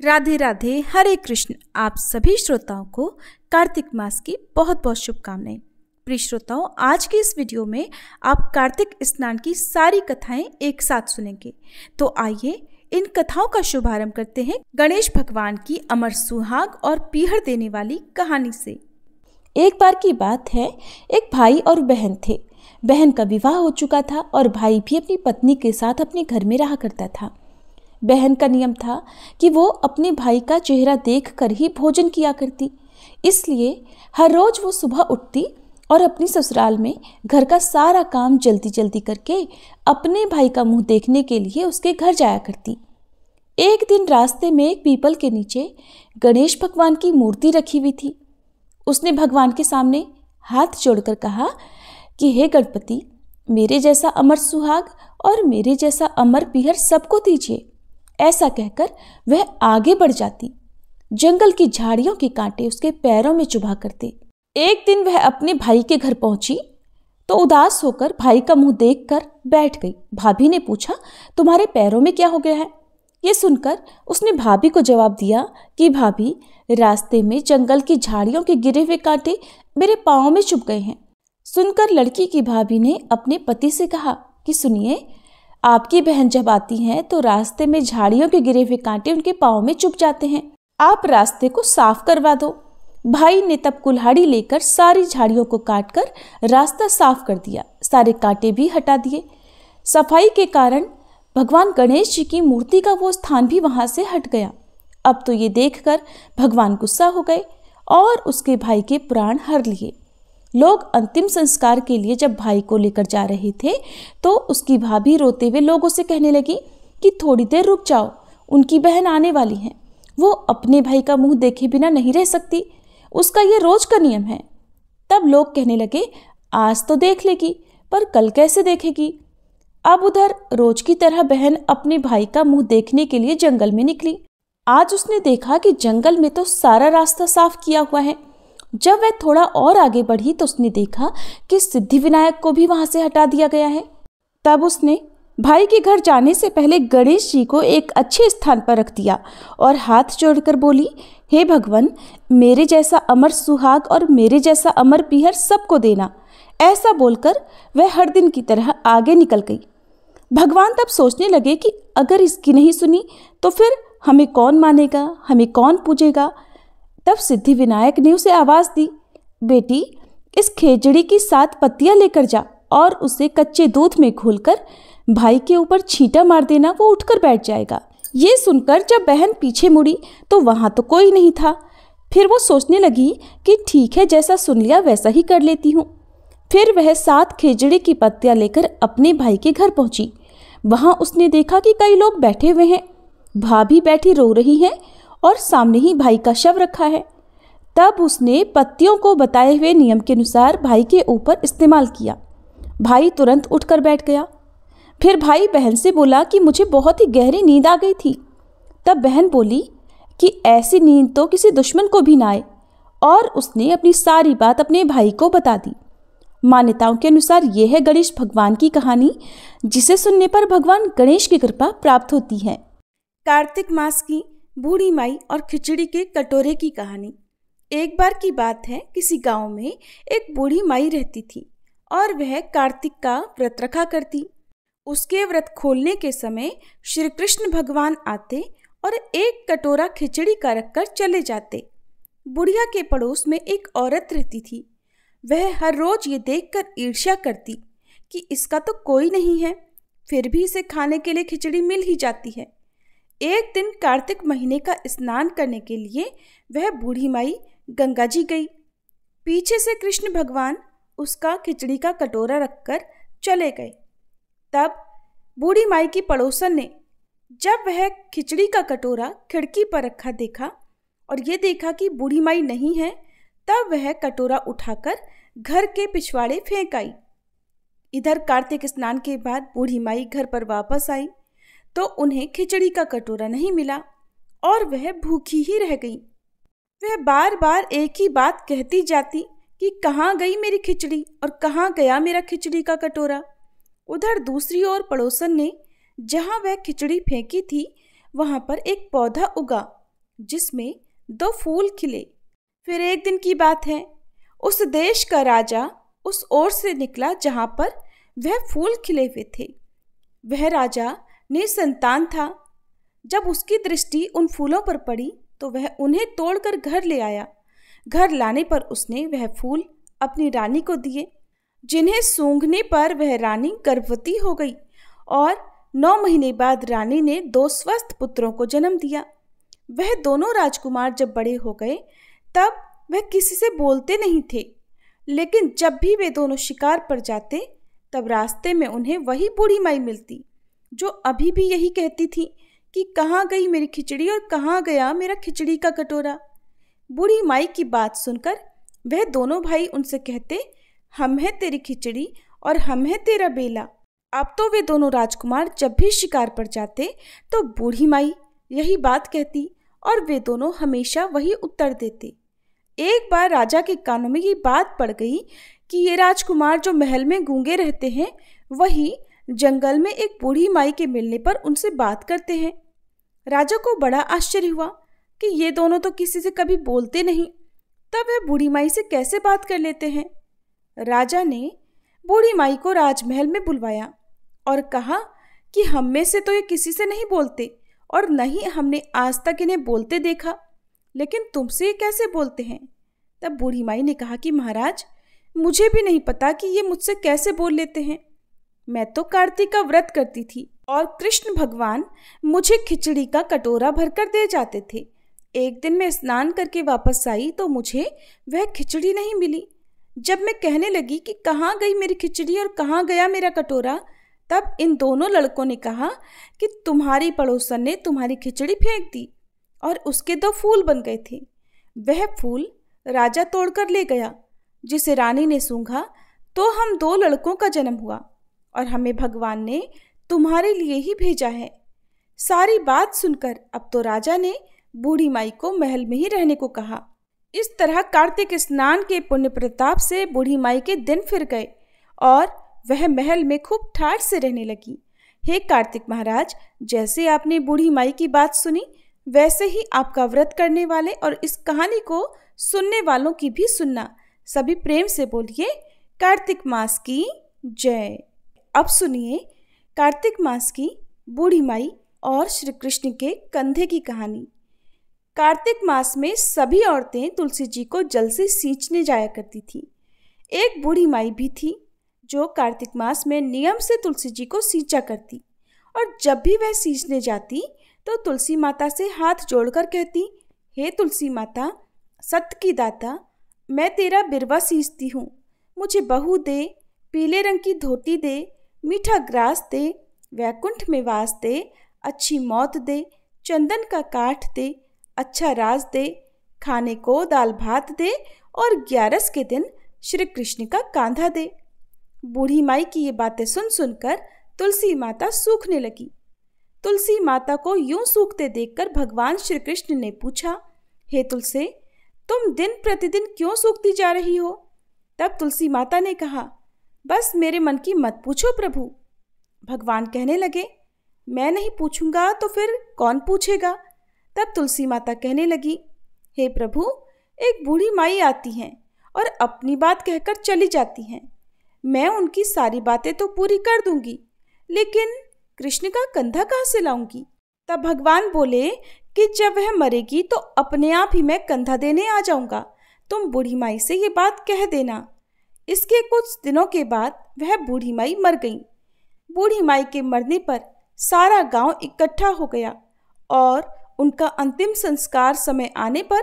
राधे राधे, हरे कृष्ण। आप सभी श्रोताओं को कार्तिक मास की बहुत बहुत शुभकामनाएं। प्रिय श्रोताओं, आज की इस वीडियो में आप कार्तिक स्नान की सारी कथाएं एक साथ सुनेंगे। तो आइए इन कथाओं का शुभारंभ करते हैं गणेश भगवान की अमर सुहाग और पीहर देने वाली कहानी से। एक बार की बात है, एक भाई और बहन थे। बहन का विवाह हो चुका था और भाई भी अपनी पत्नी के साथ अपने घर में रहा करता था। बहन का नियम था कि वो अपने भाई का चेहरा देखकर ही भोजन किया करती, इसलिए हर रोज वो सुबह उठती और अपनी ससुराल में घर का सारा काम जल्दी जल्दी करके अपने भाई का मुंह देखने के लिए उसके घर जाया करती। एक दिन रास्ते में एक पीपल के नीचे गणेश भगवान की मूर्ति रखी हुई थी। उसने भगवान के सामने हाथ जोड़कर कहा कि हे गणपति, मेरे जैसा अमर सुहाग और मेरे जैसा अमर पीहर सबको दीजिए। ऐसा कहकर वह आगे बढ़ जाती। जंगल की झाड़ियों के कांटे उसके पैरों में चुभा करते। एक दिन वह अपने भाई के घर पहुंची तो उदास होकर भाई का मुंह देखकर बैठ गई। भाभी ने पूछा, तुम्हारे पैरों में क्या हो गया है? ये सुनकर उसने भाभी को जवाब दिया कि भाभी, रास्ते में जंगल की झाड़ियों के गिरे हुए कांटे मेरे पाँव में चुभ गए हैं। सुनकर लड़की की भाभी ने अपने पति से कहा कि सुनिए, आपकी बहन जब आती हैं तो रास्ते में झाड़ियों के गिरे हुए कांटे उनके पाँव में चुभ जाते हैं, आप रास्ते को साफ करवा दो। भाई ने तब कुल्हाड़ी लेकर सारी झाड़ियों को काटकर रास्ता साफ कर दिया, सारे कांटे भी हटा दिए। सफाई के कारण भगवान गणेश जी की मूर्ति का वो स्थान भी वहां से हट गया। अब तो ये देखकर भगवान गुस्सा हो गए और उसके भाई के प्राण हर लिए। लोग अंतिम संस्कार के लिए जब भाई को लेकर जा रहे थे तो उसकी भाभी रोते हुए लोगों से कहने लगी कि थोड़ी देर रुक जाओ, उनकी बहन आने वाली है, वो अपने भाई का मुंह देखे बिना नहीं रह सकती, उसका ये रोज का नियम है। तब लोग कहने लगे, आज तो देख लेगी पर कल कैसे देखेगी। अब उधर रोज की तरह बहन अपने भाई का मुंह देखने के लिए जंगल में निकली। आज उसने देखा कि जंगल में तो सारा रास्ता साफ किया हुआ है। जब वह थोड़ा और आगे बढ़ी तो उसने देखा कि सिद्धि विनायक को भी वहां से हटा दिया गया है। तब उसने भाई के घर जाने से पहले गणेश जी को एक अच्छे स्थान पर रख दिया और हाथ जोड़कर बोली, हे भगवान, मेरे जैसा अमर सुहाग और मेरे जैसा अमर पीहर सबको देना। ऐसा बोलकर वह हर दिन की तरह आगे निकल गई। भगवान तब सोचने लगे कि अगर इसकी नहीं सुनी तो फिर हमें कौन मानेगा, हमें कौन पूजेगा। तब सिद्धि विनायक ने उसे आवाज दी, बेटी, इस खेजड़ी की 7 पत्तियां लेकर जा और उसे कच्चे दूध में घोलकर भाई के ऊपर छींटा मार देना, वो उठकर बैठ जाएगा। ये सुनकर जब बहन पीछे मुड़ी तो वहां तो कोई नहीं था। फिर वो सोचने लगी कि ठीक है, जैसा सुन लिया वैसा ही कर लेती हूँ। फिर वह 7 खेजड़ी की पत्तियां लेकर अपने भाई के घर पहुंची। वहां उसने देखा कि कई लोग बैठे हुए हैं, भाभी बैठी रो रही है और सामने ही भाई का शव रखा है। तब उसने पत्तियों को बताए हुए नियम के अनुसार भाई के ऊपर इस्तेमाल किया। भाई तुरंत उठकर बैठ गया। फिर भाई बहन से बोला कि मुझे बहुत ही गहरी नींद आ गई थी। तब बहन बोली कि ऐसी नींद तो किसी दुश्मन को भी ना आए, और उसने अपनी सारी बात अपने भाई को बता दी। मान्यताओं के अनुसार यह है गणेश भगवान की कहानी, जिसे सुनने पर भगवान गणेश की कृपा प्राप्त होती है। कार्तिक मास की बूढ़ी माई और खिचड़ी के कटोरे की कहानी। एक बार की बात है, किसी गांव में एक बूढ़ी माई रहती थी और वह कार्तिक का व्रत रखा करती। उसके व्रत खोलने के समय श्री कृष्ण भगवान आते और एक कटोरा खिचड़ी का रखकर चले जाते। बुढ़िया के पड़ोस में एक औरत रहती थी। वह हर रोज ये देखकर ईर्ष्या करती कि इसका तो कोई नहीं है, फिर भी इसे खाने के लिए खिचड़ी मिल ही जाती है। एक दिन कार्तिक महीने का स्नान करने के लिए वह बूढ़ी माई गंगा जी गई। पीछे से कृष्ण भगवान उसका खिचड़ी का कटोरा रखकर चले गए। तब बूढ़ी माई की पड़ोसन ने जब वह खिचड़ी का कटोरा खिड़की पर रखा देखा और ये देखा कि बूढ़ी माई नहीं है, तब वह कटोरा उठाकर घर के पिछवाड़े फेंक आई। इधर कार्तिक स्नान के बाद बूढ़ी माई घर पर वापस आई तो उन्हें खिचड़ी का कटोरा नहीं मिला और वह भूखी ही रह गई। वह बार बार एक ही बात कहती जाती कि कहाँ गई मेरी खिचड़ी और कहाँ गया मेरा खिचड़ी का कटोरा। उधर दूसरी ओर पड़ोसन ने जहाँ वह खिचड़ी फेंकी थी वहाँ पर एक पौधा उगा जिसमें 2 फूल खिले। फिर एक दिन की बात है, उस देश का राजा उस ओर से निकला जहां पर वह फूल खिले हुए थे। वह राजा निसंतान था। जब उसकी दृष्टि उन फूलों पर पड़ी तो वह उन्हें तोड़कर घर ले आया। घर लाने पर उसने वह फूल अपनी रानी को दिए, जिन्हें सूंघने पर वह रानी गर्भवती हो गई और 9 महीने बाद रानी ने 2 स्वस्थ पुत्रों को जन्म दिया। वह दोनों राजकुमार जब बड़े हो गए तब वह किसी से बोलते नहीं थे, लेकिन जब भी वे दोनों शिकार पर जाते तब रास्ते में उन्हें वही बूढ़ी माई मिलती, जो अभी भी यही कहती थी कि कहाँ गई मेरी खिचड़ी और कहाँ गया मेरा खिचड़ी का कटोरा। बूढ़ी माई की बात सुनकर वह दोनों भाई उनसे कहते, हम हैं तेरी खिचड़ी और हम हैं तेरा बेला। अब तो वे दोनों राजकुमार जब भी शिकार पर जाते तो बूढ़ी माई यही बात कहती और वे दोनों हमेशा वही उत्तर देते। एक बार राजा के कानों में ये बात पड़ गई कि ये राजकुमार जो महल में गूंगे रहते हैं वही जंगल में एक बूढ़ी माई के मिलने पर उनसे बात करते हैं। राजा को बड़ा आश्चर्य हुआ कि ये दोनों तो किसी से कभी बोलते नहीं, तब वह बूढ़ी माई से कैसे बात कर लेते हैं। राजा ने बूढ़ी माई को राजमहल में बुलवाया और कहा कि हम में से तो ये किसी से नहीं बोलते और न ही हमने आज तक इन्हें बोलते देखा, लेकिन तुमसे ये कैसे बोलते हैं। तब बूढ़ी माई ने कहा कि महाराज, मुझे भी नहीं पता कि ये मुझसे कैसे बोल लेते हैं। मैं तो कार्तिक का व्रत करती थी और कृष्ण भगवान मुझे खिचड़ी का कटोरा भरकर दे जाते थे। एक दिन मैं स्नान करके वापस आई तो मुझे वह खिचड़ी नहीं मिली। जब मैं कहने लगी कि कहाँ गई मेरी खिचड़ी और कहाँ गया मेरा कटोरा, तब इन दोनों लड़कों ने कहा कि तुम्हारी पड़ोसन ने तुम्हारी खिचड़ी फेंक दी और उसके 2 फूल बन गए थे। वह फूल राजा तोड़कर ले गया, जिसे रानी ने सूंघा तो हम 2 लड़कों का जन्म हुआ और हमें भगवान ने तुम्हारे लिए ही भेजा है। सारी बात सुनकर अब तो राजा ने बूढ़ी माई को महल में ही रहने को कहा। इस तरह कार्तिक स्नान के पुण्य प्रताप से बूढ़ी माई के दिन फिर गए और वह महल में खूब ठाठ से रहने लगी। हे कार्तिक महाराज, जैसे आपने बूढ़ी माई की बात सुनी वैसे ही आपका व्रत करने वाले और इस कहानी को सुनने वालों की भी सुनना। सभी प्रेम से बोलिए कार्तिक मास की जय। अब सुनिए कार्तिक मास की बूढ़ी माई और श्री कृष्ण के कंधे की कहानी। कार्तिक मास में सभी औरतें तुलसी जी को जल से सींचने जाया करती थी। एक बूढ़ी माई भी थी जो कार्तिक मास में नियम से तुलसी जी को सींचा करती और जब भी वह सींचने जाती तो तुलसी माता से हाथ जोड़कर कहती, हे तुलसी माता, सत्य की दाता, मैं तेरा बिरवा सींचती हूँ, मुझे बहू दे, पीले रंग की धोती दे, मीठा ग्रास दे, वैकुंठ में वास दे, अच्छी मौत दे, चंदन का काठ दे, अच्छा राज दे, खाने को दाल भात दे और 11 के दिन श्री कृष्ण का कांधा दे। बूढ़ी माई की ये बातें सुन सुनकर तुलसी माता सूखने लगी। तुलसी माता को यूं सूखते देखकर भगवान श्री कृष्ण ने पूछा, हे तुलसी, तुम दिन प्रतिदिन क्यों सूखती जा रही हो। तब तुलसी माता ने कहा, बस मेरे मन की मत पूछो प्रभु। भगवान कहने लगे, मैं नहीं पूछूंगा तो फिर कौन पूछेगा। तब तुलसी माता कहने लगी, हे प्रभु, एक बूढ़ी माई आती हैं और अपनी बात कहकर चली जाती हैं। मैं उनकी सारी बातें तो पूरी कर दूंगी, लेकिन कृष्ण का कंधा कहाँ से लाऊंगी। तब भगवान बोले कि जब वह मरेगी तो अपने आप ही मैं कंधा देने आ जाऊंगा, तुम बूढ़ी माई से ये बात कह देना। इसके कुछ दिनों के बाद वह बूढ़ी माई मर गई। बूढ़ी माई के मरने पर सारा गांव इकट्ठा हो गया और उनका अंतिम संस्कार समय आने पर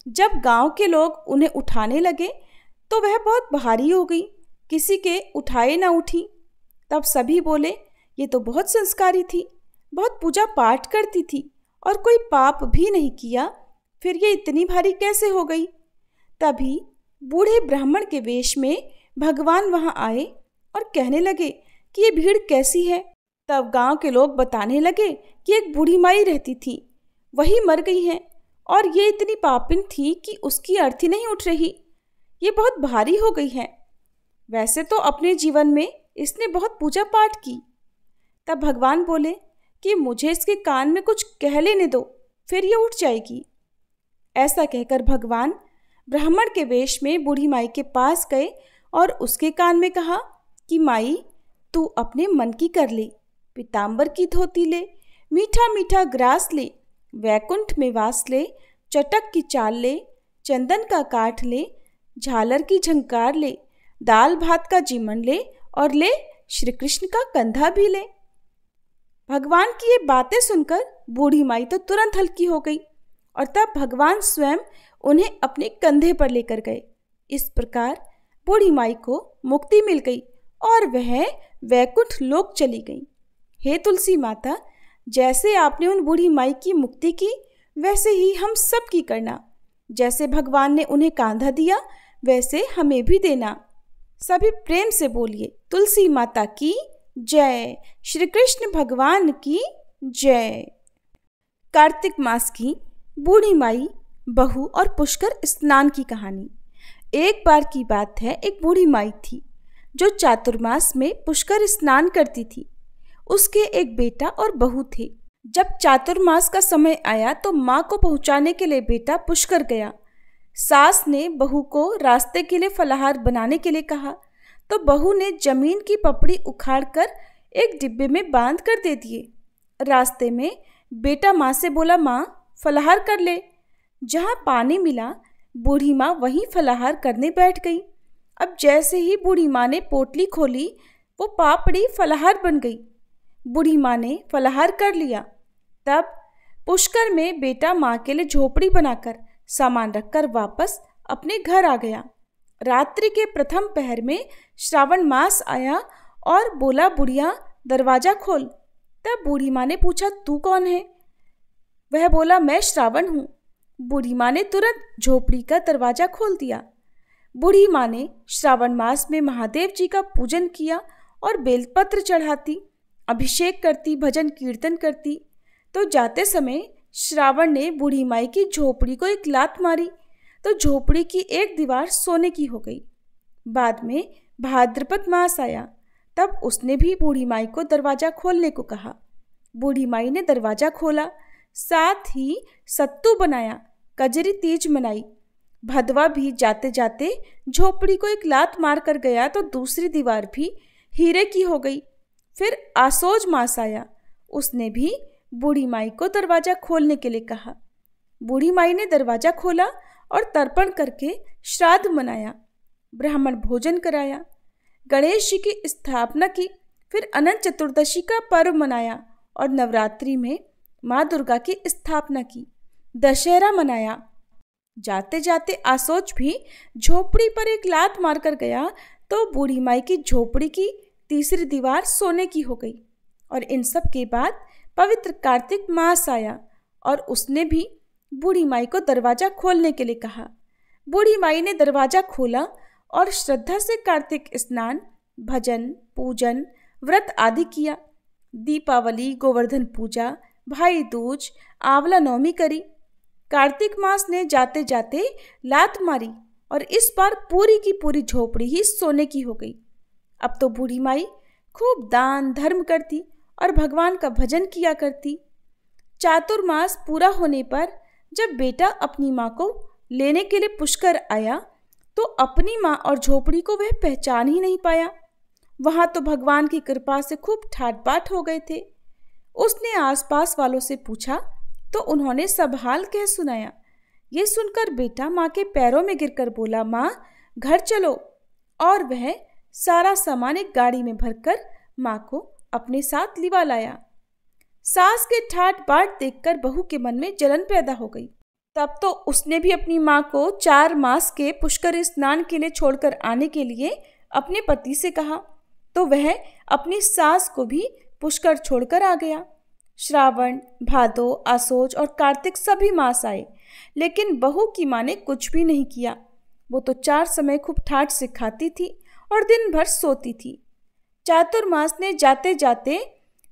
जब गांव के लोग उन्हें उठाने लगे तो वह बहुत भारी हो गई, किसी के उठाए ना उठी। तब सभी बोले, ये तो बहुत संस्कारी थी, बहुत पूजा पाठ करती थी और कोई पाप भी नहीं किया, फिर ये इतनी भारी कैसे हो गई। तभी बूढ़े ब्राह्मण के वेश में भगवान वहां आए और कहने लगे कि ये भीड़ कैसी है। तब गांव के लोग बताने लगे कि एक बूढ़ी माई रहती थी, वही मर गई है और ये इतनी पापिन थी कि उसकी अर्थी नहीं उठ रही, ये बहुत भारी हो गई है। वैसे तो अपने जीवन में इसने बहुत पूजा पाठ की। तब भगवान बोले कि मुझे इसके कान में कुछ कह लेने दो, फिर ये उठ जाएगी। ऐसा कहकर भगवान ब्राह्मण के वेश में बूढ़ी माई के पास गए और उसके कान में कहा कि माई, तू अपने मन की कर ले, पीताम्बर की धोती ले, मीठा मीठा ग्रास ले, वैकुंठ में वास ले, चटक की चाल ले, चंदन का काठ ले, झालर की झंकार ले, दाल भात का जीमन ले और ले श्री कृष्ण का कंधा भी ले। भगवान की ये बातें सुनकर बूढ़ी माई तो तुरंत हल्की हो गई और तब भगवान स्वयं उन्हें अपने कंधे पर लेकर गए। इस प्रकार बूढ़ी माई को मुक्ति मिल गई और वह वैकुंठ लोक चली गई। हे तुलसी माता, जैसे आपने उन बूढ़ी माई की मुक्ति की, वैसे ही हम सब की करना। जैसे भगवान ने उन्हें कांधा दिया, वैसे हमें भी देना। सभी प्रेम से बोलिए, तुलसी माता की जय, श्री कृष्ण भगवान की जय। कार्तिक मास की बूढ़ी माई, बहू और पुष्कर स्नान की कहानी। एक बार की बात है, एक बूढ़ी माई थी जो चातुर्मास में पुष्कर स्नान करती थी। उसके एक बेटा और बहू थे। जब चातुर्मास का समय आया तो माँ को पहुँचाने के लिए बेटा पुष्कर गया। सास ने बहू को रास्ते के लिए फलाहार बनाने के लिए कहा तो बहू ने जमीन की पपड़ी उखाड़कर एक डिब्बे में बांध कर दे दिए। रास्ते में बेटा माँ से बोला, माँ फलाहार कर ले। जहाँ पानी मिला, बूढ़ी माँ वहीं फलाहार करने बैठ गई। अब जैसे ही बूढ़ी माँ ने पोटली खोली, वो पापड़ी फलाहार बन गई। बूढ़ी माँ ने फलाहार कर लिया। तब पुष्कर में बेटा माँ के लिए झोपड़ी बनाकर सामान रखकर वापस अपने घर आ गया। रात्रि के प्रथम पहर में श्रावण मास आया और बोला, बुढ़िया दरवाजा खोल। तब बूढ़ी माँ ने पूछा, तू कौन है? वह बोला, मैं श्रावण हूँ। बूढ़ी माँ ने तुरंत झोपड़ी का दरवाजा खोल दिया। बूढ़ी माँ ने श्रावण मास में महादेव जी का पूजन किया और बेलपत्र चढ़ाती, अभिषेक करती, भजन कीर्तन करती। तो जाते समय श्रावण ने बूढ़ी माई की झोपड़ी को एक लात मारी तो झोपड़ी की एक दीवार सोने की हो गई। बाद में भाद्रपद मास आया, तब उसने भी बूढ़ी माई को दरवाजा खोलने को कहा। बूढ़ी माई ने दरवाजा खोला, साथ ही सत्तू बनाया, कजरी तीज मनाई। भदवा भी जाते जाते झोपड़ी को एक लात मार कर गया तो दूसरी दीवार भी हीरे की हो गई। फिर आसोज मास आया, उसने भी बूढ़ी माई को दरवाजा खोलने के लिए कहा। बूढ़ी माई ने दरवाजा खोला और तर्पण करके श्राद्ध मनाया, ब्राह्मण भोजन कराया, गणेश जी की स्थापना की। फिर अनंत चतुर्दशी का पर्व मनाया और नवरात्रि में माँ दुर्गा की स्थापना की, दशहरा मनाया। जाते जाते आसोज भी झोपड़ी पर एक लात मारकर गया तो बूढ़ी माई की झोपड़ी की तीसरी दीवार सोने की हो गई। और इन सब के बाद पवित्र कार्तिक मास आया और उसने भी बूढ़ी माई को दरवाजा खोलने के लिए कहा। बूढ़ी माई ने दरवाजा खोला और श्रद्धा से कार्तिक स्नान, भजन, पूजन, व्रत आदि किया। दीपावली, गोवर्धन पूजा, भाई दूज, आंवला नवमी करी। कार्तिक मास ने जाते जाते लात मारी और इस बार पूरी की पूरी झोपड़ी ही सोने की हो गई। अब तो बूढ़ी माई खूब दान धर्म करती और भगवान का भजन किया करती। चातुर्मास पूरा होने पर जब बेटा अपनी माँ को लेने के लिए पुष्कर आया तो अपनी माँ और झोपड़ी को वह पहचान ही नहीं पाया। वहाँ तो भगवान की कृपा से खूब ठाट बाट हो गए थे। उसने आसपास वालों से पूछा तो उन्होंने सब हाल कह सुनाया। ये सुनकर बेटा माँ के पैरों में गिरकर बोला, माँ घर चलो। और वह सारा सामान एक गाड़ी में भरकर माँ को अपने साथ लिवा लाया। सास के ठाट बाट देखकर बहू के मन में जलन पैदा हो गई। तब तो उसने भी अपनी माँ को 4 मास के पुष्कर स्नान के लिए छोड़कर आने के लिए अपने पति से कहा तो वह अपनी सास को भी पुष्कर छोड़कर आ गया। श्रावण, भादो, आसोज और कार्तिक सभी मास आए, लेकिन बहू की माँ ने कुछ भी नहीं किया। वो तो 4 समय खूब ठाट से खाती थी और दिन भर सोती थी। चातुर्मास ने जाते जाते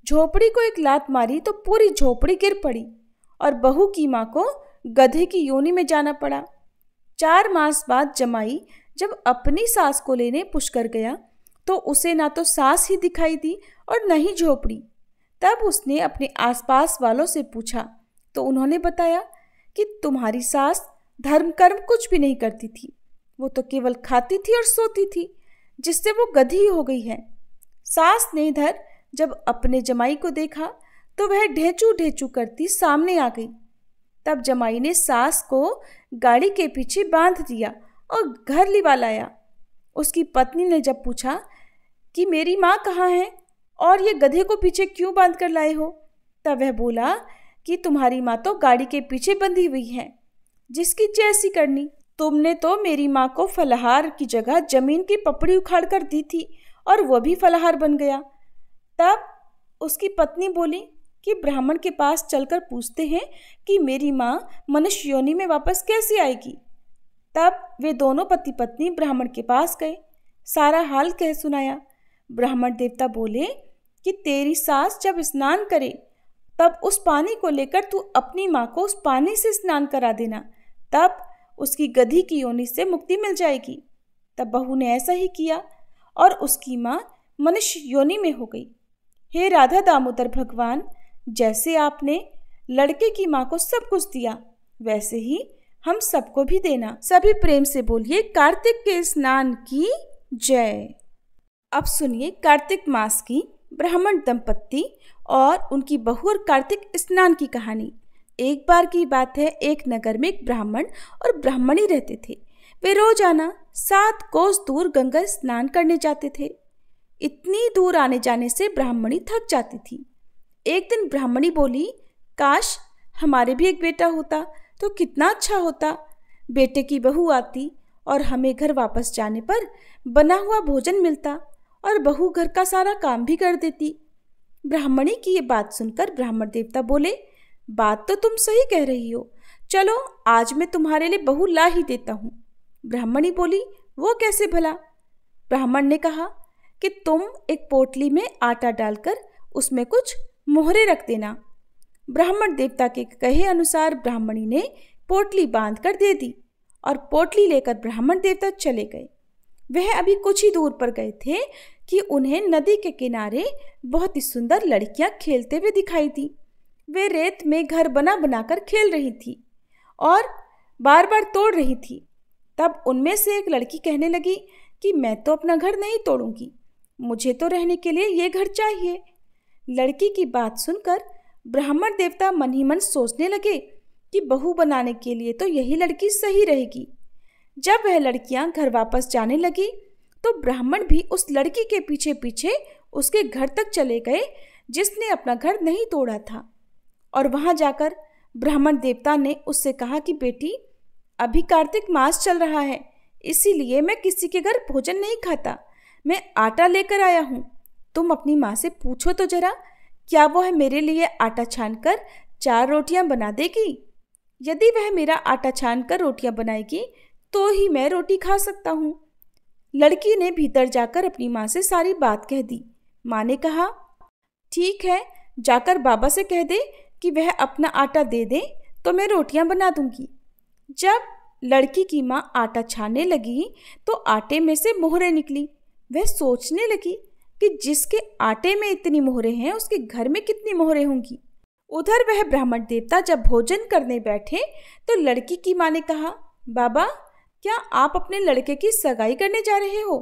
झोपड़ी को एक लात मारी तो पूरी झोपड़ी गिर पड़ी और बहू की माँ को गधे की योनि में जाना पड़ा। 4 मास बाद जमाई जब अपनी सास को लेने पुष्कर गया तो उसे ना तो सास ही दिखाई दी और न ही झोपड़ी। तब उसने अपने आसपास वालों से पूछा तो उन्होंने बताया कि तुम्हारी सास धर्म कर्म कुछ भी नहीं करती थी। वो तो केवल खाती थी और सोती थी, जिससे वो गधी हो गई है। सास ने इधर जब अपने जमाई को देखा तो वह ढेंचू ढेंचू करती सामने आ गई। तब जमाई ने सास को गाड़ी के पीछे बांध दिया और घर लिवा लाया। उसकी पत्नी ने जब पूछा कि मेरी माँ कहाँ है और ये गधे को पीछे क्यों बांध कर लाए हो, तब वह बोला कि तुम्हारी माँ तो गाड़ी के पीछे बंधी हुई है, जिसकी जैसी करनी। तुमने तो मेरी माँ को फलाहार की जगह जमीन की पपड़ी उखाड़ कर दी थी और वह भी फलाहार बन गया। तब उसकी पत्नी बोली कि ब्राह्मण के पास चलकर पूछते हैं कि मेरी माँ मनुष्य योनि में वापस कैसे आएगी। तब वे दोनों पति पत्नी ब्राह्मण के पास गए, सारा हाल कह सुनाया। ब्राह्मण देवता बोले कि तेरी सास जब स्नान करे तब उस पानी को लेकर तू अपनी माँ को उस पानी से स्नान करा देना, तब उसकी गधी की योनि से मुक्ति मिल जाएगी। तब बहू ने ऐसा ही किया और उसकी माँ मनुष्य योनि में हो गई। हे राधा दामोदर भगवान, जैसे आपने लड़के की माँ को सब कुछ दिया, वैसे ही हम सबको भी देना। सभी प्रेम से बोलिए कार्तिक के स्नान की जय। अब सुनिए कार्तिक मास की ब्राह्मण दंपत्ति और उनकी बहू और कार्तिक स्नान की कहानी। एक बार की बात है, एक नगर में एक ब्राह्मण और ब्राह्मणी रहते थे। वे रोजाना 7 कोस दूर गंगा स्नान करने जाते थे। इतनी दूर आने जाने से ब्राह्मणी थक जाती थी। एक दिन ब्राह्मणी बोली, काश हमारे भी एक बेटा होता तो कितना अच्छा होता। बेटे की बहू आती और हमें घर वापस जाने पर बना हुआ भोजन मिलता और बहू घर का सारा काम भी कर देती। ब्राह्मणी की ये बात सुनकर ब्राह्मण देवता बोले, बात तो तुम सही कह रही हो, चलो आज मैं तुम्हारे लिए बहू ला ही देता हूँ। ब्राह्मणी बोली, वो कैसे भला? ब्राह्मण ने कहा कि तुम एक पोटली में आटा डालकर उसमें कुछ मोहरे रख देना। ब्राह्मण देवता के कहे अनुसार ब्राह्मणी ने पोटली बांध कर दे दी और पोटली लेकर ब्राह्मण देवता चले गए। वह अभी कुछ ही दूर पर गए थे कि उन्हें नदी के किनारे बहुत ही सुंदर लड़कियां खेलते हुए दिखाई दी। वे रेत में घर बना बनाकर खेल रही थी और बार बार तोड़ रही थी। तब उनमें से एक लड़की कहने लगी कि मैं तो अपना घर नहीं तोड़ूंगी, मुझे तो रहने के लिए ये घर चाहिए। लड़की की बात सुनकर ब्राह्मण देवता मन ही मन सोचने लगे कि बहू बनाने के लिए तो यही लड़की सही रहेगी। जब वह लड़कियां घर वापस जाने लगी तो ब्राह्मण भी उस लड़की के पीछे पीछे उसके घर तक चले गए जिसने अपना घर नहीं तोड़ा था। और वहां जाकर ब्राह्मण देवता ने उससे कहा कि बेटी, अभी कार्तिक मास चल रहा है, इसीलिए मैं किसी के घर भोजन नहीं खाता। मैं आटा लेकर आया हूँ, तुम अपनी माँ से पूछो तो जरा, क्या वह मेरे लिए आटा छानकर 4 रोटियां बना देगी? यदि वह मेरा आटा छानकर रोटियां बनाएगी तो ही मैं रोटी खा सकता हूँ। लड़की ने भीतर जाकर अपनी माँ से सारी बात कह दी। माँ ने कहा, ठीक है, जाकर बाबा से कह दे कि वह अपना आटा दे दे तो मैं रोटियां बना दूंगी। जब लड़की की माँ आटा छानने लगी तो आटे में से मोहरें निकली। वह सोचने लगी कि जिसके आटे में इतनी मोहरें हैं उसके घर में कितनी मोहरें होंगी। उधर वह ब्राह्मण देवता जब भोजन करने बैठे तो लड़की की माँ ने कहा, बाबा, क्या आप अपने लड़के की सगाई करने जा रहे हो?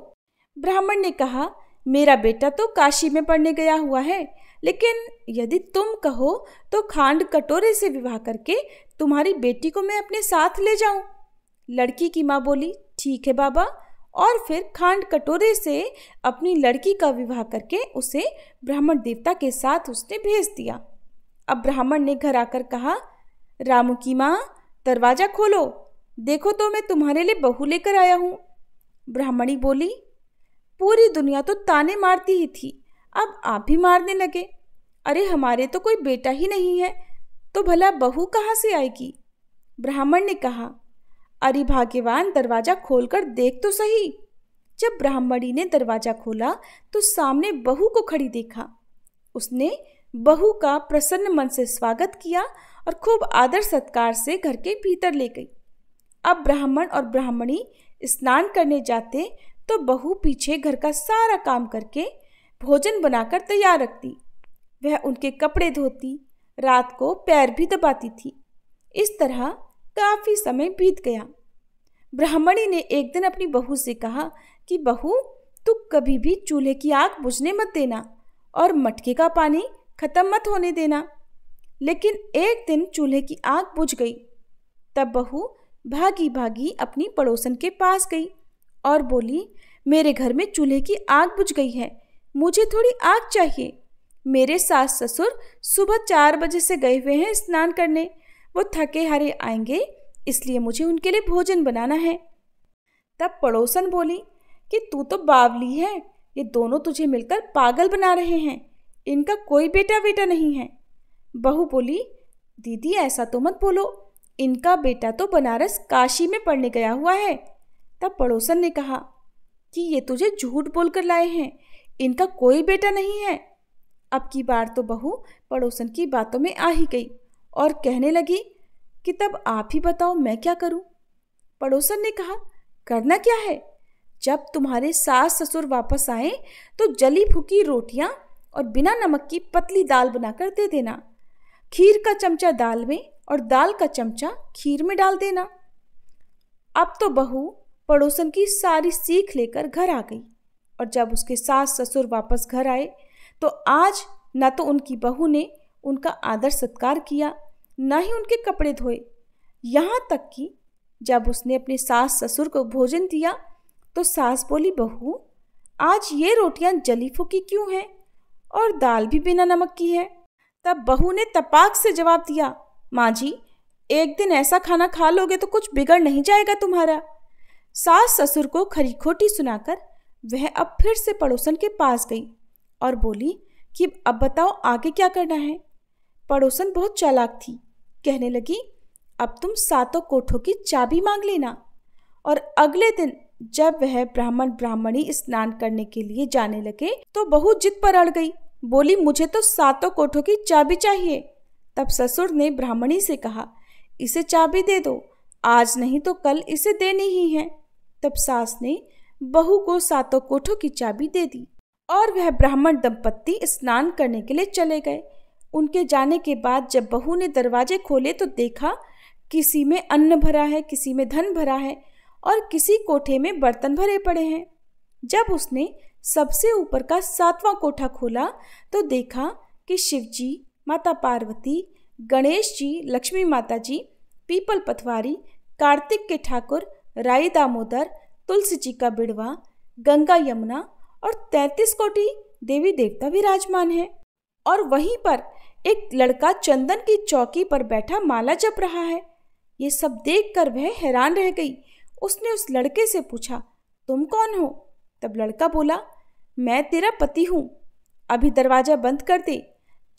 ब्राह्मण ने कहा, मेरा बेटा तो काशी में पढ़ने गया हुआ है, लेकिन यदि तुम कहो तो खांड कटोरे से विवाह करके तुम्हारी बेटी को मैं अपने साथ ले जाऊं। लड़की की माँ बोली, ठीक है बाबा, और फिर खांड कटोरे से अपनी लड़की का विवाह करके उसे ब्राह्मण देवता के साथ उसने भेज दिया। अब ब्राह्मण ने घर आकर कहा, रामू की माँ, दरवाजा खोलो, देखो तो मैं तुम्हारे लिए बहू लेकर आया हूँ। ब्राह्मणी बोली, पूरी दुनिया तो ताने मारती ही थी, अब आप भी मारने लगे। अरे हमारे तो कोई बेटा ही नहीं है, तो भला बहू कहाँ से आएगी? ब्राह्मण ने कहा, अरे भाग्यवान, दरवाजा खोलकर देख तो सही। जब ब्राह्मणी ने दरवाजा खोला तो सामने बहू को खड़ी देखा। उसने बहू का प्रसन्न मन से स्वागत किया और खूब आदर सत्कार से घर के भीतर ले गई। अब ब्राह्मण और ब्राह्मणी स्नान करने जाते तो बहू पीछे घर का सारा काम करके भोजन बनाकर तैयार रखती। वह उनके कपड़े धोती, रात को पैर भी दबाती थी। इस तरह काफी समय बीत गया। ब्राह्मणी ने एक दिन अपनी बहू से कहा कि बहू, तू कभी भी चूल्हे की आग बुझने मत देना और मटके का पानी खत्म मत होने देना। लेकिन एक दिन चूल्हे की आग बुझ गई। तब बहू भागी भागी अपनी पड़ोसन के पास गई और बोली, मेरे घर में चूल्हे की आग बुझ गई है, मुझे थोड़ी आग चाहिए। मेरे सास ससुर सुबह 4 बजे से गए हुए हैं स्नान करने, वो थके हारे आएंगे, इसलिए मुझे उनके लिए भोजन बनाना है। तब पड़ोसन बोली कि तू तो बावली है, ये दोनों तुझे मिलकर पागल बना रहे हैं, इनका कोई बेटा बेटा नहीं है। बहू बोली, दीदी ऐसा तो मत बोलो, इनका बेटा तो बनारस काशी में पढ़ने गया हुआ है। तब पड़ोसन ने कहा कि ये तुझे झूठ बोलकर लाए हैं, इनका कोई बेटा नहीं है। अब की बार तो बहू पड़ोसन की बातों में आ ही गई और कहने लगी कि तब आप ही बताओ मैं क्या करूं। पड़ोसन ने कहा, करना क्या है, जब तुम्हारे सास ससुर वापस आए तो जली फूकी रोटियां और बिना नमक की पतली दाल बनाकर दे देना। खीर का चमचा दाल में और दाल का चमचा खीर में डाल देना। अब तो बहू पड़ोसन की सारी सीख लेकर घर आ गई और जब उसके सास ससुर वापस घर आए तो आज न तो उनकी बहू ने उनका आदर सत्कार किया, न ही उनके कपड़े धोए। यहाँ तक कि जब उसने अपने सास ससुर को भोजन दिया तो सास बोली, बहू आज ये रोटियां जली फूकी क्यों हैं और दाल भी बिना नमक की है। तब बहू ने तपाक से जवाब दिया, माँ जी, एक दिन ऐसा खाना खा लोगे तो कुछ बिगड़ नहीं जाएगा तुम्हारा। सास ससुर को खरी खोटी सुनाकर वह अब फिर से पड़ोसन के पास गई और बोली कि अब बताओ आगे क्या करना है। पड़ोसन बहुत चालाक थी, कहने लगी, अब तुम 7 कोठों की चाबी मांग लेना। और अगले दिन जब वह ब्राह्मण ब्राह्मणी स्नान करने के लिए जाने लगे तो बहू जिद पर अड़ गई, बोली, मुझे तो 7 कोठों की चाबी चाहिए। तब ससुर ने ब्राह्मणी से कहा, इसे चाबी दे दो, आज नहीं तो कल इसे देनी ही है। तब सास ने बहू को 7 कोठों की चाबी दे दी और वह ब्राह्मण दंपत्ति स्नान करने के लिए चले गए। उनके जाने के बाद जब बहू ने दरवाजे खोले तो देखा किसी में अन्न भरा है, किसी में धन भरा है और किसी कोठे में बर्तन भरे पड़े हैं। जब उसने सबसे ऊपर का 7वां कोठा खोला तो देखा कि शिवजी, माता पार्वती, गणेश जी, लक्ष्मी माता जी, पीपल पथवारी, कार्तिक के ठाकुर, राई दामोदर, तुलसी जी का बिड़वा, गंगा यमुना और 33 कोटि देवी देवता विराजमान है। और वहीं पर एक लड़का चंदन की चौकी पर बैठा माला जप रहा है। ये सब देखकर वह हैरान रह गई। उसने उस लड़के से पूछा, तुम कौन हो? तब लड़का बोला, मैं तेरा पति हूँ, अभी दरवाजा बंद कर दे,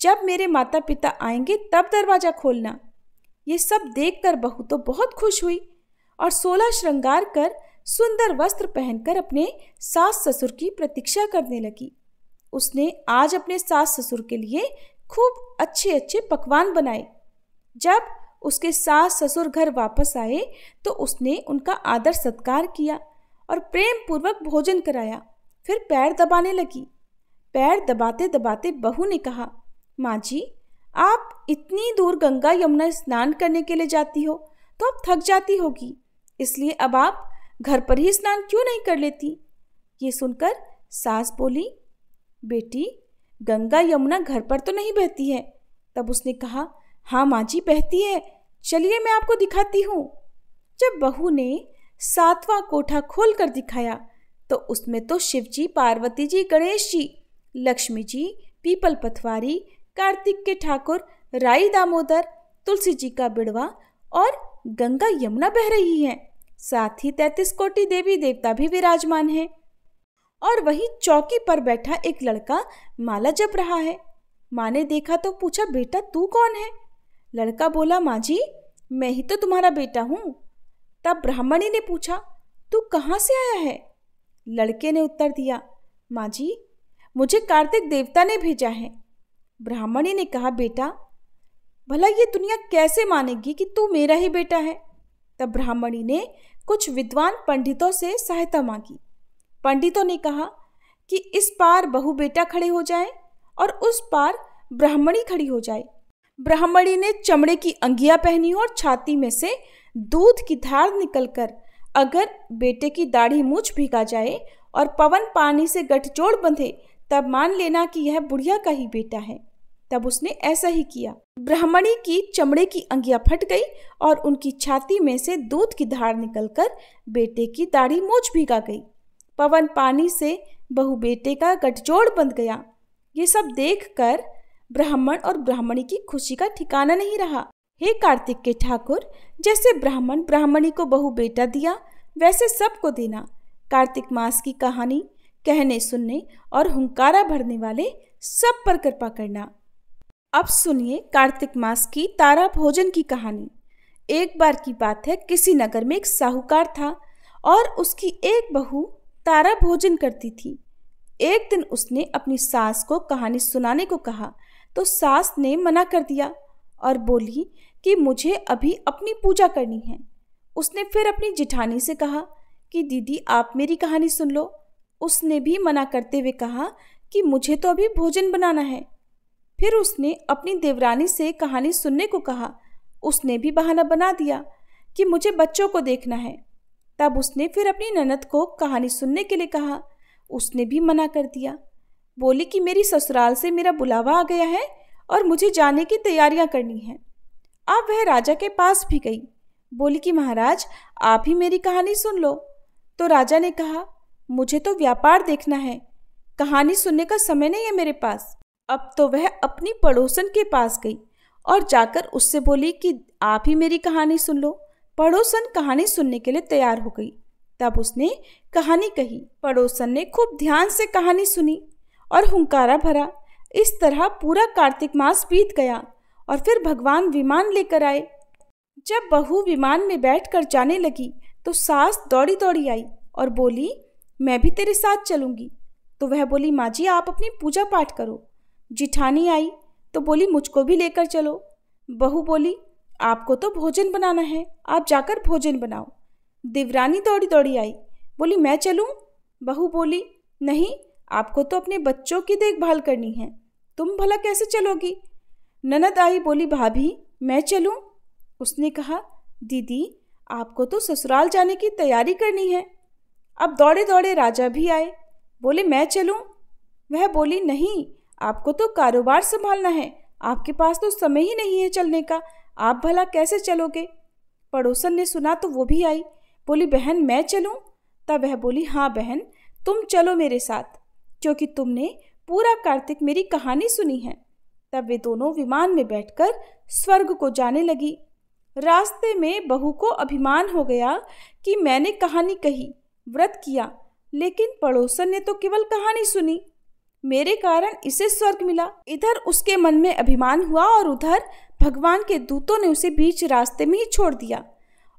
जब मेरे माता पिता आएंगे तब दरवाजा खोलना। ये सब देखकर बहू तो बहुत खुश हुई और 16 श्रृंगार कर सुंदर वस्त्र पहनकर अपने सास ससुर की प्रतीक्षा करने लगी। उसने आज अपने सास ससुर के लिए खूब अच्छे अच्छे पकवान बनाए। जब उसके सास ससुर घर वापस आए तो उसने उनका आदर सत्कार किया और प्रेम पूर्वक भोजन कराया। फिर पैर दबाने लगी। पैर दबाते दबाते बहू ने कहा, माँ जी, आप इतनी दूर गंगा यमुना स्नान करने के लिए जाती हो तो अब थक जाती होगी, इसलिए अब आप घर पर ही स्नान क्यों नहीं कर लेती? ये सुनकर सास बोली, बेटी, गंगा यमुना घर पर तो नहीं बहती है। तब उसने कहा, हाँ माँ जी, बहती है, चलिए मैं आपको दिखाती हूँ। जब बहू ने 7वां कोठा खोल कर दिखाया तो उसमें तो शिव जी, पार्वती जी, गणेश जी, लक्ष्मी जी, पीपल पथवारी, कार्तिक के ठाकुर, राई दामोदर, तुलसी जी का बिड़वा और गंगा यमुना बह रही है। साथ ही 33 कोटि देवी देवता भी विराजमान है। और वहीं चौकी पर बैठा एक लड़का माला जप रहा है। माँ ने देखा तो पूछा, बेटा तू कौन है? लड़का बोला, माँ जी, मैं ही तो तुम्हारा बेटा हूँ। तब ब्राह्मणी ने पूछा, तू कहाँ से आया है? लड़के ने उत्तर दिया, माँ जी, मुझे कार्तिक देवता ने भेजा है। ब्राह्मणी ने कहा, बेटा, भला ये दुनिया कैसे मानेगी कि तू मेरा ही बेटा है? तब ब्राह्मणी ने कुछ विद्वान पंडितों से सहायता मांगी। पंडितों ने कहा कि इस पार बहू बेटा खड़े हो जाए और उस पार ब्राह्मणी खड़ी हो जाए। ब्राह्मणी ने चमड़े की अंगियां पहनी और छाती में से दूध की धार निकलकर अगर बेटे की दाढ़ी मूछ भीगा जाए और पवन पानी से गठजोड़ बंधे, तब मान लेना कि यह बुढ़िया का ही बेटा है। तब उसने ऐसा ही किया। ब्राह्मणी की चमड़े की अंगिया फट गई और उनकी छाती में से दूध की धार निकलकर बेटे की दाढ़ी मूछ भीगा गई। पवन पानी से बहू बेटे का गठजोड़ बंध गया। ये सब देखकर ब्राह्मण और ब्राह्मणी की खुशी का ठिकाना नहीं रहा। हे कार्तिक के ठाकुर, जैसे ब्राह्मण ब्राह्मणी को बहू बेटा दिया, वैसे सबको देना। कार्तिक मास की कहानी कहने सुनने और हुंकारा भरने वाले सब पर कृपा करना। अब सुनिए कार्तिक मास की तारा भोजन की कहानी। एक बार की बात है, किसी नगर में एक साहूकार था और उसकी एक बहू तारा भोजन करती थी। एक दिन उसने अपनी सास को कहानी सुनाने को कहा तो सास ने मना कर दिया और बोली कि मुझे अभी अपनी पूजा करनी है। उसने फिर अपनी जिठानी से कहा कि दीदी आप मेरी कहानी सुन लो। उसने भी मना करते हुए कहा कि मुझे तो अभी भोजन बनाना है। फिर उसने अपनी देवरानी से कहानी सुनने को कहा। उसने भी बहाना बना दिया कि मुझे बच्चों को देखना है। तब उसने फिर अपनी ननद को कहानी सुनने के लिए कहा। उसने भी मना कर दिया। बोली कि मेरी ससुराल से मेरा बुलावा आ गया है और मुझे जाने की तैयारियां करनी है। अब वह राजा के पास भी गई। बोली कि महाराज आप ही मेरी कहानी सुन लो। तो राजा ने कहा मुझे तो व्यापार देखना है, कहानी सुनने का समय नहीं है मेरे पास। अब तो वह अपनी पड़ोसन के पास गई और जाकर उससे बोली कि आप ही मेरी कहानी सुन लो। पड़ोसन कहानी सुनने के लिए तैयार हो गई। तब उसने कहानी कही। पड़ोसन ने खूब ध्यान से कहानी सुनी और हुंकारा भरा। इस तरह पूरा कार्तिक मास बीत गया और फिर भगवान विमान लेकर आए। जब बहू विमान में बैठकर जाने लगी तो सास दौड़ी दौड़ी आई और बोली मैं भी तेरे साथ चलूंगी। तो वह बोली माँ जी आप अपनी पूजा पाठ करो। जिठानी आई तो बोली मुझको भी लेकर चलो। बहू बोली आपको तो भोजन बनाना है, आप जाकर भोजन बनाओ। देवरानी दौड़ी दौड़ी आई, बोली मैं चलूं। बहू बोली नहीं, आपको तो अपने बच्चों की देखभाल करनी है, तुम भला कैसे चलोगी। ननद आई, बोली भाभी मैं चलूं। उसने कहा दीदी आपको तो ससुराल जाने की तैयारी करनी है। अब दौड़े दौड़े राजा भी आए, बोले मैं चलूं। वह बोली नहीं, आपको तो कारोबार संभालना है, आपके पास तो समय ही नहीं है चलने का, आप भला कैसे चलोगे। पड़ोसन ने सुना तो वो भी आई, बोली बहन मैं चलूं। तब वह बोली हाँ बहन तुम चलो मेरे साथ, क्योंकि तुमने पूरा कार्तिक मेरी कहानी सुनी है। तब वे दोनों विमान में बैठकर स्वर्ग को जाने लगी। रास्ते में बहू को अभिमान हो गया कि मैंने कहानी कही, व्रत किया, लेकिन पड़ोसन ने तो केवल कहानी सुनी, मेरे कारण इसे स्वर्ग मिला। इधर उसके मन में अभिमान हुआ और उधर भगवान के दूतों ने उसे बीच रास्ते में ही छोड़ दिया।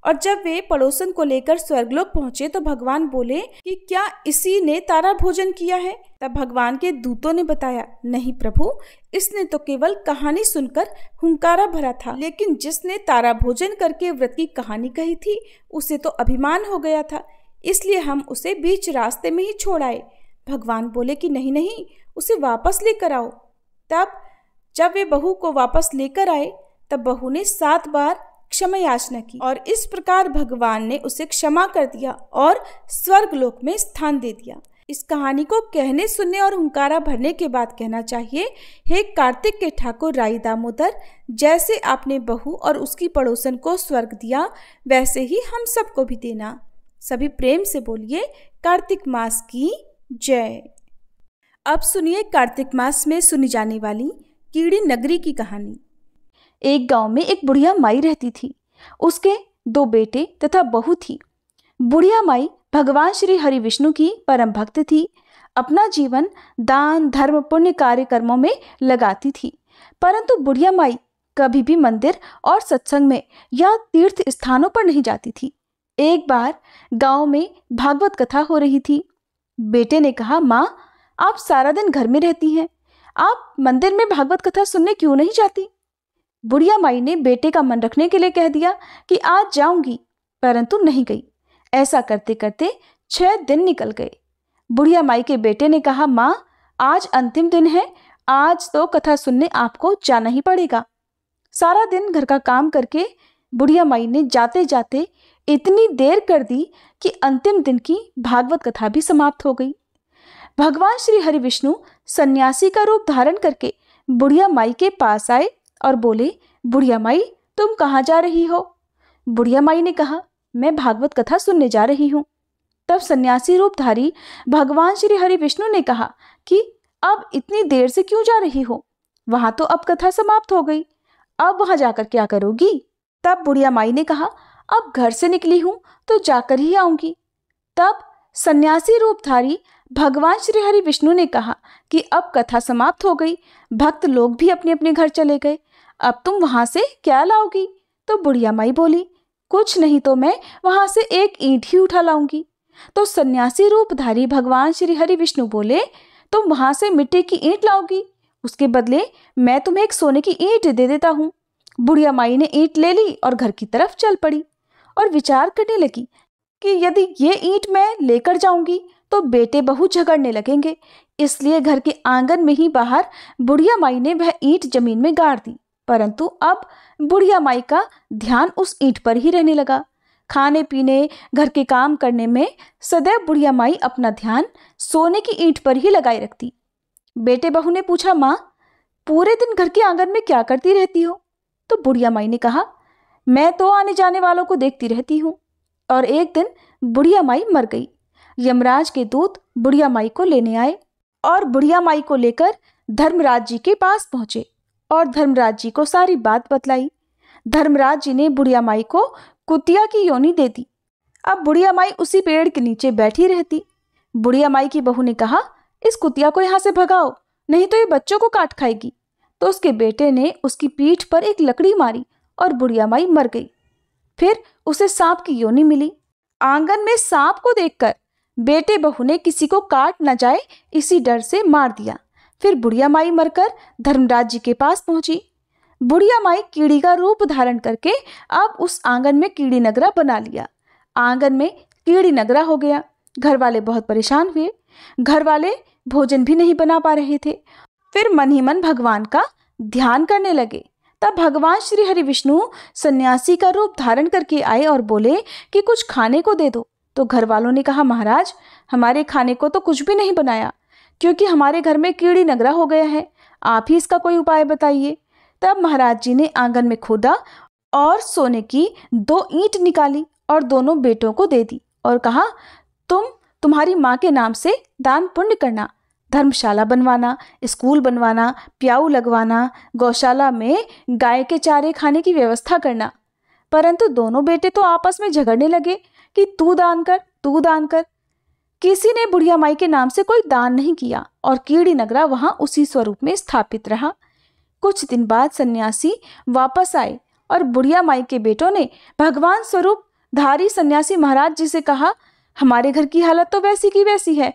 और जब वे पड़ोसन को लेकर स्वर्गलोक पहुंचे तो भगवान बोले कि क्या इसी ने तारा भोजन किया है। तब भगवान के दूतों ने बताया नहीं प्रभु, इसने तो केवल कहानी सुनकर हुंकारा भरा था, लेकिन जिसने तारा भोजन करके व्रत की कहानी कही थी उसे तो अभिमान हो गया था, इसलिए हम उसे बीच रास्ते में ही छोड़ आए। भगवान बोले कि नहीं नहीं, उसे वापस लेकर आओ। तब जब वे बहू को वापस लेकर आए तब बहू ने 7 बार क्षमा याचना की और इस प्रकार भगवान ने उसे क्षमा कर दिया और स्वर्गलोक में स्थान दे दिया। इस कहानी को कहने सुनने और हुंकारा भरने के बाद कहना चाहिए, हे कार्तिक के ठाकुर राई दामोदर, जैसे आपने बहू और उसकी पड़ोसन को स्वर्ग दिया वैसे ही हम सबको भी देना। सभी प्रेम से बोलिए कार्तिक मास की जय। अब सुनिए कार्तिक मास में सुनी जाने वाली कीड़ी नगरी की कहानी। एक गांव में एक बुढ़िया माई रहती थी। उसके 2 बेटे तथा बहू थी। बुढ़िया माई भगवान श्री हरि विष्णु की परम भक्त थी। अपना जीवन दान धर्म पुण्य कार्य कर्मों में लगाती थी, परंतु बुढ़िया माई कभी भी मंदिर और सत्संग में या तीर्थ स्थानों पर नहीं जाती थी। एक बार गांव में भागवत कथा हो रही थी। बेटे ने कहा माँ आप सारा दिन घर में रहती हैं, आप मंदिर में भागवत कथा सुनने क्यों नहीं जाती। बुढ़िया माई ने बेटे का मन रखने के लिए कह दिया कि आज जाऊंगी, परंतु नहीं गई। ऐसा करते करते 6 दिन निकल गए। बुढ़िया माई के बेटे ने कहा माँ आज अंतिम दिन है, आज तो कथा सुनने आपको जाना ही पड़ेगा। सारा दिन घर का काम करके बुढ़िया माई ने जाते जाते इतनी देर कर दी कि अंतिम दिन की भागवत कथा भी समाप्त हो गई। भगवान श्री हरि विष्णु सन्यासी का रूप धारण करके बुढ़िया माई के पास आए और बोले, बुढ़िया माई, तुम कहाँ जा रही हो? बुढ़िया माई ने कहा, मैं भागवत कथा सुनने जा रही हूँ। तब सन्यासी रूपधारी भगवान श्री हरि विष्णु ने कहा कि अब इतनी देर से क्यों जा रही हो? वहां तो अब कथा समाप्त हो गई, अब वहां जाकर क्या करोगी? तब बुढ़िया माई ने कहा, अब घर से निकली हूं तो जाकर ही आऊंगी। तब सन्यासी रूपधारी भगवान श्री हरि विष्णु ने कहा कि अब कथा समाप्त हो गई, भक्त लोग भी अपने अपने घर चले गए, अब तुम वहां से क्या लाओगी? तो बुढ़िया माई बोली, कुछ नहीं तो मैं वहां से एक ईंट ही उठा लाऊंगी। तो सन्यासी रूपधारी भगवान श्री हरि विष्णु बोले, तुम वहां से मिट्टी की ईंट लाओगी, उसके बदले मैं तुम्हें एक सोने की ईंट दे देता हूँ। बुढ़िया माई ने ईंट ले ली और घर की तरफ चल पड़ी और विचार करने लगी कि यदि ये ईंट मैं लेकर जाऊंगी तो बेटे बहू झगड़ने लगेंगे, इसलिए घर के आंगन में ही बाहर बुढ़िया माई ने वह ईंट जमीन में गाड़ दी। परंतु अब बुढ़िया माई का ध्यान उस ईंट पर ही रहने लगा। खाने पीने, घर के काम करने में सदैव बुढ़िया माई अपना ध्यान सोने की ईंट पर ही लगाए रखती। बेटे बहू ने पूछा, माँ, पूरे दिन घर के आंगन में क्या करती रहती हो? तो बुढ़िया माई ने कहा, मैं तो आने जाने वालों को देखती रहती हूँ। और एक दिन बुढ़िया माई मर गई। यमराज के दूत बुढ़िया माई को लेने आए और बुढ़िया माई को लेकर धर्मराज जी के पास पहुंचे और धर्मराज जी को सारी बात बतलाई। धर्मराज जी ने बुढ़िया माई को कुतिया की योनि दे दी। अब बुढ़िया माई उसी पेड़ के नीचे बैठी रहती। बुढ़िया माई की बहू ने कहा, इस कुतिया को यहाँ से भगाओ, नहीं तो ये बच्चों को काट खाएगी। तो उसके बेटे ने उसकी पीठ पर एक लकड़ी मारी और बुढ़िया माई मर गई। फिर उसे सांप की योनि मिली। आंगन में सांप को देखकर बेटे बहू ने किसी को काट न जाए इसी डर से मार दिया। फिर बुढ़िया माई मरकर धर्मराज जी के पास पहुंची। बुढ़िया माई कीड़ी का रूप धारण करके अब उस आंगन में कीड़ी नगरा बना लिया। आंगन में कीड़ी नगरा हो गया। घर वाले बहुत परेशान हुए। घर वाले भोजन भी नहीं बना पा रहे थे। फिर मन ही मन भगवान का ध्यान करने लगे। तब भगवान श्री हरि विष्णु सन्यासी का रूप धारण करके आए और बोले कि कुछ खाने को दे दो। तो घर वालों ने कहा, महाराज, हमारे खाने को तो कुछ भी नहीं बनाया, क्योंकि हमारे घर में कीड़ी नगरा हो गया है, आप ही इसका कोई उपाय बताइए। तब महाराज जी ने आंगन में खोदा और सोने की 2 ईंट निकाली और दोनों बेटों को दे दी और कहा, तुम्हारी माँ के नाम से दान पुण्य करना, धर्मशाला बनवाना, स्कूल बनवाना, प्याऊ लगवाना, गौशाला में गाय के चारे खाने की व्यवस्था करना। परंतु दोनों बेटे तो आपस में झगड़ने लगे कि तू दान कर, तू दान कर। किसी ने बुढ़िया माई के नाम से कोई दान नहीं किया और कीड़ी नगरा वहां उसी स्वरूप में स्थापित रहा। कुछ दिन बाद सन्यासी वापस आए और बुढ़िया माई के बेटों ने भगवान स्वरूप धारी सन्यासी महाराज जी से कहा, हमारे घर की हालत तो वैसी की वैसी है,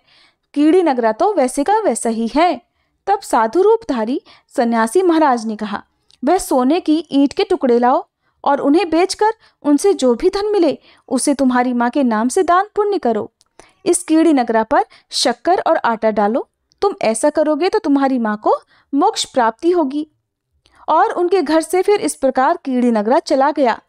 कीड़ी नगरा तो वैसे का वैसा ही है। तब साधु रूपधारी सन्यासी महाराज ने कहा, वह सोने की ईंट के टुकड़े लाओ और उन्हें बेचकर उनसे जो भी धन मिले उसे तुम्हारी माँ के नाम से दान पुण्य करो। इस कीड़ी नगरा पर शक्कर और आटा डालो, तुम ऐसा करोगे तो तुम्हारी माँ को मोक्ष प्राप्ति होगी। और उनके घर से फिर इस प्रकार कीड़ी नगरा चला गया।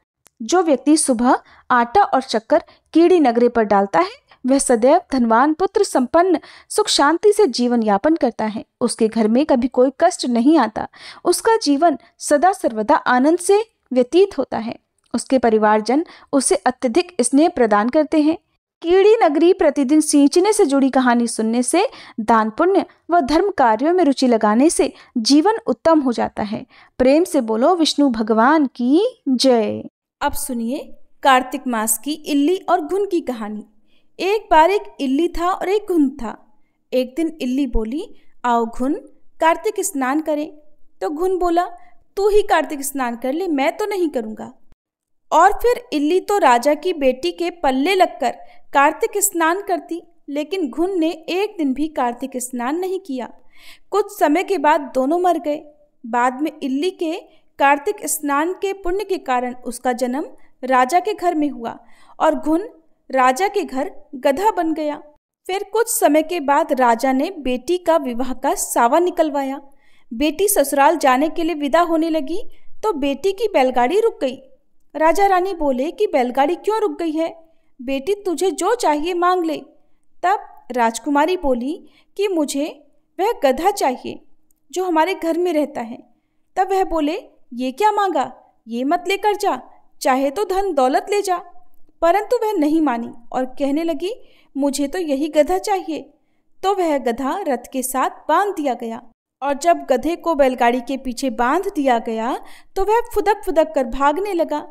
जो व्यक्ति सुबह आटा और शक्कर कीड़ी नगरे पर डालता है वह सदैव धनवान, पुत्र संपन्न, सुख शांति से जीवन यापन करता है। उसके घर में कभी कोई कष्ट नहीं आता। उसका जीवन सदा सर्वदा आनंद से व्यतीत होता है। उसके परिवारजन उसे अत्यधिक स्नेह प्रदान करते हैं। कीड़ी नगरी प्रतिदिन सींचने से जुड़ी कहानी सुनने से, दान पुण्य व धर्म कार्यों में रुचि लगाने से जीवन उत्तम हो जाता है। प्रेम से बोलो विष्णु भगवान की जय। अब सुनिए कार्तिक मास की इल्ली और घुन की कहानी। एक बार एक इल्ली था और एक घुन था। एक दिन इल्ली बोली, आओ घुन, कार्तिक स्नान करें। तो घुन बोला, तू ही कार्तिक स्नान कर ले, मैं तो नहीं करूँगा। और फिर इल्ली तो राजा की बेटी के पल्ले लगकर कार्तिक स्नान करती, लेकिन घुन ने एक दिन भी कार्तिक स्नान नहीं किया। कुछ समय के बाद दोनों मर गए। बाद में इल्ली के कार्तिक स्नान के पुण्य के कारण उसका जन्म राजा के घर में हुआ और घुन राजा के घर गधा बन गया। फिर कुछ समय के बाद राजा ने बेटी का विवाह का सावा निकलवाया। बेटी ससुराल जाने के लिए विदा होने लगी तो बेटी की बैलगाड़ी रुक गई। राजा रानी बोले कि बैलगाड़ी क्यों रुक गई है? बेटी तुझे जो चाहिए मांग ले। तब राजकुमारी बोली कि मुझे वह गधा चाहिए जो हमारे घर में रहता है। तब वह बोले, ये क्या मांगा? ये मत लेकर जा, चाहे तो धन दौलत ले जा। परंतु वह नहीं मानी और कहने लगी, मुझे तो यही गधा चाहिए। तो वह गधा रथ के साथ बांध दिया गया और जब गधे को बैलगाड़ी के पीछे बांध दिया गया तो वह फुदक फुदक कर भागने लगा।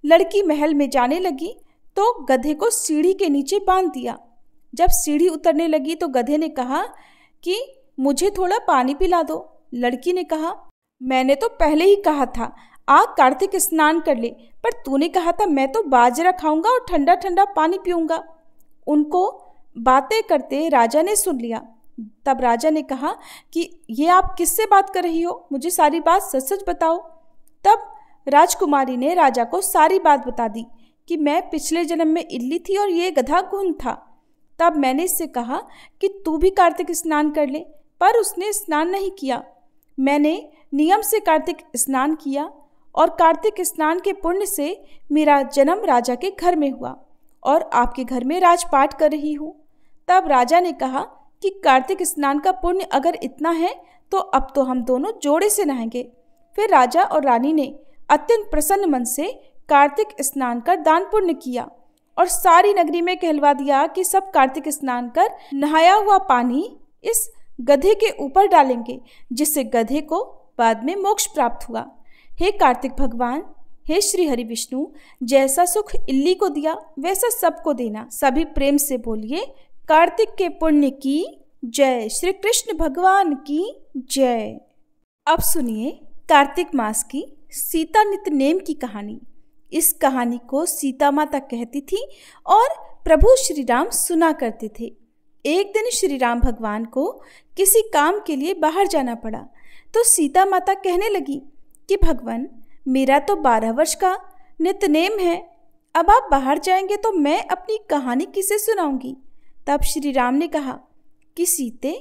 लड़की महल में जाने लगी तो गधे को सीढ़ी के नीचे बांध दिया। जब सीढ़ी उतरने लगी तो गधे ने कहा कि मुझे थोड़ा पानी पिला दो। लड़की ने कहा, मैंने तो पहले ही कहा था आ कार्तिक स्नान कर ले, पर तूने कहा था मैं तो बाजरा खाऊंगा और ठंडा ठंडा पानी पीऊंगा। उनको बातें करते राजा ने सुन लिया। तब राजा ने कहा कि ये आप किससे बात कर रही हो? मुझे सारी बात सच सच बताओ। तब राजकुमारी ने राजा को सारी बात बता दी कि मैं पिछले जन्म में इल्ली थी और ये गधा घुन था। तब मैंने इससे कहा कि तू भी कार्तिक स्नान कर ले, पर उसने स्नान नहीं किया। मैंने नियम से कार्तिक स्नान किया और कार्तिक स्नान के पुण्य से मेरा जन्म राजा के घर में हुआ और आपके घर में राजपाट कर रही हूँ। तब राजा ने कहा कि कार्तिक स्नान का पुण्य अगर इतना है तो अब तो हम दोनों जोड़े से नहाएंगे। फिर राजा और रानी ने अत्यंत प्रसन्न मन से कार्तिक स्नान कर दान पुण्य किया और सारी नगरी में कहलवा दिया कि सब कार्तिक स्नान कर नहाया हुआ पानी इस गधे के ऊपर डालेंगे, जिससे गधे को बाद में मोक्ष प्राप्त हुआ। हे कार्तिक भगवान, हे श्री हरि विष्णु, जैसा सुख इल्ली को दिया वैसा सबको देना। सभी प्रेम से बोलिए, कार्तिक के पुण्य की जय, श्री कृष्ण भगवान की जय। अब सुनिए कार्तिक मास की सीता नित्यनेम की कहानी। इस कहानी को सीता माता कहती थी और प्रभु श्री राम सुना करते थे। एक दिन श्री राम भगवान को किसी काम के लिए बाहर जाना पड़ा तो सीता माता कहने लगी कि भगवान, मेरा तो 12 वर्ष का नित्यनेम है, अब आप बाहर जाएंगे तो मैं अपनी कहानी किसे सुनाऊंगी। तब श्री राम ने कहा कि सीते,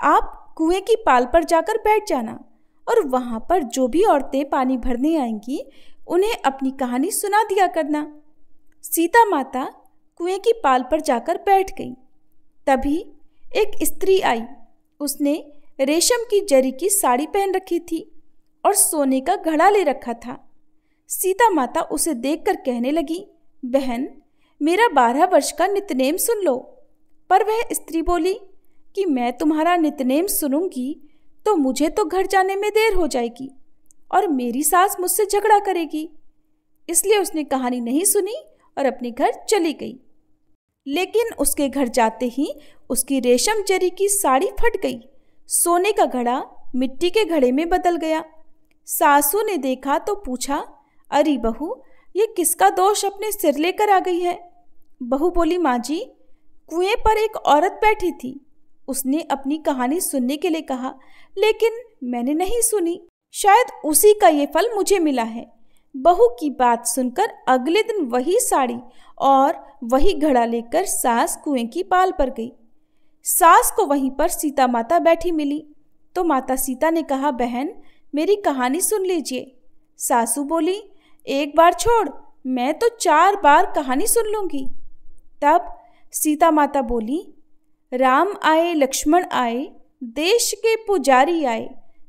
आप कुएं की पाल पर जाकर बैठ जाना और वहां पर जो भी औरतें पानी भरने आएंगी उन्हें अपनी कहानी सुना दिया करना। सीता माता कुएं की पाल पर जाकर बैठ गई। तभी एक स्त्री आई। उसने रेशम की जरी की साड़ी पहन रखी थी और सोने का घड़ा ले रखा था। सीता माता उसे देखकर कहने लगी, बहन, मेरा 12 वर्ष का नित्यनेम सुन लो। पर वह स्त्री बोली कि मैं तुम्हारा नित्यनेम सुनूंगी तो मुझे तो घर जाने में देर हो जाएगी और मेरी सास मुझसे झगड़ा करेगी। इसलिए उसने कहानी नहीं सुनी और अपने घर चली गई। लेकिन उसके घर जाते ही उसकी रेशम जरी की साड़ी फट गई। सोने का घड़ा मिट्टी के घड़े में बदल गया। सासू ने देखा तो पूछा, अरे बहू, ये किसका दोष अपने सिर लेकर आ गई है? बहू बोली, माँ जी, कुएं पर एक औरत बैठी थी। उसने अपनी कहानी सुनने के लिए कहा, लेकिन मैंने नहीं सुनी। शायद उसी का ये फल मुझे मिला है। बहू की बात सुनकर अगले दिन वही साड़ी और वही घड़ा लेकर सास कुएं की पाल पर गई। सास को वहीं पर सीता माता बैठी मिली तो माता सीता ने कहा, बहन, मेरी कहानी सुन लीजिए। सासू बोली, एक बार छोड़, मैं तो 4 बार कहानी सुन लूंगी। तब सीता माता बोली, राम आए लक्ष्मण आए, देश के पुजारी आए,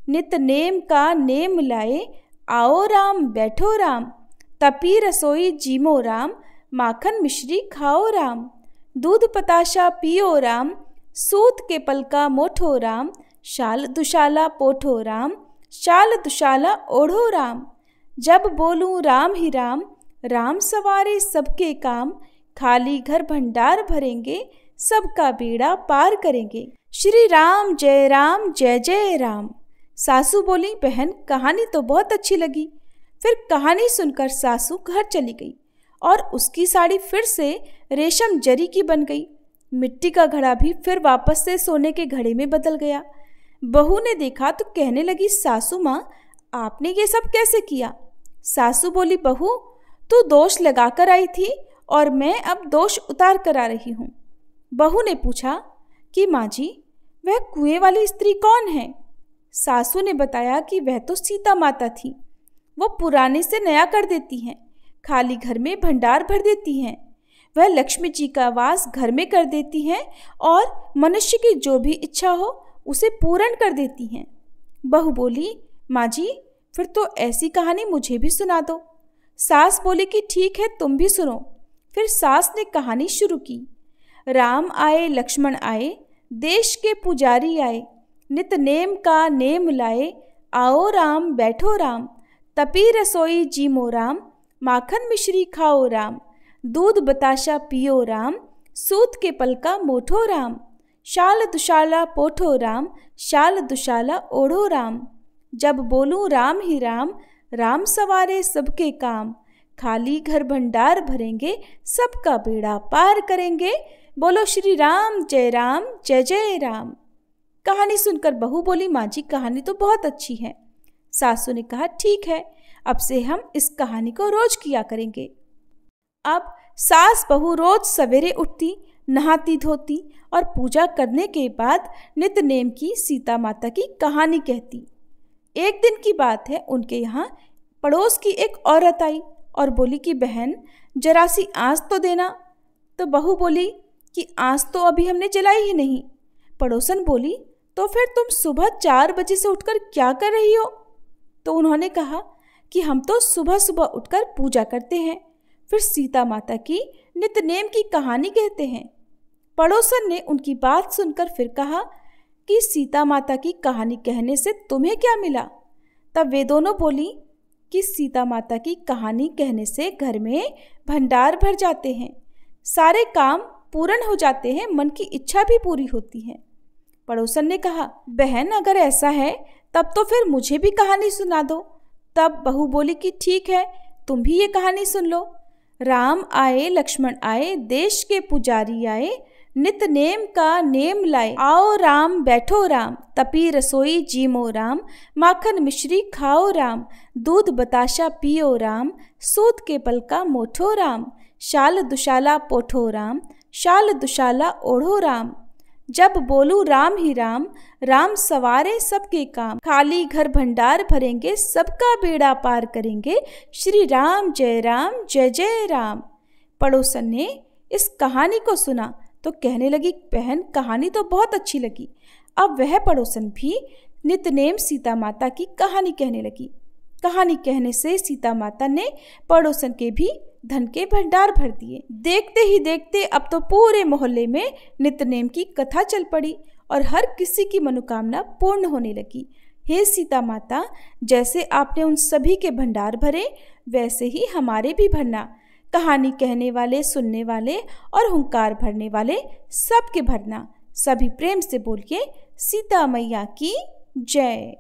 नित नेम का नेम लाए, आओ राम बैठो राम, तपी रसोई जीमो राम, माखन मिश्री खाओ राम, दूध पताशा पियो राम, सूत के पलका मोठो राम, शाल दुशाला पोठो राम, शाल दुशाला ओढ़ो राम, जब बोलूं राम ही राम, राम सवारे सबके काम, खाली घर भंडार भरेंगे, सबका बेड़ा पार करेंगे, श्री राम जय जय राम। सासू बोली, बहन, कहानी तो बहुत अच्छी लगी। फिर कहानी सुनकर सासू घर चली गई और उसकी साड़ी फिर से रेशम जरी की बन गई। मिट्टी का घड़ा भी फिर वापस से सोने के घड़े में बदल गया। बहू ने देखा तो कहने लगी, सासू माँ, आपने ये सब कैसे किया? सासू बोली, बहू, तू दोष लगा कर आई थी और मैं अब दोष उतार कर आ रही हूँ। बहू ने पूछा कि माँ जी, वह कुएं वाली स्त्री कौन है? सासू ने बताया कि वह तो सीता माता थी। वो पुराने से नया कर देती हैं। खाली घर में भंडार भर देती हैं। वह लक्ष्मी जी का वास घर में कर देती हैं और मनुष्य की जो भी इच्छा हो उसे पूर्ण कर देती हैं। बहू बोली, माँ जी फिर तो ऐसी कहानी मुझे भी सुना दो। सास बोली कि ठीक है, तुम भी सुनो। फिर सास ने कहानी शुरू की। राम आए लक्ष्मण आए, देश के पुजारी आए, नित नेम का नेम लाए, आओ राम बैठो राम, तपी रसोई जीमो राम, माखन मिश्री खाओ राम, दूध बताशा पियो राम, सूत के पलका मोठो राम, शाल दुशाला पोठो राम, शाल दुशाला ओढ़ो राम। जब बोलूं राम ही राम, राम सवारे सबके काम, खाली घर भंडार भरेंगे, सबका बेड़ा पार करेंगे, बोलो श्री राम जय जय राम। कहानी सुनकर बहू बोली, माँ जी कहानी तो बहुत अच्छी है। सासू ने कहा, ठीक है, अब से हम इस कहानी को रोज किया करेंगे। अब सास बहू रोज सवेरे उठती, नहाती धोती और पूजा करने के बाद नित नेम की सीता माता की कहानी कहती। एक दिन की बात है, उनके यहाँ पड़ोस की एक औरत आई और बोली कि बहन जरा सी आँच तो देना। तो बहू बोली कि आँच तो अभी हमने जलाई ही नहीं। पड़ोसन बोली, तो फिर तुम सुबह 4 बजे से उठकर क्या कर रही हो? तो उन्होंने कहा कि हम तो सुबह सुबह उठकर पूजा करते हैं, फिर सीता माता की नित नेम की कहानी कहते हैं। पड़ोसन ने उनकी बात सुनकर फिर कहा कि सीता माता की कहानी कहने से तुम्हें क्या मिला? तब वे दोनों बोली कि सीता माता की कहानी कहने से घर में भंडार भर जाते हैं, सारे काम पूर्ण हो जाते हैं, मन की इच्छा भी पूरी होती है। पड़ोसन ने कहा, बहन अगर ऐसा है तब तो फिर मुझे भी कहानी सुना दो। तब बहू बोली कि ठीक है, तुम भी ये कहानी सुन लो। राम आए लक्ष्मण आए, देश के पुजारी आए, नित नेम का नेम लाए, आओ राम बैठो राम, तपी रसोई जीमो राम, माखन मिश्री खाओ राम, दूध बताशा पियो राम, सूत के पलका मोठो राम, शाल दुशाला पोठो राम, शाल दुशाला ओढ़ो राम। जब बोलूं राम ही राम, राम सवारे सबके काम, खाली घर भंडार भरेंगे, सबका बेड़ा पार करेंगे, श्री राम जय जय राम। पड़ोसन ने इस कहानी को सुना तो कहने लगी, बहन कहानी तो बहुत अच्छी लगी। अब वह पड़ोसन भी नितनेम सीता माता की कहानी कहने लगी। कहानी कहने से सीता माता ने पड़ोसन के भी धन के भंडार भर दिए। देखते ही देखते अब तो पूरे मोहल्ले में नितनेम की कथा चल पड़ी और हर किसी की मनोकामना पूर्ण होने लगी। हे सीता माता, जैसे आपने उन सभी के भंडार भरे, वैसे ही हमारे भी भरना। कहानी कहने वाले, सुनने वाले और हुंकार भरने वाले सबके भरना। सभी प्रेम से बोलिए, सीता मैया की जय।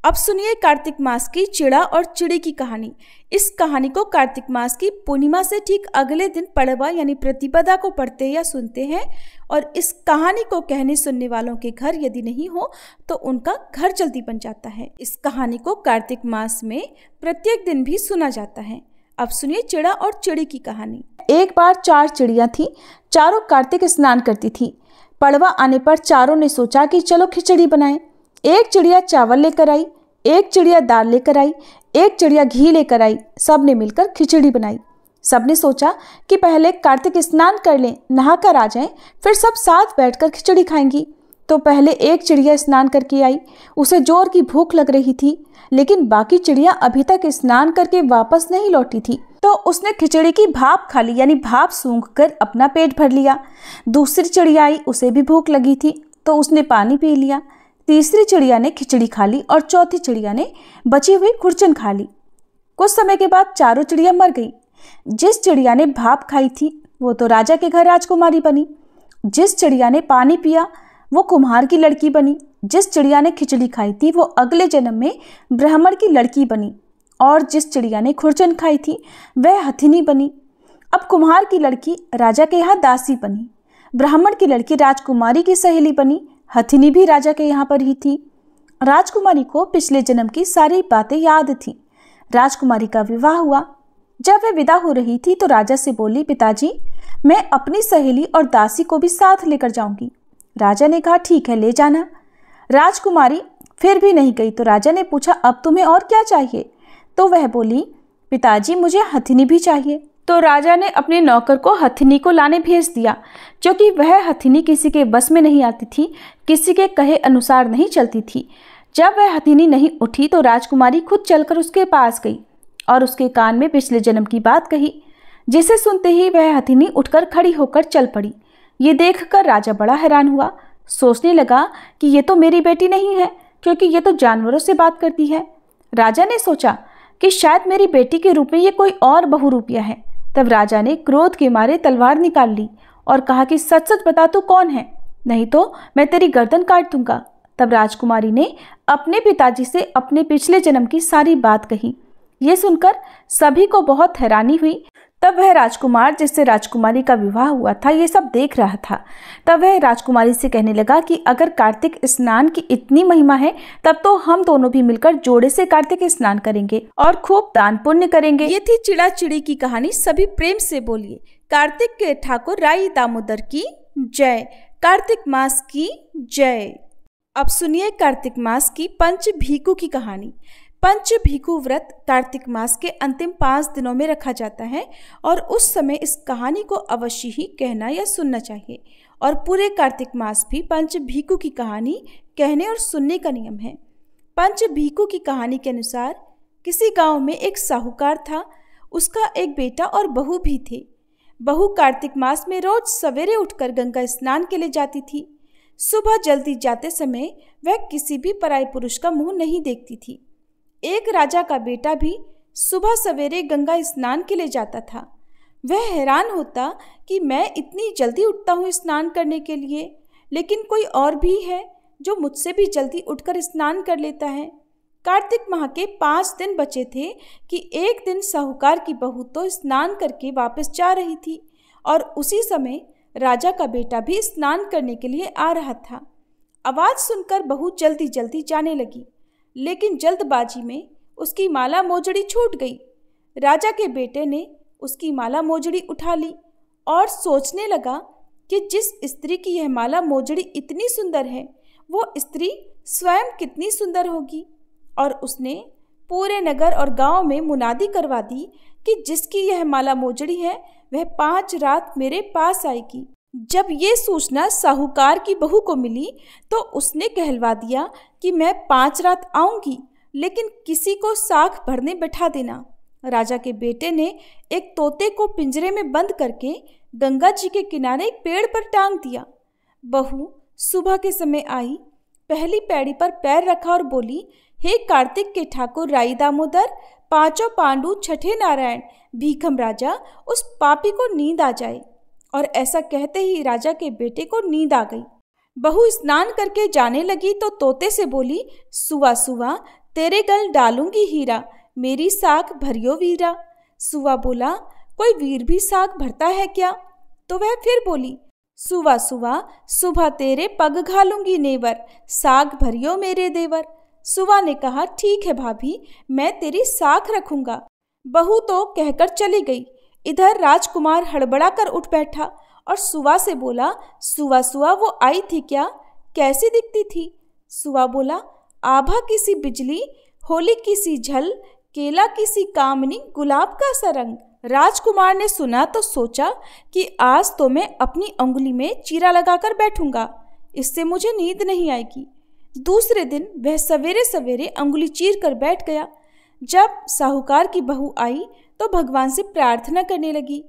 अब सुनिए कार्तिक मास की चिड़ा और चिड़ी की कहानी। इस कहानी को कार्तिक मास की पूर्णिमा से ठीक अगले दिन पड़वा यानी प्रतिपदा को पढ़ते या सुनते हैं। और इस कहानी को कहने सुनने वालों के घर यदि नहीं हो तो उनका घर जल्दी बन जाता है। इस कहानी को कार्तिक मास में प्रत्येक दिन भी सुना जाता है। अब सुनिए चिड़ा और चिड़ी की कहानी। एक बार 4 चिड़िया थी, चारों कार्तिक स्नान करती थी। पड़वा आने पर चारों ने सोचा कि चलो खिचड़ी बनाएं। एक चिड़िया चावल लेकर आई, एक चिड़िया दाल लेकर आई, एक चिड़िया घी लेकर आई। सब ने मिलकर खिचड़ी बनाई। सब ने सोचा कि पहले कार्तिक स्नान कर लें, नहाकर आ जाएं, फिर सब साथ बैठकर खिचड़ी खाएंगी। तो पहले एक चिड़िया स्नान करके आई। उसे जोर की भूख लग रही थी, लेकिन बाकी चिड़िया अभी तक स्नान करके वापस नहीं लौटी थी। तो उसने खिचड़ी की भाप खा ली, यानी भाप सूंघकर अपना पेट भर लिया। दूसरी चिड़िया आई, उसे भी भूख लगी थी, तो उसने पानी पी लिया। तीसरी चिड़िया ने खिचड़ी खा ली और चौथी चिड़िया ने बची हुई खुरचन खा ली। कुछ समय के बाद चारों चिड़िया मर गई। जिस चिड़िया ने भाप खाई थी वो तो राजा के घर राजकुमारी बनी। जिस चिड़िया ने पानी पिया वो कुम्हार की लड़की बनी। जिस चिड़िया ने खिचड़ी खाई थी वो अगले जन्म में ब्राह्मण की लड़की बनी। और जिस चिड़िया ने खुरचन खाई थी वह हथिनी बनी। अब कुम्हार की लड़की राजा के यहाँ दासी बनी, ब्राह्मण की लड़की राजकुमारी की सहेली बनी, हथिनी भी राजा के यहाँ पर ही थी। राजकुमारी को पिछले जन्म की सारी बातें याद थी। राजकुमारी का विवाह हुआ। जब वह विदा हो रही थी तो राजा से बोली, पिताजी मैं अपनी सहेली और दासी को भी साथ लेकर जाऊंगी। राजा ने कहा, ठीक है ले जाना। राजकुमारी फिर भी नहीं गई तो राजा ने पूछा, अब तुम्हें और क्या चाहिए? तो वह बोली, पिताजी मुझे हथिनी भी चाहिए। तो राजा ने अपने नौकर को हथिनी को लाने भेज दिया, क्योंकि वह हथिनी किसी के बस में नहीं आती थी, किसी के कहे अनुसार नहीं चलती थी। जब वह हथिनी नहीं उठी तो राजकुमारी खुद चलकर उसके पास गई और उसके कान में पिछले जन्म की बात कही, जिसे सुनते ही वह हथिनी उठकर खड़ी होकर चल पड़ी। ये देखकर राजा बड़ा हैरान हुआ। सोचने लगा कि ये तो मेरी बेटी नहीं है, क्योंकि ये तो जानवरों से बात करती है। राजा ने सोचा कि शायद मेरी बेटी के रूप में ये कोई और बहुरूपिया है। तब राजा ने क्रोध के मारे तलवार निकाल ली और कहा कि सच सच बता तू कौन है, नहीं तो मैं तेरी गर्दन काट दूंगा। तब राजकुमारी ने अपने पिताजी से अपने पिछले जन्म की सारी बात कही। ये सुनकर सभी को बहुत हैरानी हुई। तब वह राजकुमार जिससे राजकुमारी का विवाह हुआ था ये सब देख रहा था। तब वह राजकुमारी से कहने लगा कि अगर कार्तिक स्नान की इतनी महिमा है तब तो हम दोनों भी मिलकर जोड़े से कार्तिक स्नान करेंगे और खूब दान पुण्य करेंगे। ये थी चिड़ा चिड़ी की कहानी। सभी प्रेम से बोलिए कार्तिक के ठाकुर राई दामोदर की जय, कार्तिक मास की जय। अब सुनिए कार्तिक मास की पंच भीखू की कहानी। पंच भीखू व्रत कार्तिक मास के अंतिम 5 दिनों में रखा जाता है और उस समय इस कहानी को अवश्य ही कहना या सुनना चाहिए। और पूरे कार्तिक मास भी पंच भीखू की कहानी कहने और सुनने का नियम है। पंच भीखू की कहानी के अनुसार किसी गांव में एक साहूकार था। उसका एक बेटा और बहू भी थे। बहू कार्तिक मास में रोज सवेरे उठकर गंगा स्नान के लिए जाती थी। सुबह जल्दी जाते समय वह किसी भी पराये पुरुष का मुंह नहीं देखती थी। एक राजा का बेटा भी सुबह सवेरे गंगा स्नान के लिए जाता था। वह हैरान होता कि मैं इतनी जल्दी उठता हूँ स्नान करने के लिए, लेकिन कोई और भी है जो मुझसे भी जल्दी उठकर स्नान कर लेता है। कार्तिक माह के 5 दिन बचे थे कि एक दिन साहूकार की बहू तो स्नान करके वापस जा रही थी और उसी समय राजा का बेटा भी स्नान करने के लिए आ रहा था। आवाज़ सुनकर बहू जल्दी जल्दी जाने लगी, लेकिन जल्दबाजी में उसकी माला मोजड़ी छूट गई। राजा के बेटे ने उसकी माला मोजड़ी उठा ली और सोचने लगा कि जिस स्त्री की यह माला मोजड़ी इतनी सुंदर है वो स्त्री स्वयं कितनी सुंदर होगी। और उसने पूरे नगर और गांव में मुनादी करवा दी कि जिसकी यह माला मोजड़ी है वह 5 रात मेरे पास आएगी। जब ये सूचना साहूकार की बहू को मिली तो उसने कहलवा दिया कि मैं 5 रात आऊंगी, लेकिन किसी को साख भरने बैठा देना। राजा के बेटे ने एक तोते को पिंजरे में बंद करके गंगा जी के किनारे एक पेड़ पर टांग दिया। बहू सुबह के समय आई, पहली पैड़ी पर पैर रखा और बोली, हे कार्तिक के ठाकुर राई दामोदर, 5 पांडु, 6ठे नारायण, भीखम राजा, उस पापी को नींद आ जाए। और ऐसा कहते ही राजा के बेटे को नींद आ गई। बहू स्नान करके जाने लगी तो तोते से बोली, सुवा सुवा तेरे गल डालूंगी हीरा, मेरी साख भरियो वीरा। सुवा बोला, कोई वीर भी साख भरता है क्या? तो वह फिर बोली, सुवा सुवा सुबह तेरे पग घालूंगी नेवर, साग भरियो मेरे देवर। सुवा ने कहा, ठीक है भाभी, मैं तेरी साख रखूंगा। बहू तो कहकर चली गई। इधर राजकुमार हड़बड़ा कर उठ बैठा और सुवा से बोला, सुवा सुवा वो आई थी क्या? कैसी दिखती थी? सुवा बोला, आभा की सी बिजली, होली की सी झल, केला की सी कामनी, गुलाब का सा रंग। राजकुमार ने सुना तो सोचा कि आज तो मैं अपनी उंगली में चीरा लगाकर बैठूंगा, इससे मुझे नींद नहीं आएगी। दूसरे दिन वह सवेरे सवेरे उंगली चीर कर बैठ गया। जब साहूकार की बहू आई तो भगवान से प्रार्थना करने लगी।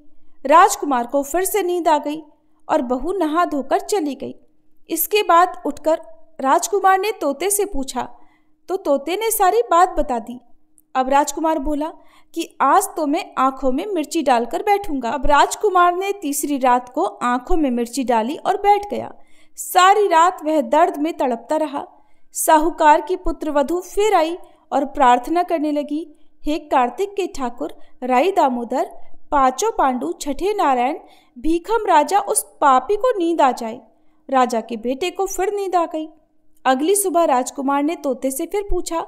राजकुमार को फिर से नींद आ गई और बहू नहा धोकर चली गई। इसके बाद उठकर राजकुमार ने तोते से पूछा तो तोते ने सारी बात बता दी। अब राजकुमार बोला कि आज तो मैं आंखों में मिर्ची डालकर बैठूंगा। अब राजकुमार ने तीसरी रात को आंखों में मिर्ची डाली और बैठ गया। सारी रात वह दर्द में तड़पता रहा। साहूकार की पुत्रवधू फिर आई और प्रार्थना करने लगी, हे कार्तिक के ठाकुर राई दामोदर, 5 पांडु, 6ठे नारायण, भीखम राजा, उस पापी को नींद आ जाए। राजा के बेटे को फिर नींद आ गई। अगली सुबह राजकुमार ने तोते से फिर पूछा,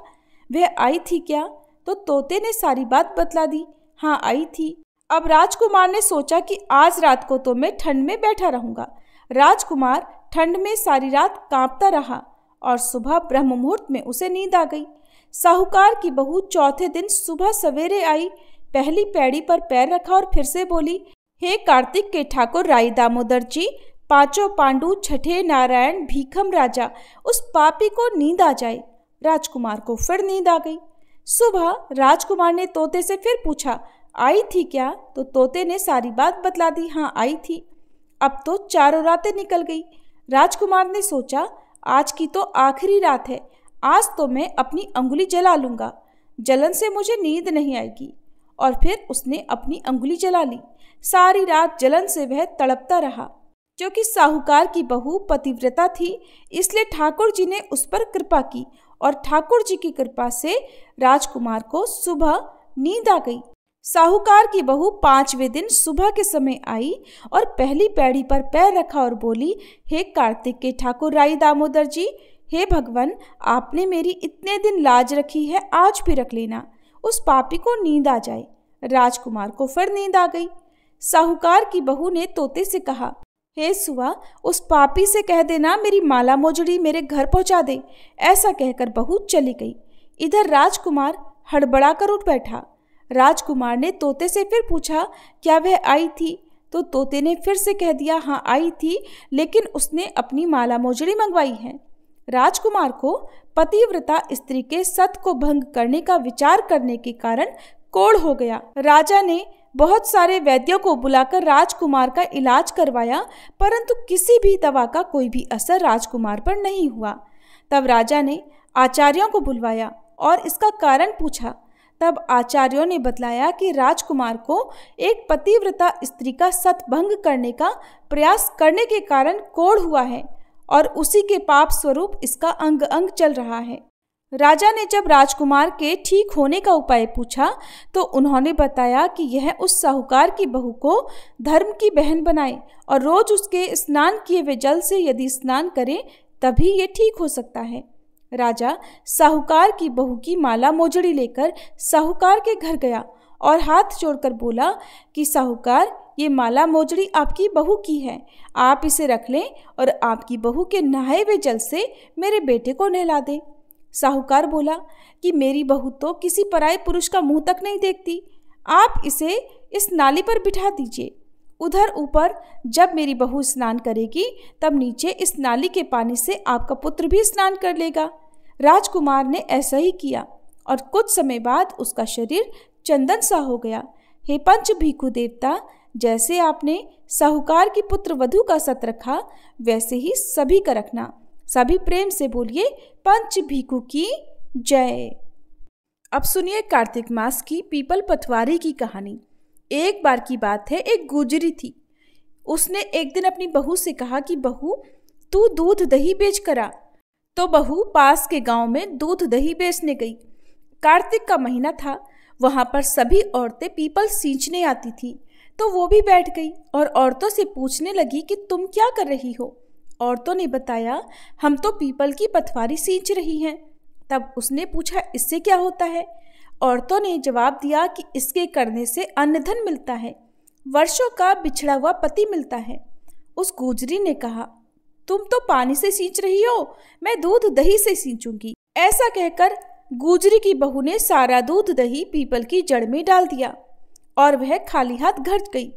वह आई थी क्या? तो तोते ने सारी बात बतला दी, हाँ आई थी। अब राजकुमार ने सोचा कि आज रात को तो मैं ठंड में बैठा रहूंगा। राजकुमार ठंड में सारी रात कांपता रहा और सुबह ब्रह्म मुहूर्त में उसे नींद आ गई। साहूकार की बहू चौथे दिन सुबह सवेरे आई, पहली पैड़ी पर पैर रखा और फिर से बोली, हे कार्तिक के ठाकुर राई दामोदर जी, पांचों पांडु, छठे नारायण, भीखम राजा, उस पापी को नींद आ जाए। राजकुमार को फिर नींद आ गई। सुबह राजकुमार ने तोते से फिर पूछा, आई थी क्या? तो तोते ने सारी बात बतला दी, हाँ आई थी। अब तो चारों रातें निकल गई। राजकुमार ने सोचा, आज की तो आखिरी रात है, आज तो मैं अपनी अंगुली जला लूंगा, जलन से मुझे नींद नहीं आएगी। और फिर उसने अपनी अंगुली जला ली। सारी रात जलन से वह तड़पता रहा। क्योंकि साहूकार की बहू पतिव्रता थी, इसलिए ठाकुर जी ने उस पर कृपा की और ठाकुर जी की कृपा से राजकुमार को सुबह नींद आ गई। साहूकार की बहू 5वें दिन सुबह के समय आई और पहली पैड़ी पर पैर रखा और बोली, हे कार्तिक के ठाकुर राई दामोदर जी, हे भगवान, आपने मेरी इतने दिन लाज रखी है, आज भी रख लेना, उस पापी को नींद आ जाए। राजकुमार को फिर नींद आ गई। साहूकार की बहू ने तोते से कहा, हे सुआ, उस पापी से कह देना मेरी माला मोजड़ी मेरे घर पहुंचा दे। ऐसा कहकर बहू चली गई। इधर राजकुमार हड़बड़ा कर उठ बैठा। राजकुमार ने तोते से फिर पूछा, क्या वह आई थी? तो तोते ने फिर से कह दिया, हाँ आई थी, लेकिन उसने अपनी माला मोजड़ी मंगवाई है। राजकुमार को पतिव्रता स्त्री के सत को भंग करने का विचार करने के कारण कोढ़ हो गया। राजा ने बहुत सारे वैद्यों को बुलाकर राजकुमार का इलाज करवाया, परंतु किसी भी दवा का कोई भी असर राजकुमार पर नहीं हुआ। तब राजा ने आचार्यों को बुलवाया और इसका कारण पूछा। तब आचार्यों ने बतलाया कि राजकुमार को एक पतिव्रता स्त्री का सत भंग करने का प्रयास करने के कारण कोढ़ हुआ है और उसी के पाप स्वरूप इसका अंग अंग चल रहा है। राजा ने जब राजकुमार के ठीक होने का उपाय पूछा तो उन्होंने बताया कि यह उस साहूकार की बहू को धर्म की बहन बनाए और रोज उसके स्नान किए हुए जल से यदि स्नान करे तभी ये ठीक हो सकता है। राजा साहूकार की बहू की माला मोजड़ी लेकर साहूकार के घर गया और हाथ जोड़कर बोला कि साहूकार, ये माला मोजड़ी आपकी बहू की है, आप इसे रख लें और आपकी बहू के नहाए हुए जल से मेरे बेटे को नहला दें। साहूकार बोला कि मेरी बहू तो किसी पराये पुरुष का मुंह तक नहीं देखती, आप इसे इस नाली पर बिठा दीजिए। उधर ऊपर जब मेरी बहू स्नान करेगी तब नीचे इस नाली के पानी से आपका पुत्र भी स्नान कर लेगा। राजकुमार ने ऐसा ही किया और कुछ समय बाद उसका शरीर चंदन सा हो गया। हे पंच भिखु देवता, जैसे आपने साहूकार की पुत्र वधू का सत रखा वैसे ही सभी का रखना। सभी प्रेम से बोलिए, पंच भिखु की जय। अब सुनिए कार्तिक मास की पीपल पटवारी की कहानी। एक बार की बात है, एक गुजरी थी। उसने एक दिन अपनी बहू से कहा कि बहू, तू दूध दही बेच कर आ। तो बहू पास के गांव में दूध दही बेचने गई। कार्तिक का महीना था, वहां पर सभी औरतें पीपल सींचने आती थी, तो वो भी बैठ गई और औरतों से पूछने लगी कि तुम क्या कर रही हो। औरतों ने बताया, हम तो पीपल की पटवारी सींच रही हैं। तब उसने पूछा, इससे क्या होता है? औरतों ने जवाब दिया कि इसके करने से अन्न धन मिलता है, वर्षों का बिछड़ा हुआ पति मिलता है। उस गुजरी ने कहा, तुम तो पानी से सींच रही हो, मैं दूध दही से सींचूंगी। ऐसा कहकर गुजरी की बहू ने सारा दूध दही पीपल की जड़ में डाल दिया और वह खाली हाथ घर गई।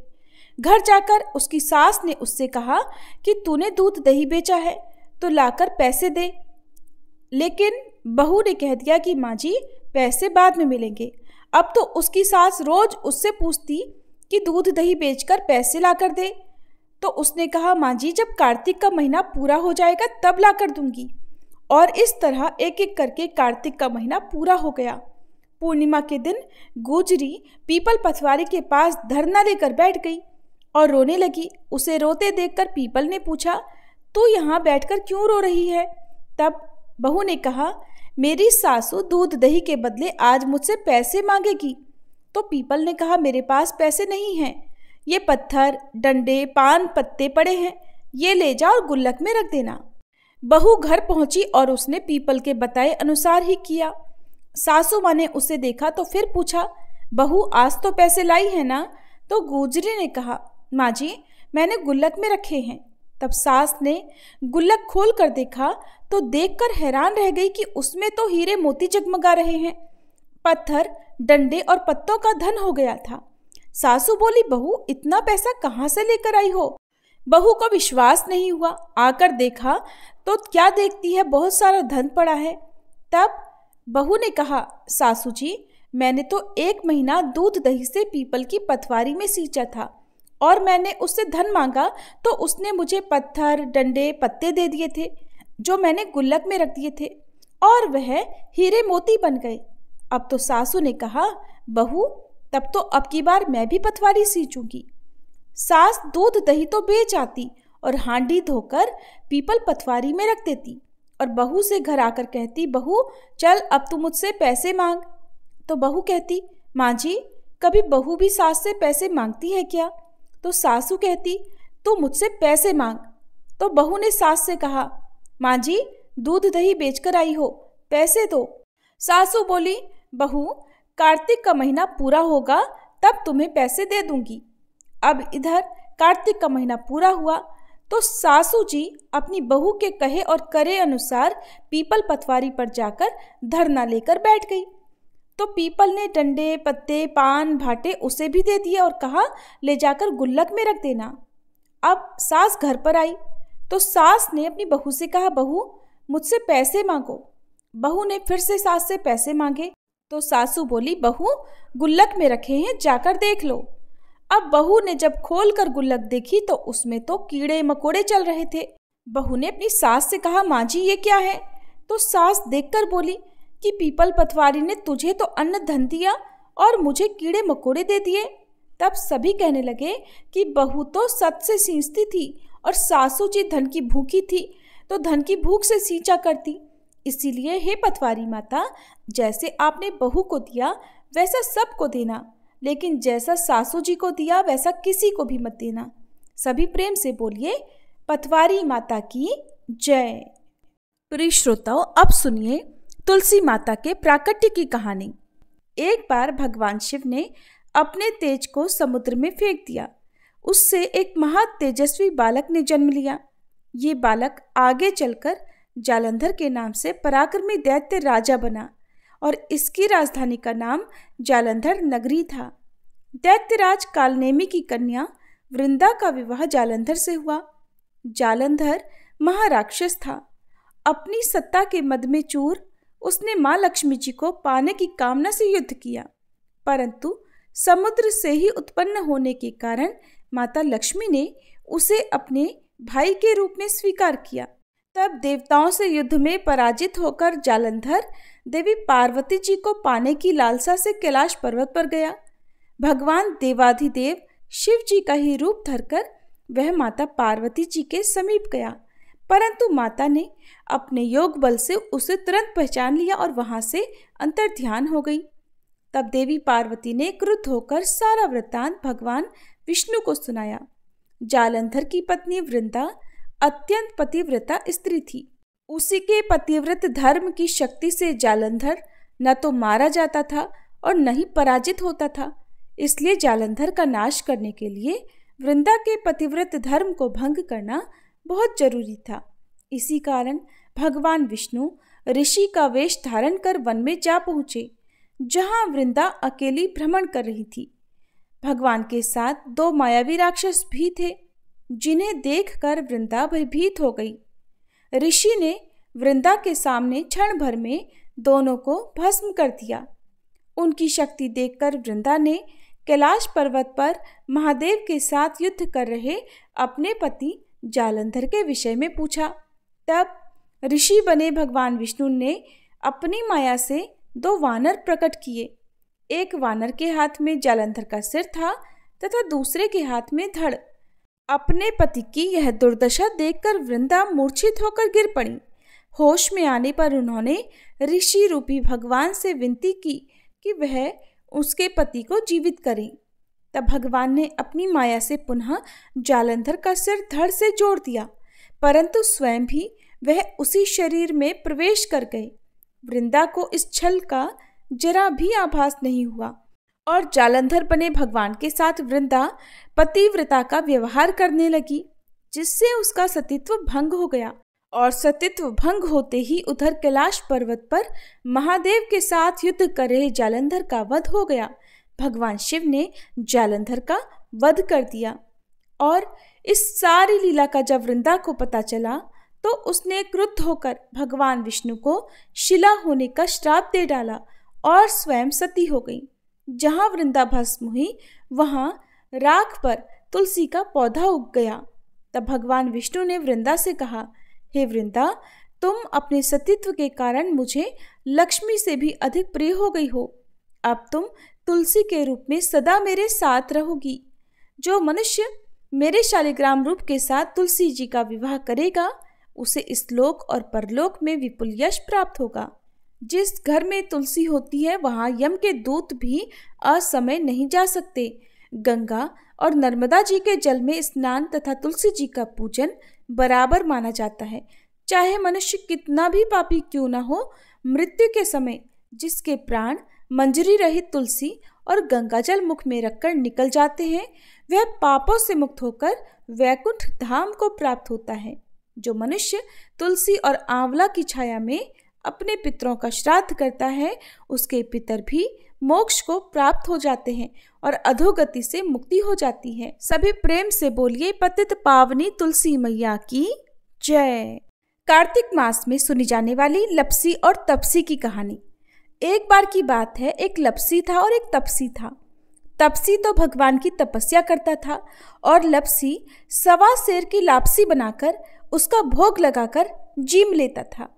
घर जाकर उसकी सास ने उससे कहा कि तूने दूध दही बेचा है तो लाकर पैसे दे। लेकिन बहू ने कह दिया कि माँ जी, पैसे बाद में मिलेंगे। अब तो उसकी सास रोज उससे पूछती कि दूध दही बेचकर पैसे लाकर दे। तो उसने कहा, माँ जी, जब कार्तिक का महीना पूरा हो जाएगा तब लाकर दूंगी। और इस तरह एक एक करके कार्तिक का महीना पूरा हो गया। पूर्णिमा के दिन गुजरी पीपल पटवारी के पास धरना लेकर बैठ गई और रोने लगी। उसे रोते देखकर पीपल ने पूछा, तू यहाँ बैठकर क्यों रो रही है? तब बहू ने कहा, मेरी सासू दूध दही के बदले आज मुझसे पैसे मांगेगी। तो पीपल ने कहा, मेरे पास पैसे नहीं हैं, ये पत्थर, डंडे, पान पत्ते पड़े हैं, ये ले जा और गुल्लक में रख देना। बहू घर पहुंची और उसने पीपल के बताए अनुसार ही किया। सासू माँ ने उसे देखा तो फिर पूछा, बहू, आज तो पैसे लाई है ना? तो गुजरी ने कहा, माँ जी, मैंने गुल्लक में रखे हैं। तब सास ने गुल्लक खोल कर देखा तो देखकर हैरान रह गई कि उसमें तो हीरे मोती जगमगा रहे हैं। पत्थर, डंडे और पत्तों का धन हो गया था। सासू बोली, बहू इतना पैसा कहाँ से लेकर आई हो? बहू को विश्वास नहीं हुआ। आकर देखा तो क्या देखती है, बहुत सारा धन पड़ा है। तब बहू ने कहा, सासू जी मैंने तो 1 महीना दूध दही से पीपल की पथवारी में सींचा था और मैंने उससे धन मांगा तो उसने मुझे पत्थर, डंडे, पत्ते दे दिए थे जो मैंने गुल्लक में रख दिए थे और वह हीरे मोती बन गए। अब तो सासू ने कहा, बहू तब तो अब की बार मैं भी पथवारी सींचूंगी। सास दूध दही तो बेच आती और हांडी धोकर पीपल पथवारी में रख देती और बहू से घर आकर कहती, बहू चल अब तू मुझसे पैसे मांग। तो बहू कहती, माँ जी कभी बहू भी सास से पैसे मांगती है क्या? तो सासू कहती, तू मुझसे पैसे मांग। तो बहू ने सास से कहा, माँ जी दूध दही बेचकर आई हो, पैसे दो। सासू बोली, बहू कार्तिक का महीना पूरा होगा तब तुम्हें पैसे दे दूंगी। अब इधर कार्तिक का महीना पूरा हुआ तो सासू जी अपनी बहू के कहे और करे अनुसार पीपल पथवारी पर जाकर धरना लेकर बैठ गई। तो पीपल ने डंडे, पत्ते, पान, भाटे उसे भी दे दिए और कहा, ले जाकर गुल्लक में रख देना। अब सास घर पर आई तो सास ने अपनी बहू से कहा, बहू मुझसे पैसे मांगो। बहू ने फिर से सास से पैसे मांगे तो सासू बोली, बहू गुल्लक में रखे हैं, जाकर देख लो। अब बहू ने जब खोलकर गुल्लक देखी तो उसमें तो कीड़े मकोड़े चल रहे थे। बहू ने अपनी सास से कहा, माँ जी ये क्या है? तो सास देखकर बोली कि पीपल पथवारी ने तुझे तो अन्न धन दिया और मुझे कीड़े मकोड़े दे दिए। तब सभी कहने लगे कि बहू तो सच से सींचती थी और सासू जी धन की भूखी थी तो धन की भूख से सींचा करती। इसीलिए हे पथवारी माता, जैसे आपने बहू को दिया वैसा सबको देना, लेकिन जैसा सासू जी को दिया वैसा किसी को भी मत देना। सभी प्रेम से बोलिए, पथवारी माता की जय। प्रिय श्रोताओं, अब सुनिए तुलसी माता के प्राकट्य की कहानी। एक बार भगवान शिव ने अपने तेज को समुद्र में फेंक दिया। उससे एक महा तेजस्वी बालक ने जन्म लिया। ये बालक आगे चलकर जालंधर के नाम से पराक्रमी दैत्य राजा बना और इसकी राजधानी का नाम जालंधर नगरी था। दैत्यराज कालनेमी की कन्या वृंदा का विवाह जालंधर से हुआ। जालंधर महाराक्षस था। अपनी सत्ता के मद में चूर उसने माँ लक्ष्मी जी को पाने की कामना से युद्ध किया, परंतु समुद्र से ही उत्पन्न होने के कारण माता लक्ष्मी ने उसे अपने भाई के रूप में स्वीकार किया। तब देवताओं से युद्ध में पराजित होकर जालंधर देवी पार्वती जी को पाने की लालसा से कैलाश पर्वत पर गया। भगवान देवाधिदेव शिव जी का ही रूप धरकर वह माता पार्वती जी के समीप गया, परंतु माता ने अपने योग बल से उसे तुरंत पहचान लिया और वहां से अंतर्ध्यान हो गई। तब देवी पार्वती ने क्रुद्ध होकर सारा वृत्तांत भगवान विष्णु को सुनाया। जालंधर की पत्नी वृंदा अत्यंत पतिव्रता स्त्री थी। उसी के पतिव्रत धर्म की शक्ति से जालंधर न तो मारा जाता था और न ही पराजित होता था। इसलिए जालंधर का नाश करने के लिए वृंदा के पतिव्रत धर्म को भंग करना बहुत जरूरी था। इसी कारण भगवान विष्णु ऋषि का वेश धारण कर वन में जा पहुंचे, जहां वृंदा अकेली भ्रमण कर रही थी। भगवान के साथ 2 मायावी राक्षस भी थे, जिन्हें देखकर वृंदा भयभीत हो गई। ऋषि ने वृंदा के सामने क्षण भर में दोनों को भस्म कर दिया। उनकी शक्ति देखकर वृंदा ने कैलाश पर्वत पर महादेव के साथ युद्ध कर रहे अपने पति जालंधर के विषय में पूछा। तब ऋषि बने भगवान विष्णु ने अपनी माया से 2 वानर प्रकट किए। एक वानर के हाथ में जालंधर का सिर था तथा दूसरे के हाथ में धड़। अपने पति की यह दुर्दशा देखकर वृंदा मूर्छित होकर गिर पड़ी। होश में आने पर उन्होंने ऋषि रूपी भगवान से विनती की कि वह उसके पति को जीवित करें। तब भगवान ने अपनी माया से पुनः जालंधर का सिर धड़ से जोड़ दिया, परंतु स्वयं भी वह उसी शरीर में प्रवेश कर गए। वृंदा को इस छल का जरा भी आभास नहीं हुआ और जालंधर बने भगवान के साथ वृंदा पतिव्रता का व्यवहार करने लगी, जिससे उसका सतीत्व भंग हो गया और सतीत्व भंग होते ही उधर कैलाश पर्वत पर महादेव के साथ युद्ध कर रहे जालंधर का वध हो गया। भगवान शिव ने जालंधर का वध कर दिया। और इस सारी लीला का जब वृंदा को पता चला तो उसने क्रुद्ध होकर भगवान विष्णु को शिला होने का श्राप दे डाला और स्वयं सती हो गई। जहाँ वृंदा भस्म हुई वहाँ राख पर तुलसी का पौधा उग गया। तब भगवान विष्णु ने वृंदा से कहा, हे वृंदा, तुम अपने सतीत्व के कारण मुझे लक्ष्मी से भी अधिक प्रिय हो गई हो। अब तुम तुलसी के रूप में सदा मेरे साथ रहोगी। जो मनुष्य मेरे शालिग्राम रूप के साथ तुलसी जी का विवाह करेगा उसे इस लोक और परलोक में विपुल यश प्राप्त होगा। जिस घर में तुलसी होती है वहाँ यम के दूत भी असमय नहीं जा सकते। गंगा और नर्मदा जी के जल में स्नान तथा तुलसी जी का पूजन बराबर माना जाता है। चाहे मनुष्य कितना भी पापी क्यों न हो, मृत्यु के समय जिसके प्राण मंजरी रहित तुलसी और गंगा जल मुख में रखकर निकल जाते हैं वह पापों से मुक्त होकर वैकुंठ धाम को प्राप्त होता है। जो मनुष्य तुलसी और आंवला की छाया में अपने पितरों का श्राद्ध करता है उसके पितर भी मोक्ष को प्राप्त हो जाते हैं और अधोगति से मुक्ति हो जाती है। सभी प्रेम से बोलिए पतित पावनी तुलसी मैया की जय। कार्तिक मास में सुनी जाने वाली लपसी और तपसी की कहानी। एक बार की बात है, एक लपसी था और एक तपसी था। तपसी तो भगवान की तपस्या करता था और लपसी सवा सेर की लापसी बनाकर उसका भोग लगाकर जीम लेता था।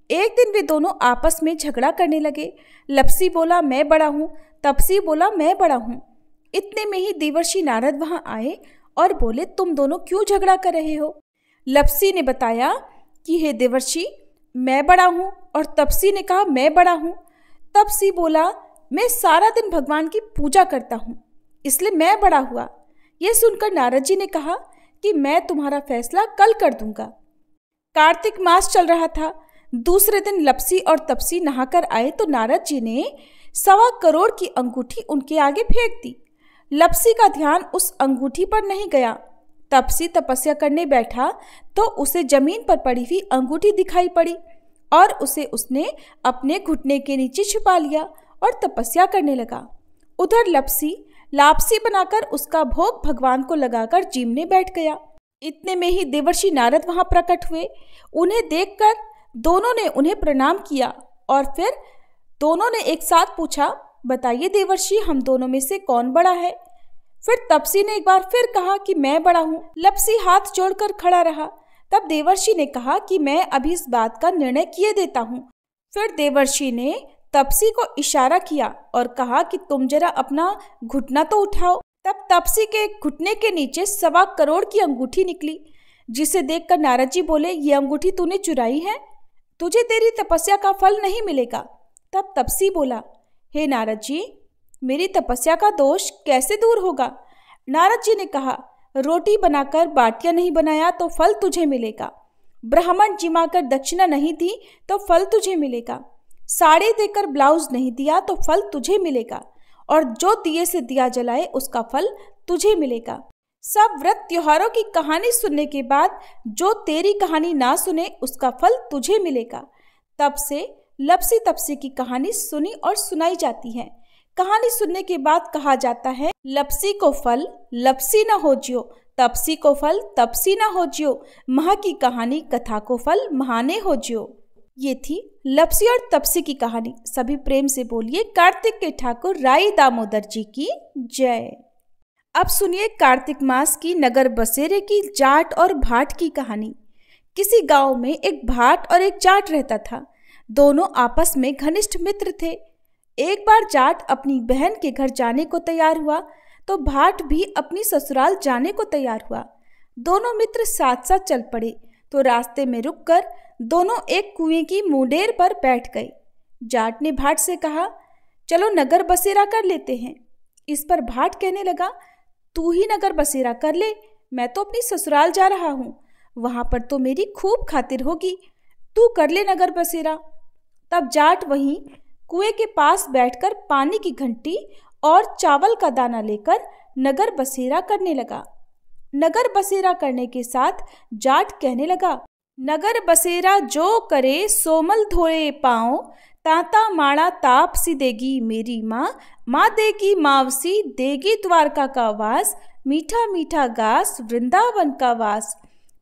एक दिन वे दोनों आपस में झगड़ा करने लगे। लपसी बोला मैं बड़ा हूँ, तपसी बोला मैं बड़ा हूँ। इतने में ही देवर्षि नारद वहां आए और बोले तुम दोनों क्यों झगड़ा कर रहे हो। लपसी ने बताया कि हे देवर्षि मैं बड़ा हूँ, और तपसी ने कहा मैं बड़ा हूँ। तपसी बोला मैं सारा दिन भगवान की पूजा करता हूँ इसलिए मैं बड़ा हुआ। यह सुनकर नारद जी ने कहा कि मैं तुम्हारा फैसला कल कर दूंगा। कार्तिक मास चल रहा था। दूसरे दिन लपसी और तपसी नहाकर आए तो नारद जी ने 1.25 करोड़ की अंगूठी उनके आगे फेंक दी। लपसी का ध्यान उस अंगूठी पर नहीं गया। तपसी तपस्या करने बैठा तो उसे जमीन पर पड़ी हुई अंगूठी दिखाई पड़ी और उसे उसने अपने घुटने के नीचे छुपा लिया और तपस्या करने लगा। उधर लपसी लापसी बनाकर उसका भोग भगवान को लगाकर जीमने बैठ गया। इतने में ही देवर्षि नारद वहां प्रकट हुए। उन्हें देखकर दोनों ने उन्हें प्रणाम किया और फिर दोनों ने एक साथ पूछा बताइए देवर्षि हम दोनों में से कौन बड़ा है। फिर तपसी ने एक बार फिर कहा कि मैं बड़ा हूँ। लपसी हाथ जोड़कर खड़ा रहा। तब देवर्षि ने कहा कि मैं अभी इस बात का निर्णय किए देता हूँ। फिर देवर्षि ने तपसी को इशारा किया और कहा कि तुम जरा अपना घुटना तो उठाओ। तब तपसी के घुटने के नीचे 1.25 करोड़ की अंगूठी निकली, जिसे देखकर नारद जी बोले ये अंगूठी तूने चुराई है, तुझे तेरी तपस्या का फल नहीं मिलेगा। तब तपसी बोला हे नारद जी मेरी तपस्या का दोष कैसे दूर होगा। नारद जी ने कहा रोटी बनाकर बाटियां नहीं बनाया तो फल तुझे मिलेगा, ब्राह्मण जिमाकर दक्षिणा नहीं दी तो फल तुझे मिलेगा, साड़ी देकर ब्लाउज नहीं दिया तो फल तुझे मिलेगा, और जो दिए से दिया जलाए उसका फल तुझे मिलेगा। सब व्रत त्योहारों की कहानी सुनने के बाद जो तेरी कहानी ना सुने उसका फल तुझे मिलेगा। तब से लपसी तपसी की कहानी सुनी और सुनाई जाती है। कहानी सुनने के बाद कहा जाता है लपसी को फल लपसी न हो जियो, तपसी को फल तपसी न हो जियो, महा की कहानी कथा को फल महाने हो जियो। ये थी लपसी और तपसी की कहानी। सभी प्रेम से बोलिए कार्तिक के ठाकुर राई दामोदर जी की जय। अब सुनिए कार्तिक मास की नगर बसेरे की जाट और भाट की कहानी। किसी गांव में एक भाट और एक जाट रहता था। दोनों आपस में घनिष्ठ मित्र थे। एक बार जाट अपनी बहन के घर जाने को तैयार हुआ तो भाट भी अपनी ससुराल जाने को तैयार हुआ। दोनों मित्र साथ साथ चल पड़े तो रास्ते में रुककर दोनों एक कुएं की मुंडेर पर बैठ गए। जाट ने भाट से कहा चलो नगर बसेरा कर लेते हैं। इस पर भाट कहने लगा तू ही नगर बसेरा कर ले, मैं तो अपनी ससुराल जा रहा हूँ, वहां पर तो मेरी खूब खातिर होगी, तू कर ले नगर बसेरा। तब जाट वहीं कुएं के पास बैठकर पानी की घंटी और चावल का दाना लेकर नगर बसेरा करने लगा। नगर बसेरा करने के साथ जाट कहने लगा नगर बसेरा जो करे सोमल धोए पाँव, ताता माड़ा ताप सी देगी मेरी माँ, माँ देगी मावसी देगी द्वारका का वास, मीठा मीठा गास वृंदावन का वास।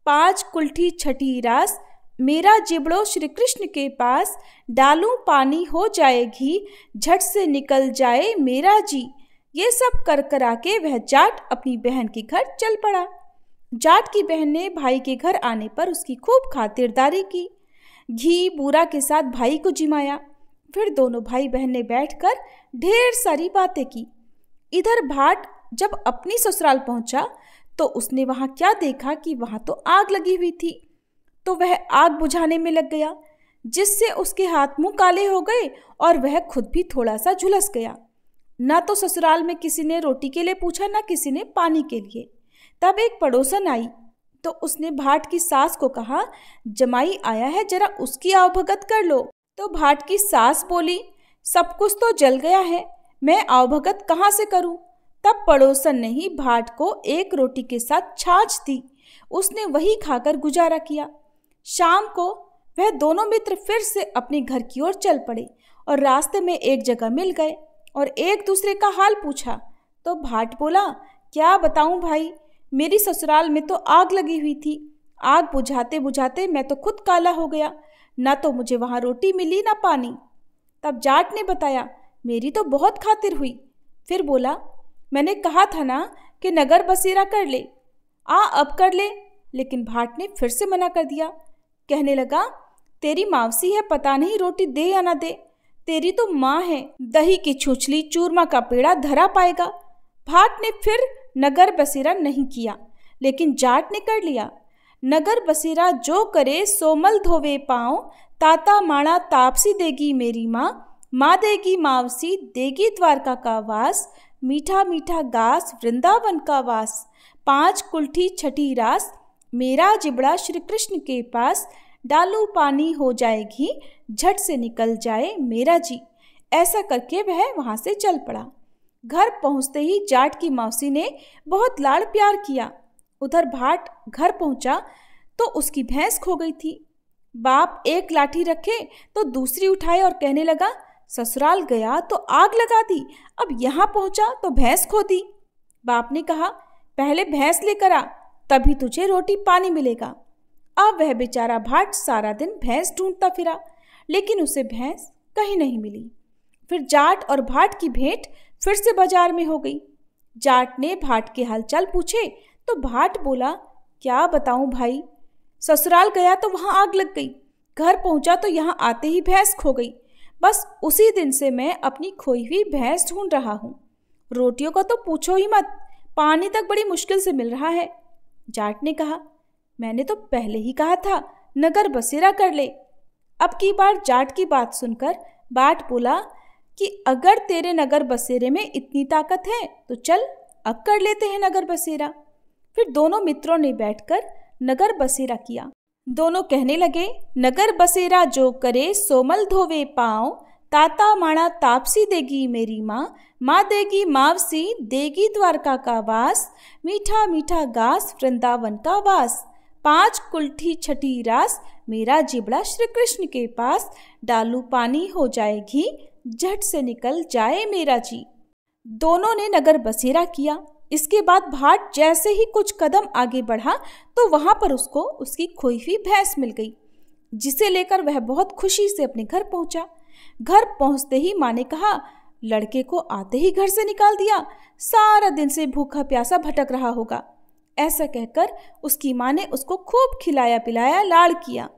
5 कुल्ठी छठी रास मेरा जिबड़ो श्री कृष्ण के पास, डालूं पानी हो जाए घी झट से निकल जाए मेरा जी। ये सब कर करा के वह जाट अपनी बहन के घर चल पड़ा। जाट की बहन ने भाई के घर आने पर उसकी खूब खातिरदारी की, घी बूरा के साथ भाई को जिमाया। फिर दोनों भाई बहन ने बैठकर ढेर सारी बातें की। इधर भाट जब अपनी ससुराल पहुंचा तो उसने वहां क्या देखा कि वहां तो आग लगी हुई थी। तो वह आग बुझाने में लग गया, जिससे उसके हाथ मुंह काले हो गए और वह खुद भी थोड़ा सा झुलस गया। ना तो ससुराल में किसी ने रोटी के लिए पूछा, ना किसी ने पानी के लिए। तब एक पड़ोसन आई तो उसने भाट की सास को कहा, जमाई आया है, जरा उसकी आवभगत कर लो। तो भाट की सास बोली, सब कुछ तो जल गया है, मैं आवभगत कहाँ से करूं। तब पड़ोसन ने ही भाट को एक रोटी के साथ छाछ दी। उसने वही खाकर गुजारा किया। शाम को वह दोनों मित्र फिर से अपने घर की ओर चल पड़े और रास्ते में एक जगह मिल गए और एक दूसरे का हाल पूछा। तो भाट बोला, क्या बताऊं भाई, मेरी ससुराल में तो आग लगी हुई थी। आग बुझाते बुझाते मैं तो खुद काला हो गया, ना तो मुझे वहाँ रोटी मिली ना पानी। तब जाट ने बताया, मेरी तो बहुत खातिर हुई। फिर बोला, मैंने कहा था ना कि नगर बसेरा कर ले, अब कर ले। लेकिन भाट ने फिर से मना कर दिया। कहने लगा, तेरी मावसी है, पता नहीं रोटी दे या ना दे। तेरी तो माँ है, दही की छुछली चूरमा का पेड़ा धरा पाएगा। भाट ने फिर नगर बसेरा नहीं किया, लेकिन जाट ने कर लिया। नगर बसेरा जो करे सोमल धोवे पाँव, ताता माड़ा तापसी देगी मेरी माँ, माँ देगी मावसी देगी द्वारका का वास, मीठा मीठा गास वृंदावन का वास। 5 कुल्ठी छठी रास मेरा जिबड़ा श्री कृष्ण के पास, डालू पानी हो जाए घी झट से निकल जाए मेरा जी। ऐसा करके वह वहां से चल पड़ा। घर पहुंचते ही जाट की मौसी ने बहुत लाड़ प्यार किया। उधर भाट घर पहुंचा तो उसकी भैंस खो गई थी। बाप एक लाठी रखे तो दूसरी उठाए और कहने लगा, ससुराल गया तो आग लगा दी, अब यहाँ पहुंचा तो भैंस खो दी। बाप ने कहा, पहले भैंस लेकर आ, तभी तुझे रोटी पानी मिलेगा। अब वह बेचारा भाट सारा दिन भैंस ढूंढता फिरा, लेकिन उसे भैंस कहीं नहीं मिली। फिर जाट और भाट की भेंट फिर से बाजार में हो गई। जाट ने भाट के हालचाल पूछे तो भाट बोला, क्या बताऊं भाई, ससुराल गया तो वहां आग लग गई, घर पहुंचा तो यहाँ आते ही भैंस खो गई। बस उसी दिन से मैं अपनी खोई हुई भैंस ढूंढ रहा हूँ। रोटियों का तो पूछो ही मत, पानी तक बड़ी मुश्किल से मिल रहा है। जाट ने कहा, मैंने तो पहले ही कहा था नगर बसेरा कर ले। अब की बार जाट की बात सुनकर बाट बोला कि अगर तेरे नगर बसेरे में इतनी ताकत है तो चल अब कर लेते हैं नगर बसेरा। फिर दोनों मित्रों ने बैठकर नगर बसेरा किया। दोनों कहने लगे, नगर बसेरा जो करे सोमल धोवे पाँव, ताता माड़ा तापसी देगी मेरी माँ, माँ देगी मावसी देगी द्वारका का वास, मीठा मीठा गास वृंदावन का वास। 5 कुल्ठी छठी रास मेरा जिबड़ा श्री कृष्ण के पास, डालू पानी हो जाए घी झट से निकल जाए मेरा जी। दोनों ने नगर बसेरा किया। इसके बाद भाट जैसे ही कुछ कदम आगे बढ़ा तो वहां पर उसको उसकी खोई हुई भैंस मिल गई, जिसे लेकर वह बहुत खुशी से अपने घर पहुंचा। घर पहुंचते ही माँ ने कहा, लड़के को आते ही घर से निकाल दिया, सारा दिन से भूखा प्यासा भटक रहा होगा। ऐसा कहकर उसकी माँ ने उसको खूब खिलाया पिलाया, लाड़ किया।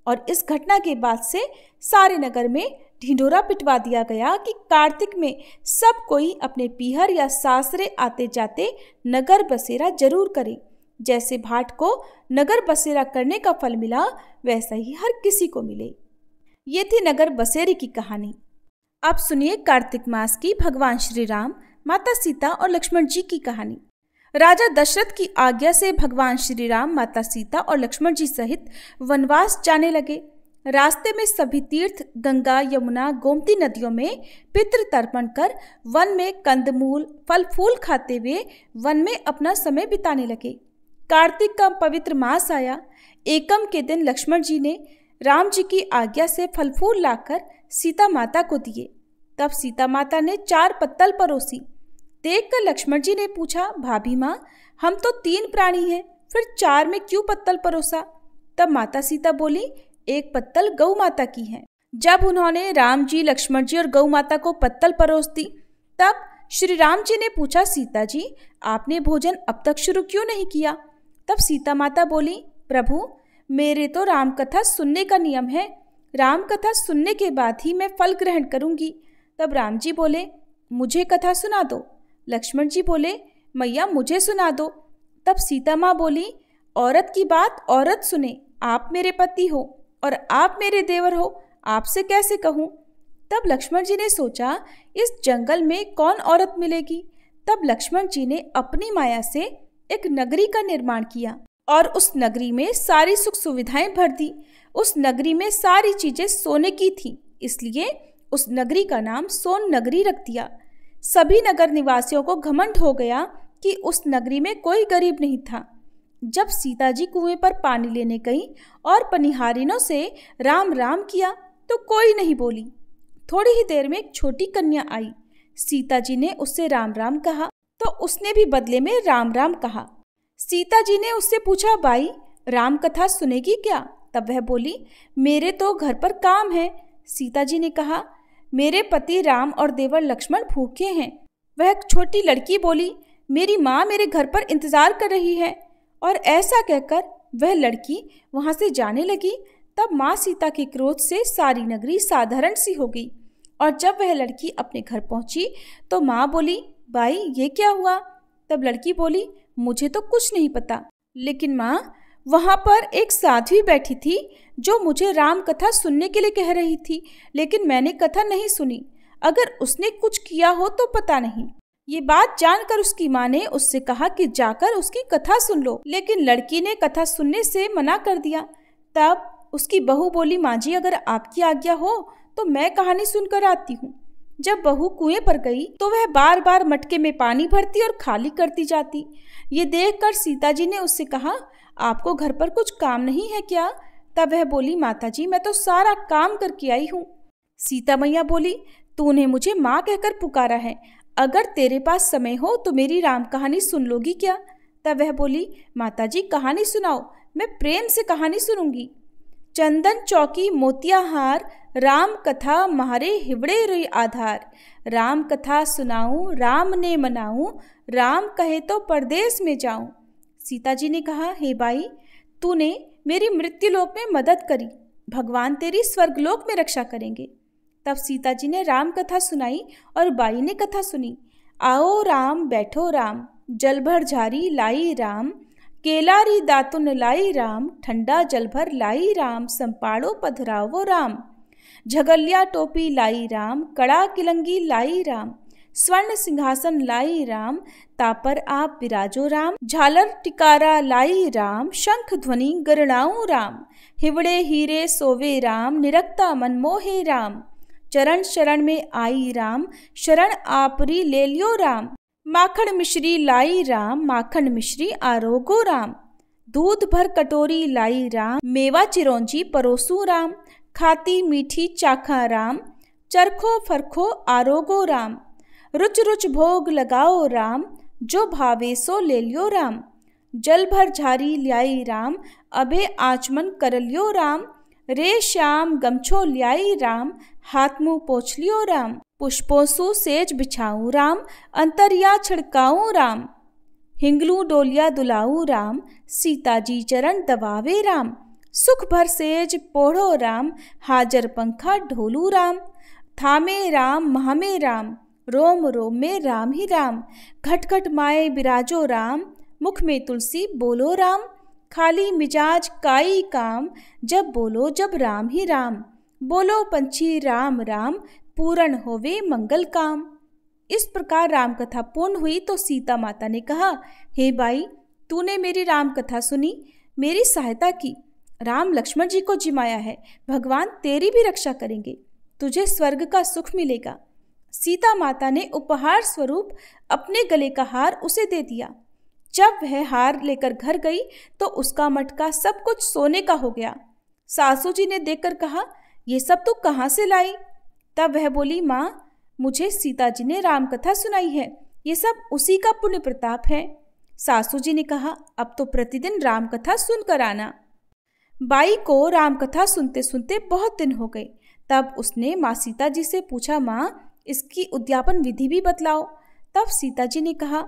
और इस घटना के बाद से सारे नगर में ढिंढोरा पिटवा दिया गया कि कार्तिक में सब कोई अपने पीहर या सासरे आते जाते नगर बसेरा जरूर करें। जैसे भाट को नगर बसेरा करने का फल मिला, वैसा ही हर किसी को मिले। ये थी नगर बसेरे की कहानी। अब सुनिए कार्तिक मास की भगवान श्री राम, माता सीता और लक्ष्मण जी की कहानी। राजा दशरथ की आज्ञा से भगवान श्री राम, माता सीता और लक्ष्मण जी सहित वनवास जाने लगे। रास्ते में सभी तीर्थ, गंगा, यमुना, गोमती नदियों में पितृ तर्पण कर वन में कंदमूल, फल फूल खाते हुए वन में अपना समय बिताने लगे। कार्तिक का पवित्र मास आया। एकम के दिन लक्ष्मण जी ने राम जी की आज्ञा से फल फूल लाकर सीता माता को दिए। तब सीता माता ने 4 पत्तल परोसी। देखकर लक्ष्मण जी ने पूछा, भाभी माँ, हम तो 3 प्राणी हैं, फिर 4 में क्यों पत्तल परोसा? तब माता सीता बोली, 1 पत्तल गौ माता की है। जब उन्होंने राम जी, लक्ष्मण जी और गौ माता को पत्तल परोस दी, तब श्री राम जी ने पूछा, सीता जी, आपने भोजन अब तक शुरू क्यों नहीं किया? तब सीता माता बोली, प्रभु, मेरे तो राम कथा सुनने का नियम है। राम कथा सुनने के बाद ही मैं फल ग्रहण करूंगी। तब राम जी बोले, मुझे कथा सुना दो। लक्ष्मण जी बोले, मैया मुझे सुना दो। तब सीता माँ बोली, औरत की बात औरत सुने। आप मेरे पति हो और आप मेरे देवर हो, आपसे कैसे कहूँ? तब लक्ष्मण जी ने सोचा, इस जंगल में कौन औरत मिलेगी? तब लक्ष्मण जी ने अपनी माया से एक नगरी का निर्माण किया और उस नगरी में सारी सुख सुविधाएं भर दी। उस नगरी में सारी चीजें सोने की थी, इसलिए उस नगरी का नाम सोन नगरी रख दिया। सभी नगर निवासियों को घमंड हो गया कि उस नगरी में कोई गरीब नहीं था। जब सीता जी कुएं पर पानी लेने गई और पनिहारिनों से राम राम किया तो कोई नहीं बोली। थोड़ी ही देर में एक छोटी कन्या आई। सीता जी ने उससे राम राम कहा तो उसने भी बदले में राम राम कहा। सीता जी ने उससे पूछा, भाई, राम कथा सुनेगी क्या? तब वह बोली, मेरे तो घर पर काम है। सीता जी ने कहा, मेरे पति राम और देवर लक्ष्मण भूखे हैं। वह एक छोटी लड़की बोली, मेरी माँ मेरे घर पर इंतजार कर रही है। और ऐसा कहकर वह लड़की वहां से जाने लगी। तब माँ सीता के क्रोध से सारी नगरी साधारण सी हो गई। और जब वह लड़की अपने घर पहुंची तो माँ बोली, भाई, ये क्या हुआ? तब लड़की बोली, मुझे तो कुछ नहीं पता, लेकिन माँ, वहां पर एक साध्वी बैठी थी जो मुझे राम कथा सुनने के लिए कह रही थी, लेकिन मैंने कथा नहीं सुनी। अगर उसने कुछ किया हो तो पता नहीं। ये बात जानकर उसकी माँ ने उससे कहा कि जाकर उसकी कथा सुन लो, लेकिन लड़की ने कथा सुनने से मना कर दिया। तब उसकी बहू बोली, माँ जी, अगर आपकी आज्ञा हो तो मैं कहानी सुनकर आती हूँ। जब बहू कुएं पर गई तो वह बार बार मटके में पानी भरती और खाली करती जाती। ये देखकर सीता जी ने उससे कहा, आपको घर पर कुछ काम नहीं है क्या? तब वह बोली, माता जी, मैं तो सारा काम करके आई हूँ। सीता मैया बोली, तूने मुझे माँ कहकर पुकारा है, अगर तेरे पास समय हो तो मेरी राम कहानी सुन लोगी क्या? तब वह बोली, माता जी, कहानी सुनाओ, मैं प्रेम से कहानी सुनूंगी। चंदन चौकी मोतिया हार, राम कथा म्हारे हिवड़े रे आधार। राम कथा सुनाऊं, राम ने मनाऊं, राम कहे तो परदेश में जाऊं। सीता जी ने कहा, हे भाई, तूने मेरी मृत्युलोक में मदद करी, भगवान तेरी स्वर्गलोक में रक्षा करेंगे। तब सीता जी ने राम कथा सुनाई और बाई ने कथा सुनी। आओ राम, बैठो राम, जल भर झारी लाई राम, केलारी दातुन लाई राम, ठंडा जल भर लाई राम, संपाड़ो पधरावो राम। झगलिया टोपी लाई राम, कड़ा किलंगी लाई राम, स्वर्ण सिंहासन लाई राम, तापर आप विराजो राम। झालर टिकारा लाई राम, शंख ध्वनि गरणाऊं राम, हिवड़े हीरे सोवे राम, निरक्ता मन मोहे राम। चरण शरण में आई राम, शरण आपरी ले लियो राम। माखन मिश्री लाई राम, माखन मिश्री आरोगो राम। दूध भर कटोरी लाई राम, मेवा चिरौंजी परोसू राम। खाती मीठी चाखा राम, चरखो फरखो आरोगो राम। रुच रुच भोग लगाओ राम, जो भावे सो ले लियो राम। जल भर झारी ल्याई राम, अबे आचमन कर लियो राम। रे श्याम गमछो ल्याई राम, हाथ मुँह पोछ लियो राम। पुष्पोसु सेज बिछाऊं राम, अंतरिया छिड़काऊं राम। हिंगलू डोलिया दुलाऊ राम, सीता जी चरण दबावे राम। सुख भर सेज पोढ़ो राम, हाजर पंखा ढोलू राम। थामे राम महामे राम, रोम रोम में राम ही राम। घट घट माए बिराजो राम, मुख में तुलसी बोलो राम। खाली मिजाज काई काम, जब बोलो जब राम ही राम। बोलो पंछी राम राम, पूर्ण होवे मंगल काम। इस प्रकार राम कथा पूर्ण हुई तो सीता माता ने कहा, हे भाई, तूने मेरी राम कथा सुनी, मेरी सहायता की, राम लक्ष्मण जी को जिमाया है, भगवान तेरी भी रक्षा करेंगे, तुझे स्वर्ग का सुख मिलेगा। सीता माता ने उपहार स्वरूप अपने गले का हार उसे दे दिया। जब वह हार लेकर घर गई तो उसका मटका सब कुछ सोने का हो गया। सासू जी ने देखकर कहा, ये सब तू कहाँ से लाई? तब वह बोली, माँ, मुझे सीता जी ने राम कथा सुनाई है, ये सब उसी का पुण्य प्रताप है। सासू जी ने कहा, अब तो प्रतिदिन राम कथा सुनकर आना। बाई को राम कथा सुनते सुनते बहुत दिन हो गए। तब उसने माँ सीता जी से पूछा, माँ, इसकी उद्यापन विधि भी बतलाओ। तब सीता जी ने कहा,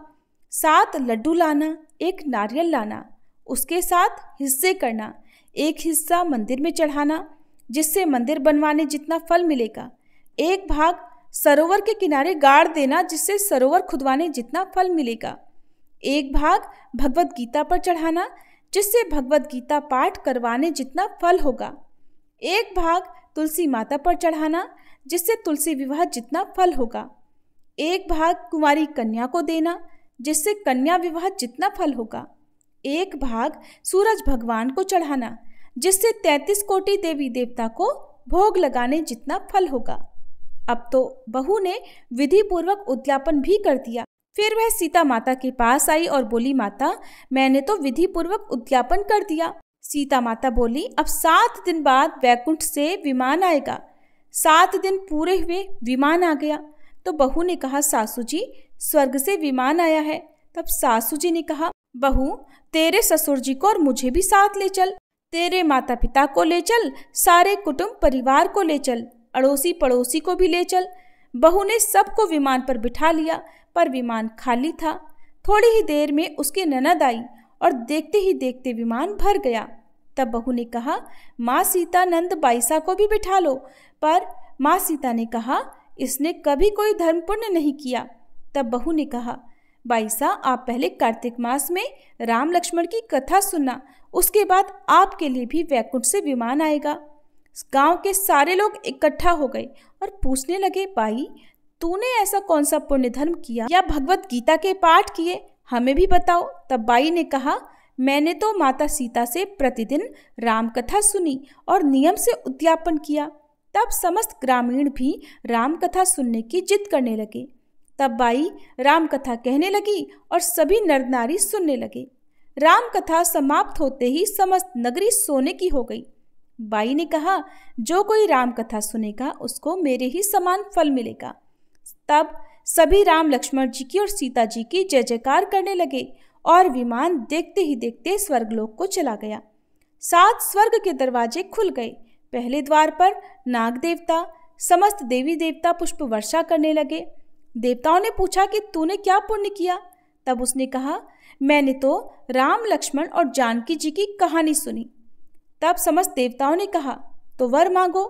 7 लड्डू लाना, 1 नारियल लाना, उसके 7 हिस्से करना, 1 हिस्सा मंदिर में चढ़ाना जिससे मंदिर बनवाने जितना फल मिलेगा, 1 भाग सरोवर के किनारे गाड़ देना जिससे सरोवर खुदवाने जितना फल मिलेगा, 1 भाग भगवत गीता पर चढ़ाना जिससे भगवत गीता पाठ करवाने जितना फल होगा, 1 भाग तुलसी माता पर चढ़ाना जिससे तुलसी विवाह जितना फल होगा, 1 भाग कुंवारी कन्या को देना जिससे कन्या विवाह जितना फल होगा, 1 भाग सूरज भगवान को चढ़ाना जिससे 33 कोटि देवी देवता को भोग लगाने जितना फल होगा। अब तो बहू ने विधि पूर्वक उद्यापन भी कर दिया। फिर वह सीता माता के पास आई और बोली, माता, मैंने तो विधि पूर्वक उद्यापन कर दिया। सीता माता बोली, अब 7 दिन बाद वैकुंठ से विमान आएगा। 7 दिन पूरे हुए विमान आ गया तो बहू ने कहा, सासू जी, स्वर्ग से विमान आया है। तब सासू जी ने कहा, बहू, तेरे ससुर जी को और मुझे भी साथ ले चल, तेरे माता पिता को ले चल, सारे कुटुंब परिवार को ले चल, अड़ोसी पड़ोसी को भी ले चल। बहू ने सबको विमान पर बिठा लिया, पर विमान खाली था। थोड़ी ही देर में उसकी ननद आई और देखते ही देखते विमान भर गया। तब बहू ने कहा, माँ सीता, नंद बाईसा को भी बिठा लो। पर माँ सीता ने कहा, इसने कभी कोई धर्म पुण्य नहीं किया। तब बहू ने कहा, बाईसा, आप पहले कार्तिक मास में राम लक्ष्मण की कथा सुनना, उसके बाद आपके लिए भी वैकुंठ से विमान आएगा। गांव के सारे लोग इकट्ठा हो गए और पूछने लगे, बाई, तूने ऐसा कौन सा पुण्य धर्म किया या भगवत गीता के पाठ किए, हमें भी बताओ। तब बाई ने कहा, मैंने तो माता सीता से प्रतिदिन राम कथा सुनी और नियम से उद्यापन किया। तब समस्त ग्रामीण भी राम कथा सुनने की जिद करने लगे। तब बाई राम कथा कहने लगी और सभी नर नारी सुनने लगे। राम कथा समाप्त होते ही समस्त नगरी सोने की हो गई। बाई ने कहा, जो कोई राम कथा सुनेगा उसको मेरे ही समान फल मिलेगा। तब सभी राम लक्ष्मण जी की और सीता जी की जय जयकार करने लगे और विमान देखते ही देखते स्वर्गलोक को चला गया। 7 स्वर्ग के दरवाजे खुल गए। पहले द्वार पर नाग देवता, समस्त देवी देवता पुष्प वर्षा करने लगे। देवताओं ने पूछा कि तूने क्या पुण्य किया? तब उसने कहा, मैंने तो राम लक्ष्मण और जानकी जी की कहानी सुनी। तब समस्त देवताओं ने कहा, तो वर मांगो।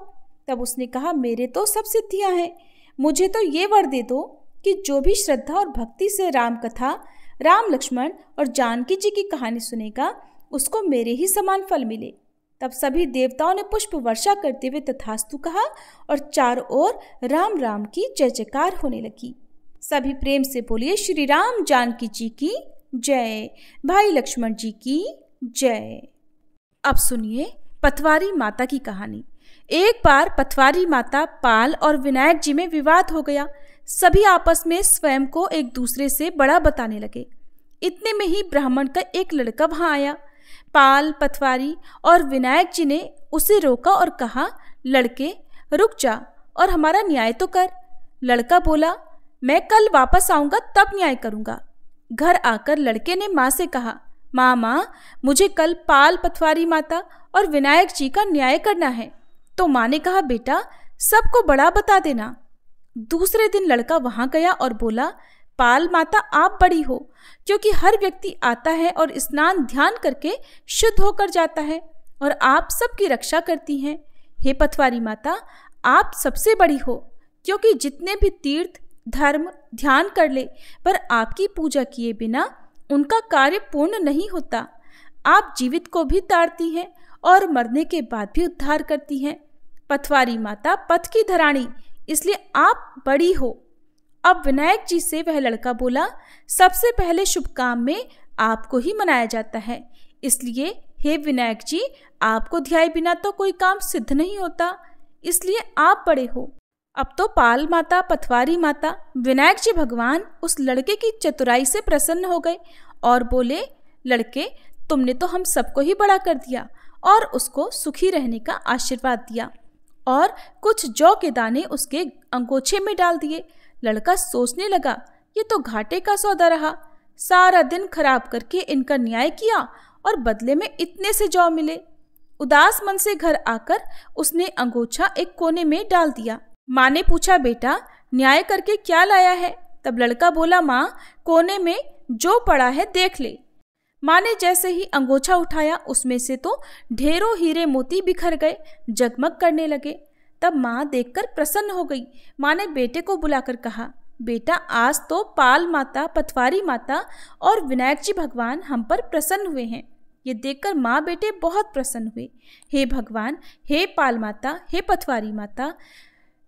तब उसने कहा, मेरे तो सब सिद्धियां हैं, मुझे तो ये वर दे दो कि जो भी श्रद्धा और भक्ति से राम कथा, राम लक्ष्मण और जानकी जी की कहानी सुनेगा उसको मेरे ही समान फल मिले। तब सभी देवताओं ने पुष्प वर्षा करते हुए तथास्तु कहा और चारों ओर राम राम की जय जयकार होने लगी। सभी प्रेम से बोलिए, श्री राम जानकी जी की जय, भाई लक्ष्मण जी की जय। अब सुनिए पथवारी माता की कहानी। एक बार पथवारी माता पाल और विनायक जी में विवाद हो गया। सभी आपस में स्वयं को एक दूसरे से बड़ा बताने लगे। इतने में ही ब्राह्मण का एक लड़का वहां आया। पाल, पथवारी और विनायक जी ने उसे रोका और कहा, लड़के रुक जा और हमारा न्याय तो कर। लड़का बोला, मैं कल वापस आऊंगा तब न्याय करूंगा। घर आकर लड़के ने माँ से कहा, माँ, मुझे कल पाल, पथवारी माता और विनायक जी का न्याय करना है। तो माँ ने कहा, बेटा सबको बड़ा बता देना। दूसरे दिन लड़का वहां गया और बोला, पाल माता आप बड़ी हो, क्योंकि हर व्यक्ति आता है और स्नान ध्यान करके शुद्ध होकर जाता है और आप सबकी रक्षा करती हैं। हे पथवारी माता, आप सबसे बड़ी हो, क्योंकि जितने भी तीर्थ धर्म ध्यान कर ले पर आपकी पूजा किए बिना उनका कार्य पूर्ण नहीं होता। आप जीवित को भी तारती हैं और मरने के बाद भी उद्धार करती हैं। पथवारी माता पथ की धराणी, इसलिए आप बड़ी हो। अब विनायक जी से वह लड़का बोला, सबसे पहले शुभ काम में आपको ही मनाया जाता है, इसलिए हे विनायक जी, आपको ध्याए बिना तो कोई काम सिद्ध नहीं होता, इसलिए आप बड़े हो। अब तो पाल माता, पथवारी माता, विनायक जी भगवान उस लड़के की चतुराई से प्रसन्न हो गए और बोले, लड़के, तुमने तो हम सबको ही बड़ा कर दिया और उसको सुखी रहने का आशीर्वाद दिया और कुछ जौ के दाने उसके अंगोछे में डाल दिए। लड़का सोचने लगा, ये तो घाटे का सौदा रहा। सारा दिन खराब करके इनका न्याय किया और बदले में इतने से जौ मिले। उदास मन से घर आकर उसने अंगोछा एक कोने में डाल दिया। माँ ने पूछा, बेटा न्याय करके क्या लाया है? तब लड़का बोला, माँ, कोने में जो पड़ा है देख ले। माँ ने जैसे ही अंगोछा उठाया, उसमें से तो ढेरों हीरे मोती बिखर गए, जगमग करने लगे। तब माँ देखकर प्रसन्न हो गई। माँ ने बेटे को बुलाकर कहा, बेटा, आज तो पाल माता, पथवारी माता और विनायक जी भगवान हम पर प्रसन्न हुए हैं। ये देखकर माँ बेटे बहुत प्रसन्न हुए। हे भगवान, हे पाल माता, हे पथवारी माता,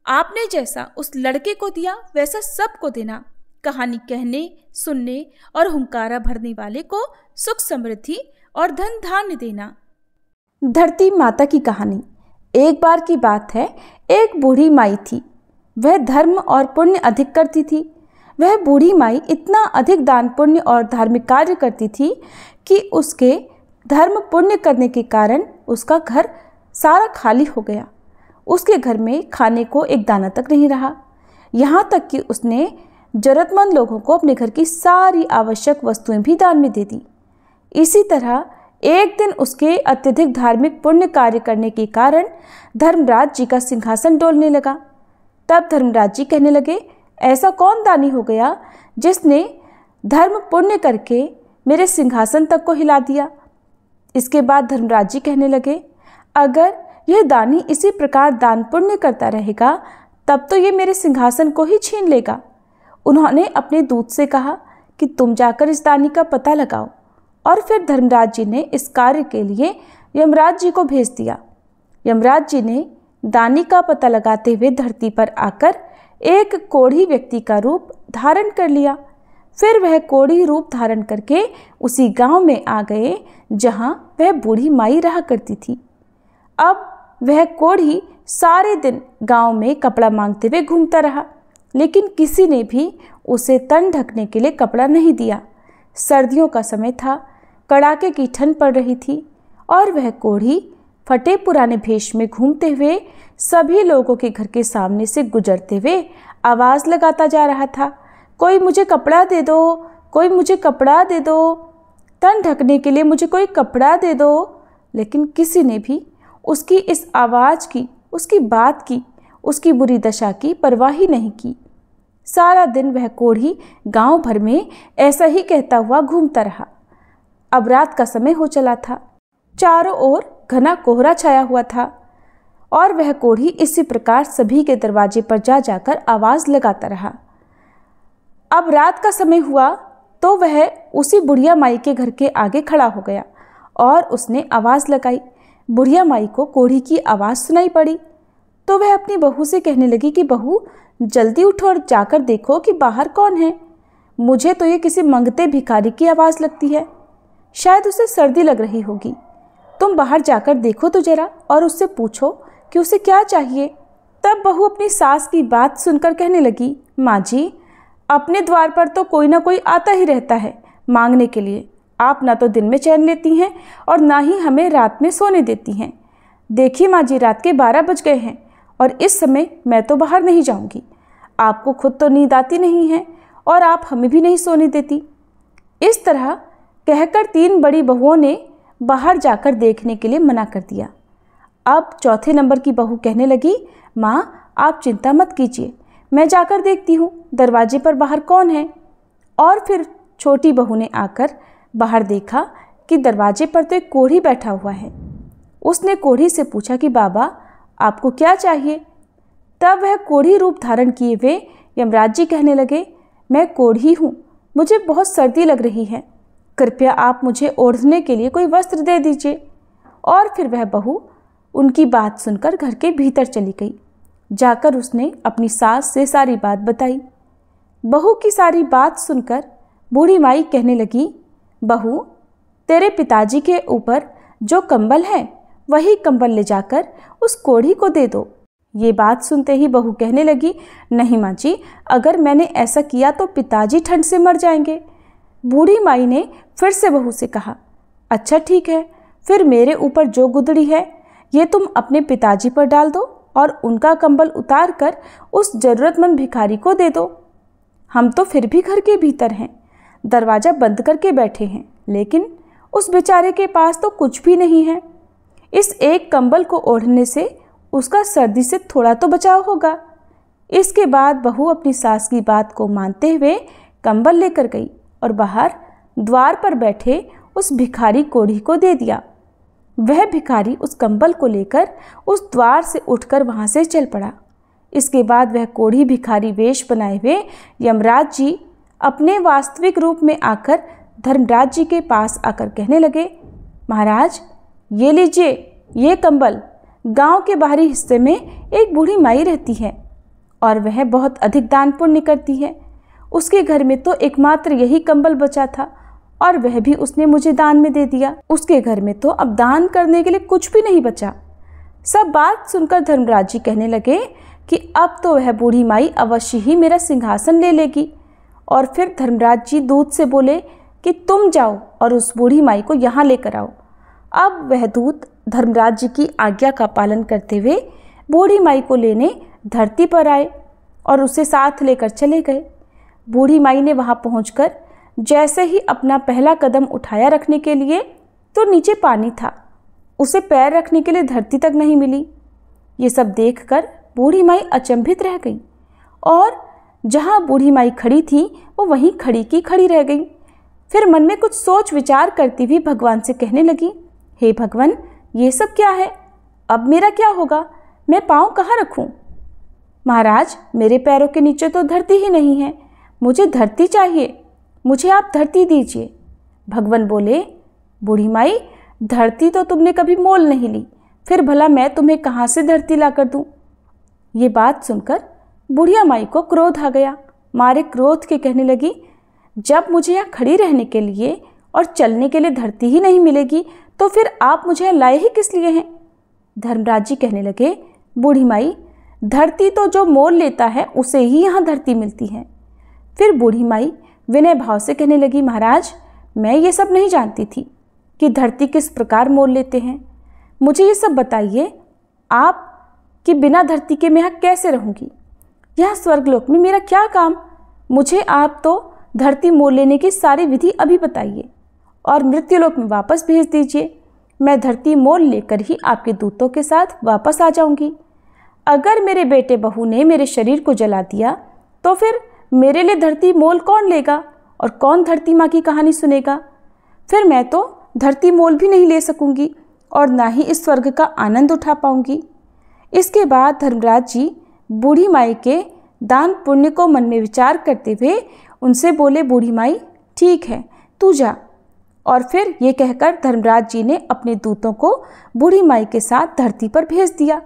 आपने जैसा उस लड़के को दिया वैसा सबको देना। कहानी कहने, सुनने और हुंकारा भरने वाले को सुख समृद्धि और धन धान्य देना। धरती माता की कहानी। एक बार की बात है, एक बूढ़ी माई थी। वह धर्म और पुण्य अधिक करती थी। वह बूढ़ी माई इतना अधिक दान पुण्य और धार्मिक कार्य करती थी कि उसके धर्म पुण्य करने के कारण उसका घर सारा खाली हो गया। उसके घर में खाने को एक दाना तक नहीं रहा। यहाँ तक कि उसने जरूरतमंद लोगों को अपने घर की सारी आवश्यक वस्तुएं भी दान में दे दी। इसी तरह एक दिन उसके अत्यधिक धार्मिक पुण्य कार्य करने के कारण धर्मराज जी का सिंहासन डोलने लगा। तब धर्मराज जी कहने लगे, ऐसा कौन दानी हो गया जिसने धर्म पुण्य करके मेरे सिंहासन तक को हिला दिया? इसके बाद धर्मराज जी कहने लगे, अगर यह दानी इसी प्रकार दान पुण्य करता रहेगा तब तो ये मेरे सिंहासन को ही छीन लेगा। उन्होंने अपने दूत से कहा कि तुम जाकर इस दानी का पता लगाओ। और फिर धर्मराज जी ने इस कार्य के लिए यमराज जी को भेज दिया। यमराज जी ने दानी का पता लगाते हुए धरती पर आकर एक कोढ़ी व्यक्ति का रूप धारण कर लिया। फिर वह कोढ़ी रूप धारण करके उसी गांव में आ गए जहां वह बूढ़ी माई रहा करती थी। अब वह कोढ़ी सारे दिन गांव में कपड़ा मांगते हुए घूमता रहा, लेकिन किसी ने भी उसे तन ढकने के लिए कपड़ा नहीं दिया। सर्दियों का समय था, कड़ाके की ठंड पड़ रही थी और वह कोढ़ी फटे पुराने भेष में घूमते हुए सभी लोगों के घर के सामने से गुजरते हुए आवाज़ लगाता जा रहा था, कोई मुझे कपड़ा दे दो, कोई मुझे कपड़ा दे दो, तन ढकने के लिए मुझे कोई कपड़ा दे दो। लेकिन किसी ने भी उसकी इस आवाज़ की, उसकी बात की, उसकी बुरी दशा की परवाह ही नहीं की। सारा दिन वह कोढ़ी गांव भर में ऐसा ही कहता हुआ घूमता रहा। अब रात का समय हो चला था। चारों ओर घना कोहरा छाया हुआ था और वह कोढ़ी इसी प्रकार सभी के दरवाजे पर जा जाकर आवाज़ लगाता रहा। अब रात का समय हुआ तो वह उसी बुढ़िया माई के घर के आगे खड़ा हो गया और उसने आवाज़ लगाई। बुढ़िया माई को कोढ़ी की आवाज़ सुनाई पड़ी तो वह अपनी बहू से कहने लगी कि बहू, जल्दी उठो और जाकर देखो कि बाहर कौन है। मुझे तो ये किसी मंगते भिखारी की आवाज़ लगती है, शायद उसे सर्दी लग रही होगी। तुम बाहर जाकर देखो तो जरा और उससे पूछो कि उसे क्या चाहिए। तब बहू अपनी सास की बात सुनकर कहने लगी, माँ जी, अपने द्वार पर तो कोई ना कोई आता ही रहता है मांगने के लिए। आप ना तो दिन में चैन लेती हैं और ना ही हमें रात में सोने देती हैं। देखिए माँ जी, रात के 12 बज गए हैं और इस समय मैं तो बाहर नहीं जाऊंगी। आपको खुद तो नींद आती नहीं है और आप हमें भी नहीं सोने देती। इस तरह कहकर 3 बड़ी बहुओं ने बाहर जाकर देखने के लिए मना कर दिया। अब चौथे नंबर की बहू कहने लगी, माँ आप चिंता मत कीजिए, मैं जाकर देखती हूँ दरवाजे पर बाहर कौन है। और फिर छोटी बहू ने आकर बाहर देखा कि दरवाजे पर तो एक कोढ़ी बैठा हुआ है। उसने कोढ़ी से पूछा कि बाबा आपको क्या चाहिए। तब वह कोढ़ी रूप धारण किए हुए यमराज जी कहने लगे, मैं कोढ़ी हूँ, मुझे बहुत सर्दी लग रही है, कृपया आप मुझे ओढ़ने के लिए कोई वस्त्र दे दीजिए। और फिर वह बहू उनकी बात सुनकर घर के भीतर चली गई। जाकर उसने अपनी सास से सारी बात बताई। बहू की सारी बात सुनकर बूढ़ी माई कहने लगी, बहू तेरे पिताजी के ऊपर जो कंबल है वही कंबल ले जाकर उस कोढ़ी को दे दो। ये बात सुनते ही बहू कहने लगी, नहीं माँ जी, अगर मैंने ऐसा किया तो पिताजी ठंड से मर जाएंगे। बूढ़ी माई ने फिर से बहू से कहा, अच्छा ठीक है, फिर मेरे ऊपर जो गुदड़ी है ये तुम अपने पिताजी पर डाल दो और उनका कंबल उतार कर उस जरूरतमंद भिखारी को दे दो। हम तो फिर भी घर के भीतर हैं, दरवाज़ा बंद करके बैठे हैं, लेकिन उस बेचारे के पास तो कुछ भी नहीं है। इस एक कंबल को ओढ़ने से उसका सर्दी से थोड़ा तो बचाव होगा। इसके बाद बहू अपनी सास की बात को मानते हुए कंबल लेकर गई और बाहर द्वार पर बैठे उस भिखारी कोढ़ी को दे दिया। वह भिखारी उस कंबल को लेकर उस द्वार से उठकर वहां से चल पड़ा। इसके बाद वह कोढ़ी भिखारी वेश बनाए हुए यमराज जी अपने वास्तविक रूप में आकर धर्मराज जी के पास आकर कहने लगे, महाराज ये लीजिए ये कंबल। गांव के बाहरी हिस्से में एक बूढ़ी माई रहती है और वह बहुत अधिक दान पुण्य करती है। उसके घर में तो एकमात्र यही कंबल बचा था और वह भी उसने मुझे दान में दे दिया। उसके घर में तो अब दान करने के लिए कुछ भी नहीं बचा। सब बात सुनकर धर्मराज जी कहने लगे कि अब तो वह बूढ़ी माई अवश्य ही मेरा सिंहासन ले लेगी। और फिर धर्मराज जी दूत से बोले कि तुम जाओ और उस बूढ़ी माई को यहाँ लेकर आओ। अब वह दूत धर्मराज जी की आज्ञा का पालन करते हुए बूढ़ी माई को लेने धरती पर आए और उसे साथ लेकर चले गए। बूढ़ी माई ने वहाँ पहुँचकर जैसे ही अपना पहला कदम उठाया रखने के लिए तो नीचे पानी था, उसे पैर रखने के लिए धरती तक नहीं मिली। ये सब देखकर बूढ़ी माई अचंभित रह गई और जहाँ बूढ़ी माई खड़ी थी वो वहीं खड़ी की खड़ी रह गई। फिर मन में कुछ सोच विचार करती हुई भगवान से कहने लगी, हे भगवान ये सब क्या है, अब मेरा क्या होगा, मैं पाँव कहाँ रखूँ। महाराज मेरे पैरों के नीचे तो धरती ही नहीं है, मुझे धरती चाहिए, मुझे आप धरती दीजिए। भगवान बोले, बूढ़ी माई धरती तो तुमने कभी मोल नहीं ली, फिर भला मैं तुम्हें कहाँ से धरती ला कर दूँ। ये बात सुनकर बुढ़िया माई को क्रोध आ गया। मारे क्रोध के कहने लगी, जब मुझे यहाँ खड़ी रहने के लिए और चलने के लिए धरती ही नहीं मिलेगी तो फिर आप मुझे लाए ही किस लिए हैं। धर्मराज जी कहने लगे, बूढ़ी माई धरती तो जो मोल लेता है उसे ही यहाँ धरती मिलती है। फिर बूढ़ी माई विनय भाव से कहने लगी, महाराज मैं ये सब नहीं जानती थी कि धरती किस प्रकार मोल लेते हैं। मुझे ये सब बताइए आप कि बिना धरती के मैं यहाँ कैसे रहूँगी, यहाँ स्वर्गलोक में मेरा क्या काम। मुझे आप तो धरती मोल लेने की सारी विधि अभी बताइए और मृत्युलोक में वापस भेज दीजिए। मैं धरती मोल लेकर ही आपके दूतों के साथ वापस आ जाऊंगी। अगर मेरे बेटे बहू ने मेरे शरीर को जला दिया तो फिर मेरे लिए धरती मोल कौन लेगा और कौन धरती माँ की कहानी सुनेगा। फिर मैं तो धरती मोल भी नहीं ले सकूंगी और ना ही इस स्वर्ग का आनंद उठा पाऊंगी। इसके बाद धर्मराज जी बूढ़ी माई के दान पुण्य को मन में विचार करते हुए उनसे बोले, बूढ़ी माई ठीक है तू जा। और फिर ये कहकर धर्मराज जी ने अपने दूतों को बूढ़ी माई के साथ धरती पर भेज दिया।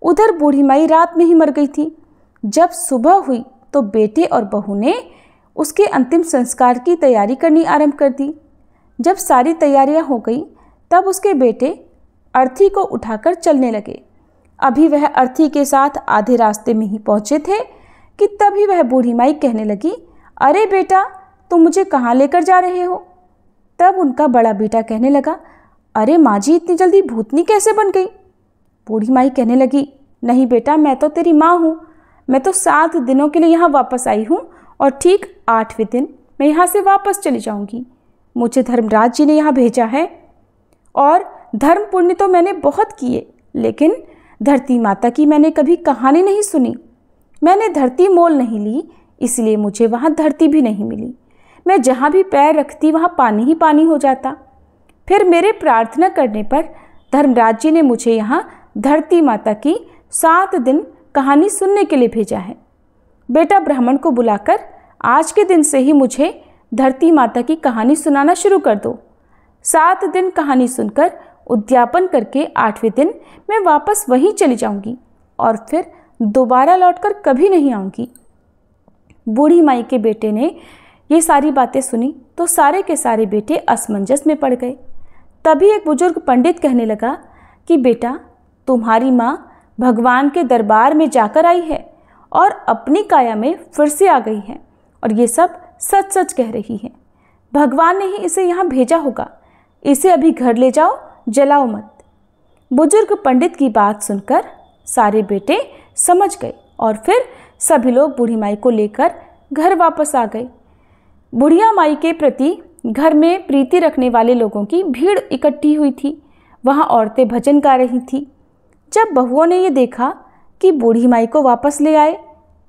उधर बूढ़ी माई रात में ही मर गई थी। जब सुबह हुई तो बेटे और बहू ने उसके अंतिम संस्कार की तैयारी करनी आरंभ कर दी। जब सारी तैयारियां हो गई तब उसके बेटे अर्थी को उठाकर चलने लगे। अभी वह अर्थी के साथ आधे रास्ते में ही पहुंचे थे कि तभी वह बूढ़ी माई कहने लगी, अरे बेटा तुम मुझे कहाँ लेकर जा रहे हो। तब उनका बड़ा बेटा कहने लगा, अरे माँ जी इतनी जल्दी भूतनी कैसे बन गई। बूढ़ी माई कहने लगी, नहीं बेटा मैं तो तेरी माँ हूँ, मैं तो 7 दिनों के लिए यहाँ वापस आई हूँ और ठीक 8वें दिन मैं यहाँ से वापस चली जाऊँगी। मुझे धर्मराज जी ने यहाँ भेजा है और धर्म पुण्य तो मैंने बहुत किए, लेकिन धरती माता की मैंने कभी कहानी नहीं सुनी। मैंने धरती मोल नहीं ली, इसलिए मुझे वहाँ धरती भी नहीं मिली। मैं जहाँ भी पैर रखती वहाँ पानी ही पानी हो जाता। फिर मेरे प्रार्थना करने पर धर्मराज जी ने मुझे यहाँ धरती माता की 7 दिन कहानी सुनने के लिए भेजा है। बेटा ब्राह्मण को बुलाकर आज के दिन से ही मुझे धरती माता की कहानी सुनाना शुरू कर दो। 7 दिन कहानी सुनकर उद्यापन करके 8वें दिन मैं वापस वहीं चली जाऊंगी और फिर दोबारा लौटकर कभी नहीं आऊंगी। बूढ़ी माई के बेटे ने ये सारी बातें सुनी तो सारे के सारे बेटे असमंजस में पड़ गए। तभी एक बुजुर्ग पंडित कहने लगा कि बेटा तुम्हारी माँ भगवान के दरबार में जाकर आई है और अपनी काया में फिर से आ गई है और ये सब सच सच कह रही है। भगवान ने ही इसे यहाँ भेजा होगा। इसे अभी घर ले जाओ, जलाओ मत। बुजुर्ग पंडित की बात सुनकर सारे बेटे समझ गए और फिर सभी लोग बूढ़ी माई को लेकर घर वापस आ गए। बुढ़िया माई के प्रति घर में प्रीति रखने वाले लोगों की भीड़ इकट्ठी हुई थी। वहाँ औरतें भजन गा रही थीं। जब बहुओं ने ये देखा कि बूढ़ी माई को वापस ले आए,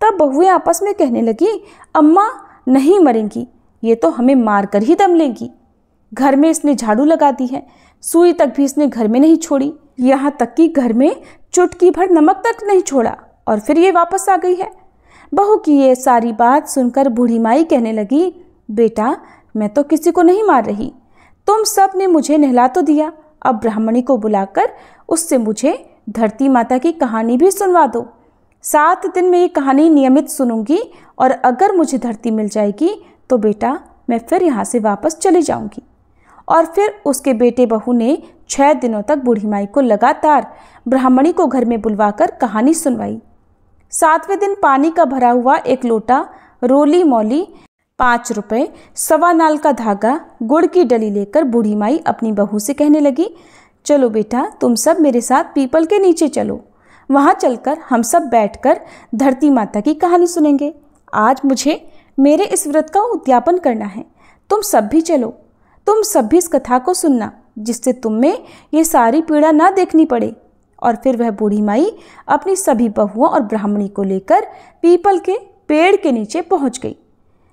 तब बहुएं आपस में कहने लगी, अम्मा नहीं मरेंगी, ये तो हमें मार कर ही दम लेंगी। घर में इसने झाड़ू लगा दी है, सुई तक भी इसने घर में नहीं छोड़ी, यहाँ तक कि घर में चुटकी भर नमक तक नहीं छोड़ा और फिर ये वापस आ गई है। बहू की ये सारी बात सुनकर बूढ़ी माई कहने लगी, बेटा मैं तो किसी को नहीं मार रही, तुम सब ने मुझे नहला तो दिया, अब ब्राह्मणी को बुलाकर उससे मुझे धरती माता की कहानी भी सुनवा दो। 7 दिन में ये कहानी नियमित सुनूंगी और अगर मुझे धरती मिल जाएगी तो बेटा मैं फिर यहाँ से वापस चली जाऊंगी। और फिर उसके बेटे बहू ने 6 दिनों तक बूढ़ी माई को लगातार ब्राह्मणी को घर में बुलवाकर कहानी सुनवाई। 7वें दिन पानी का भरा हुआ एक लोटा रोली मौली, 5 रुपए, 1.25 नाल का धागा, गुड़ की डली लेकर बूढ़ी माई अपनी बहू से कहने लगी, चलो बेटा तुम सब मेरे साथ पीपल के नीचे चलो, वहाँ चलकर हम सब बैठकर धरती माता की कहानी सुनेंगे। आज मुझे मेरे इस व्रत का उद्यापन करना है, तुम सब भी चलो, तुम सब भी इस कथा को सुनना, जिससे तुम में ये सारी पीड़ा ना देखनी पड़े। और फिर वह बूढ़ी माई अपनी सभी बहुओं और ब्राह्मणी को लेकर पीपल के पेड़ के नीचे पहुँच गई।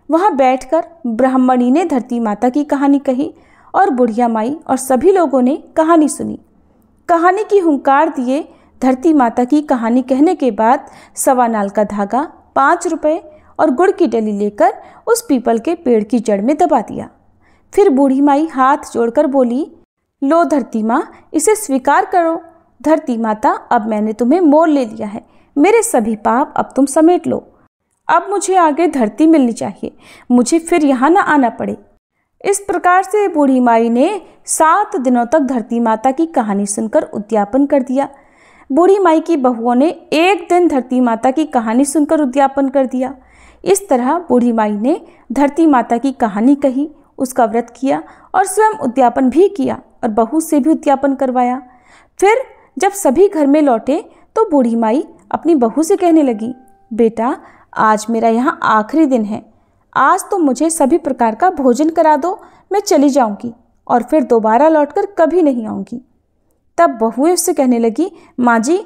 वहाँ बैठकर ब्राह्मणी ने धरती माता की कहानी कही और बुढ़िया माई और सभी लोगों ने कहानी सुनी। कहानी की हुंकार दिए धरती माता की कहानी कहने के बाद 1.25 नाल का धागा, 5 रुपए और गुड़ की डली लेकर उस पीपल के पेड़ की जड़ में दबा दिया। फिर बूढ़ी माई हाथ जोड़कर बोली, लो धरती माँ, इसे स्वीकार करो। धरती माता, अब मैंने तुम्हें मोल ले लिया है, मेरे सभी पाप अब तुम समेट लो। अब मुझे आगे धरती मिलनी चाहिए, मुझे फिर यहाँ न आना पड़े। इस प्रकार से बूढ़ी माई ने 7 दिनों तक धरती माता की कहानी सुनकर उद्यापन कर दिया। बूढ़ी माई की बहुओं ने एक दिन धरती माता की कहानी सुनकर उद्यापन कर दिया। इस तरह बूढ़ी माई ने धरती माता की कहानी कही, उसका व्रत किया और स्वयं उद्यापन भी किया और बहू से भी उद्यापन करवाया। फिर जब सभी घर में लौटे तो बूढ़ी माई अपनी बहू से कहने लगी, बेटा आज मेरा यहाँ आखिरी दिन है, आज तो मुझे सभी प्रकार का भोजन करा दो, मैं चली जाऊंगी और फिर दोबारा लौटकर कभी नहीं आऊंगी। तब बहुएं उससे कहने लगी, माँ जी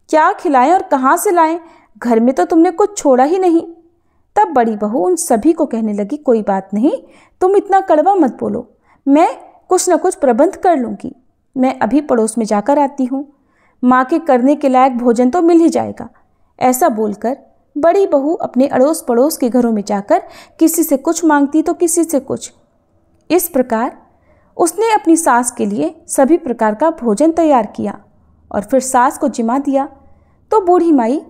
क्या खिलाएं और कहाँ से लाएं, घर में तो तुमने कुछ छोड़ा ही नहीं। तब बड़ी बहू उन सभी को कहने लगी, कोई बात नहीं, तुम इतना कड़वा मत बोलो, मैं कुछ न कुछ प्रबंध कर लूँगी, मैं अभी पड़ोस में जाकर आती हूँ, माँ के करने के लायक भोजन तो मिल ही जाएगा। ऐसा बोलकर बड़ी बहू अपने अड़ोस पड़ोस के घरों में जाकर किसी से कुछ मांगती तो किसी से कुछ। इस प्रकार उसने अपनी सास के लिए सभी प्रकार का भोजन तैयार किया और फिर सास को जिमा दिया। तो बूढ़ी माई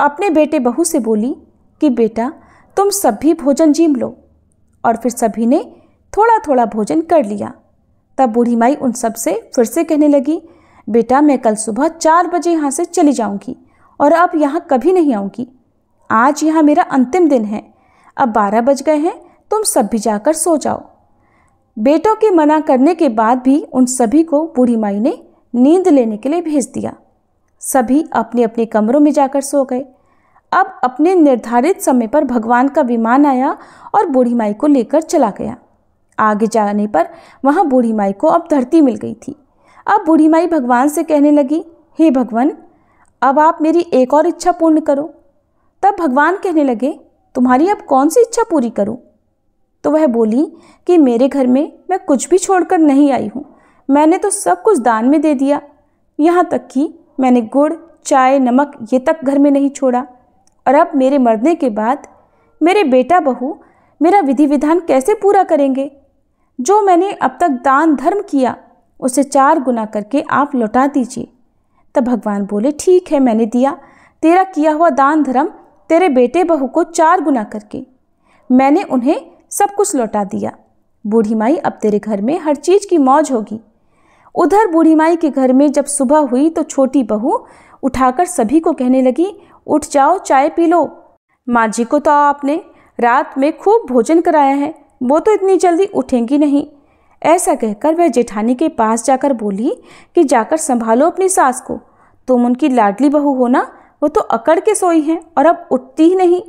अपने बेटे बहू से बोली कि बेटा तुम सब भी भोजन जीम लो। और फिर सभी ने थोड़ा थोड़ा भोजन कर लिया। तब बूढ़ी माई उन सब से फिर से कहने लगी, बेटा मैं कल सुबह 4 बजे यहाँ से चली जाऊँगी और अब यहाँ कभी नहीं आऊँगी। आज यहाँ मेरा अंतिम दिन है, अब 12 बज गए हैं, तुम सब भी जाकर सो जाओ। बेटों के मना करने के बाद भी उन सभी को बूढ़ी माई ने नींद लेने के लिए भेज दिया। सभी अपने अपने कमरों में जाकर सो गए। अब अपने निर्धारित समय पर भगवान का विमान आया और बूढ़ी माई को लेकर चला गया। आगे जाने पर वहाँ बूढ़ी माई को अब धरती मिल गई थी। अब बूढ़ी माई भगवान से कहने लगी, हे भगवान, अब आप मेरी एक और इच्छा पूर्ण करो। तब भगवान कहने लगे, तुम्हारी अब कौन सी इच्छा पूरी करूं? तो वह बोली कि मेरे घर में मैं कुछ भी छोड़कर नहीं आई हूँ, मैंने तो सब कुछ दान में दे दिया, यहाँ तक कि मैंने गुड़, चाय, नमक ये तक घर में नहीं छोड़ा। और अब मेरे मरने के बाद मेरे बेटा बहू मेरा विधि विधान कैसे पूरा करेंगे? जो मैंने अब तक दान धर्म किया उसे 4 गुना करके आप लौटा दीजिए। तब भगवान बोले, ठीक है, मैंने दिया, तेरा किया हुआ दान धर्म तेरे बेटे बहू को 4 गुना करके मैंने उन्हें सब कुछ लौटा दिया। बूढ़ी माई अब तेरे घर में हर चीज़ की मौज होगी। उधर बूढ़ी माई के घर में जब सुबह हुई तो छोटी बहू उठाकर सभी को कहने लगी, उठ जाओ, चाय पी लो। माँ जी को तो आपने रात में खूब भोजन कराया है, वो तो इतनी जल्दी उठेंगी नहीं। ऐसा कहकर वह जेठानी के पास जाकर बोली कि जाकर संभालो अपनी सास को, तुम उनकी लाडली बहू हो ना, वो तो अकड़ के सोई हैं और अब उठती ही नहीं।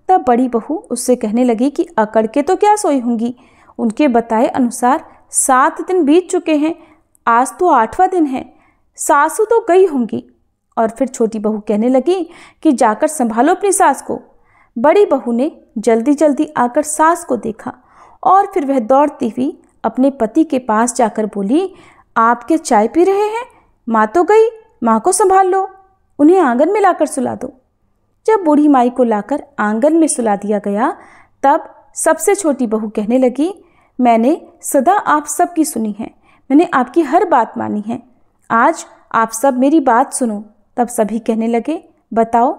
तब बड़ी बहू उससे कहने लगी कि अकड़ के तो क्या सोई होंगी, उनके बताए अनुसार 7 दिन बीत चुके हैं, आज तो 8वां दिन है, सासू तो गई होंगी। और फिर छोटी बहू कहने लगी कि जाकर संभालो अपनी सास को। बड़ी बहू ने जल्दी जल्दी आकर सास को देखा और फिर वह दौड़ती हुई अपने पति के पास जाकर बोली, आप क्या चाय पी रहे हैं? माँ तो गई, माँ को संभाल लो, उन्हें आंगन में लाकर सुला दो। जब बूढ़ी माई को लाकर आंगन में सुला दिया गया तब सबसे छोटी बहू कहने लगी, मैंने सदा आप सबकी सुनी है, मैंने आपकी हर बात मानी है, आज आप सब मेरी बात सुनो। तब सभी कहने लगे, बताओ।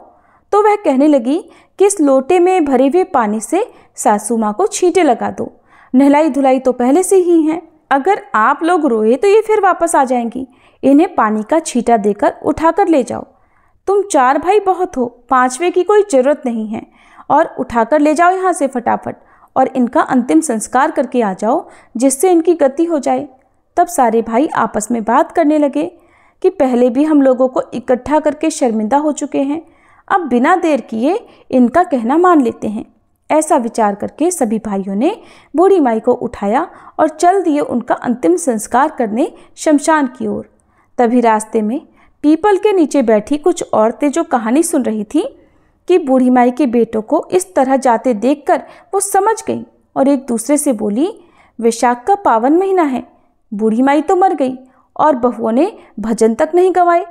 तो वह कहने लगी कि इस लोटे में भरे हुए पानी से सासू माँ को छींटे लगा दो, नहलाई धुलाई तो पहले से ही हैं, अगर आप लोग रोए तो ये फिर वापस आ जाएंगी, इन्हें पानी का छींटा देकर उठाकर ले जाओ। तुम 4 भाई बहुत हो, 5वें की कोई ज़रूरत नहीं है, और उठाकर ले जाओ यहाँ से फटाफट और इनका अंतिम संस्कार करके आ जाओ, जिससे इनकी गति हो जाए। तब सारे भाई आपस में बात करने लगे कि पहले भी हम लोगों को इकट्ठा करके शर्मिंदा हो चुके हैं, अब बिना देर किए इनका कहना मान लेते हैं। ऐसा विचार करके सभी भाइयों ने बूढ़ी माई को उठाया और चल दिए उनका अंतिम संस्कार करने शमशान की ओर। तभी रास्ते में पीपल के नीचे बैठी कुछ औरतें जो कहानी सुन रही थी कि बूढ़ी माई के बेटों को इस तरह जाते देखकर वो समझ गई और एक दूसरे से बोली, वैशाख का पावन महीना है, बूढ़ी माई तो मर गई और बहुओं ने भजन तक नहीं गवाए,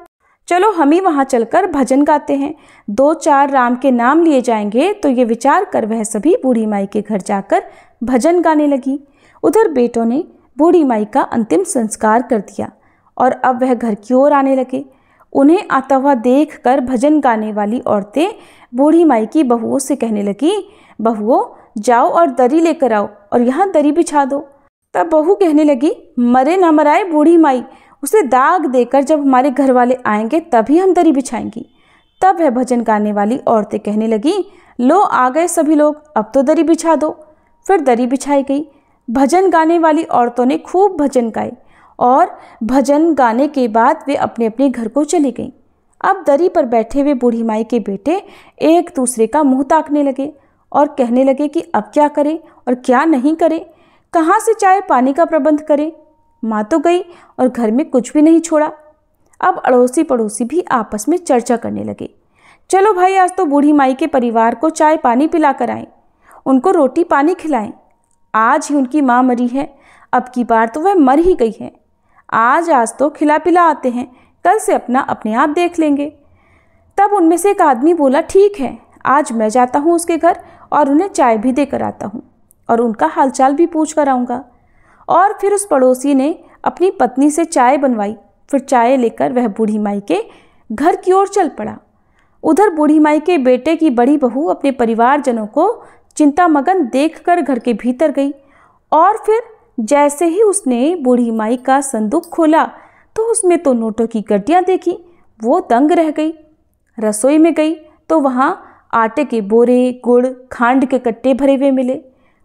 चलो हम ही वहाँ चलकर भजन गाते हैं, 2-4 राम के नाम लिए जाएंगे। तो ये विचार कर वह सभी बूढ़ी माई के घर जाकर भजन गाने लगी। उधर बेटों ने बूढ़ी माई का अंतिम संस्कार कर दिया और अब वह घर की ओर आने लगे। उन्हें आता हुआ देखकर भजन गाने वाली औरतें बूढ़ी माई की बहुओं से कहने लगी, बहुओं जाओ और दरी लेकर आओ और यहाँ दरी बिछा दो। तब बहू कहने लगी, मरे ना मराए बूढ़ी माई, उसे दाग देकर जब हमारे घर वाले आएंगे तभी हम दरी बिछाएंगी। तब वह भजन गाने वाली औरतें कहने लगी, लो आ गए सभी लोग, अब तो दरी बिछा दो। फिर दरी बिछाई गई। भजन गाने वाली औरतों ने खूब भजन गाए और भजन गाने के बाद वे अपने अपने घर को चली गईं। अब दरी पर बैठे हुए बूढ़ी माई के बेटे एक दूसरे का मुंह ताकने लगे और कहने लगे कि अब क्या करें और क्या नहीं करें, कहाँ से चाय पानी का प्रबंध करें। माँ तो गई और घर में कुछ भी नहीं छोड़ा। अब अड़ोसी पड़ोसी भी आपस में चर्चा करने लगे, चलो भाई आज तो बूढ़ी माई के परिवार को चाय पानी पिला कर आएं, उनको रोटी पानी खिलाएं, आज ही उनकी माँ मरी है, अब की बार तो वह मर ही गई है, आज तो खिला पिला आते हैं, कल से अपना अपने आप देख लेंगे। तब उनमें से एक आदमी बोला, ठीक है, आज मैं जाता हूँ उसके घर और उन्हें चाय भी देकर आता हूँ और उनका हालचाल भी पूछ कर आऊँगा। और फिर उस पड़ोसी ने अपनी पत्नी से चाय बनवाई। फिर चाय लेकर वह बूढ़ी माई के घर की ओर चल पड़ा। उधर बूढ़ी माई के बेटे की बड़ी बहू अपने परिवारजनों को चिंतामग्न देखकर घर के भीतर गई और फिर जैसे ही उसने बूढ़ी माई का संदूक खोला तो उसमें तो नोटों की गड्डियाँ देखी, वो दंग रह गई। रसोई में गई तो वहाँ आटे के बोरे, गुड़, खांड के कट्टे भरे हुए मिले।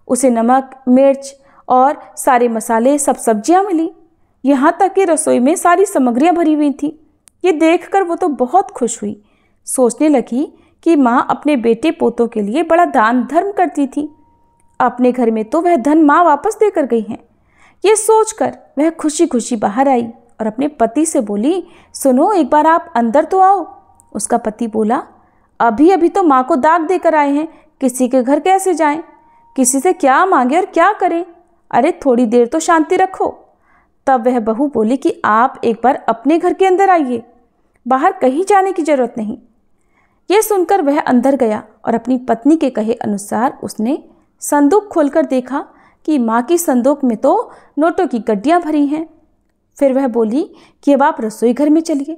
उसे नमक, मिर्च और सारे मसाले, सब सब्जियां मिली, यहाँ तक कि रसोई में सारी सामग्रियां भरी हुई थी। ये देखकर वो तो बहुत खुश हुई, सोचने लगी कि माँ अपने बेटे पोतों के लिए बड़ा दान धर्म करती थी, अपने घर में तो वह धन माँ वापस देकर गई हैं। ये सोचकर वह खुशी खुशी बाहर आई और अपने पति से बोली, सुनो एक बार आप अंदर तो आओ। उसका पति बोला, अभी अभी तो माँ को दाग देकर आए हैं, किसी के घर कैसे जाएं, किसी से क्या मांगे और क्या करें, अरे थोड़ी देर तो शांति रखो। तब वह बहू बोली कि आप एक बार अपने घर के अंदर आइए, बाहर कहीं जाने की जरूरत नहीं। ये सुनकर वह अंदर गया और अपनी पत्नी के कहे अनुसार उसने संदूक खोलकर देखा कि माँ की संदूक में तो नोटों की गड्डियाँ भरी हैं। फिर वह बोली कि अब आप रसोई घर में चलिए।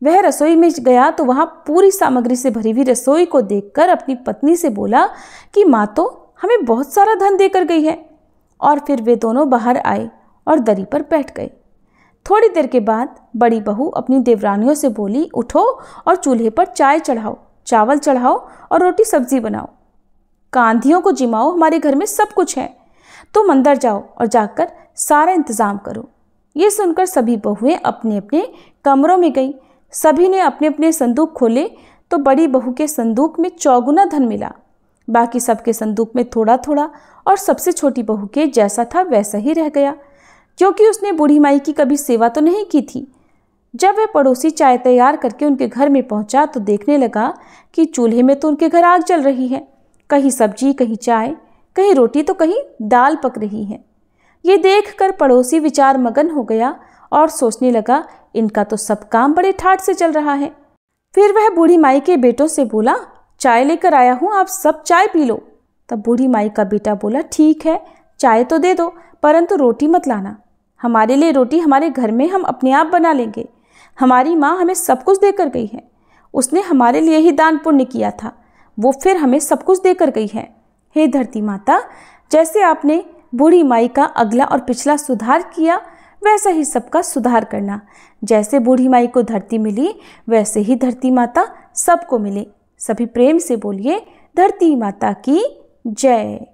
वह रसोई में गया तो वहाँ पूरी सामग्री से भरी हुई रसोई को देखकर अपनी पत्नी से बोला कि माँ तो हमें बहुत सारा धन देकर गई है। और फिर वे दोनों बाहर आए और दरी पर बैठ गए। थोड़ी देर के बाद बड़ी बहू अपनी देवरानियों से बोली, उठो और चूल्हे पर चाय चढ़ाओ, चावल चढ़ाओ और रोटी सब्जी बनाओ, कांधियों को जिमाओ, हमारे घर में सब कुछ है, तुम अंदर जाओ और जाकर सारा इंतज़ाम करो। ये सुनकर सभी बहुएं अपने अपने कमरों में गईं। सभी ने अपने अपने संदूक खोले तो बड़ी बहू के संदूक में चौगुना धन मिला। बाकी सबके संदूक में थोड़ा थोड़ा और सबसे छोटी बहू के जैसा था वैसा ही रह गया, क्योंकि उसने बूढ़ी माई की कभी सेवा तो नहीं की थी। जब वह पड़ोसी चाय तैयार करके उनके घर में पहुंचा तो देखने लगा कि चूल्हे में तो उनके घर आग जल रही है। कहीं सब्जी, कहीं चाय, कहीं रोटी तो कहीं दाल पक रही है। ये देखकर पड़ोसी विचार मगन हो गया और सोचने लगा, इनका तो सब काम बड़े ठाठ से चल रहा है। फिर वह बूढ़ी माई के बेटों से बोला, चाय लेकर आया हूँ, आप सब चाय पी लो। तब बूढ़ी माई का बेटा बोला, ठीक है, चाय तो दे दो, परंतु रोटी मत लाना। हमारे लिए रोटी हमारे घर में हम अपने आप बना लेंगे। हमारी माँ हमें सब कुछ देकर गई है। उसने हमारे लिए ही दान पुण्य किया था, वो फिर हमें सब कुछ देकर गई है। हे धरती माता, जैसे आपने बूढ़ी माई का अगला और पिछला सुधार किया, वैसा ही सबका सुधार करना। जैसे बूढ़ी माई को धरती मिली, वैसे ही धरती माता सबको मिले। सभी प्रेम से बोलिए, धरती माता की जय।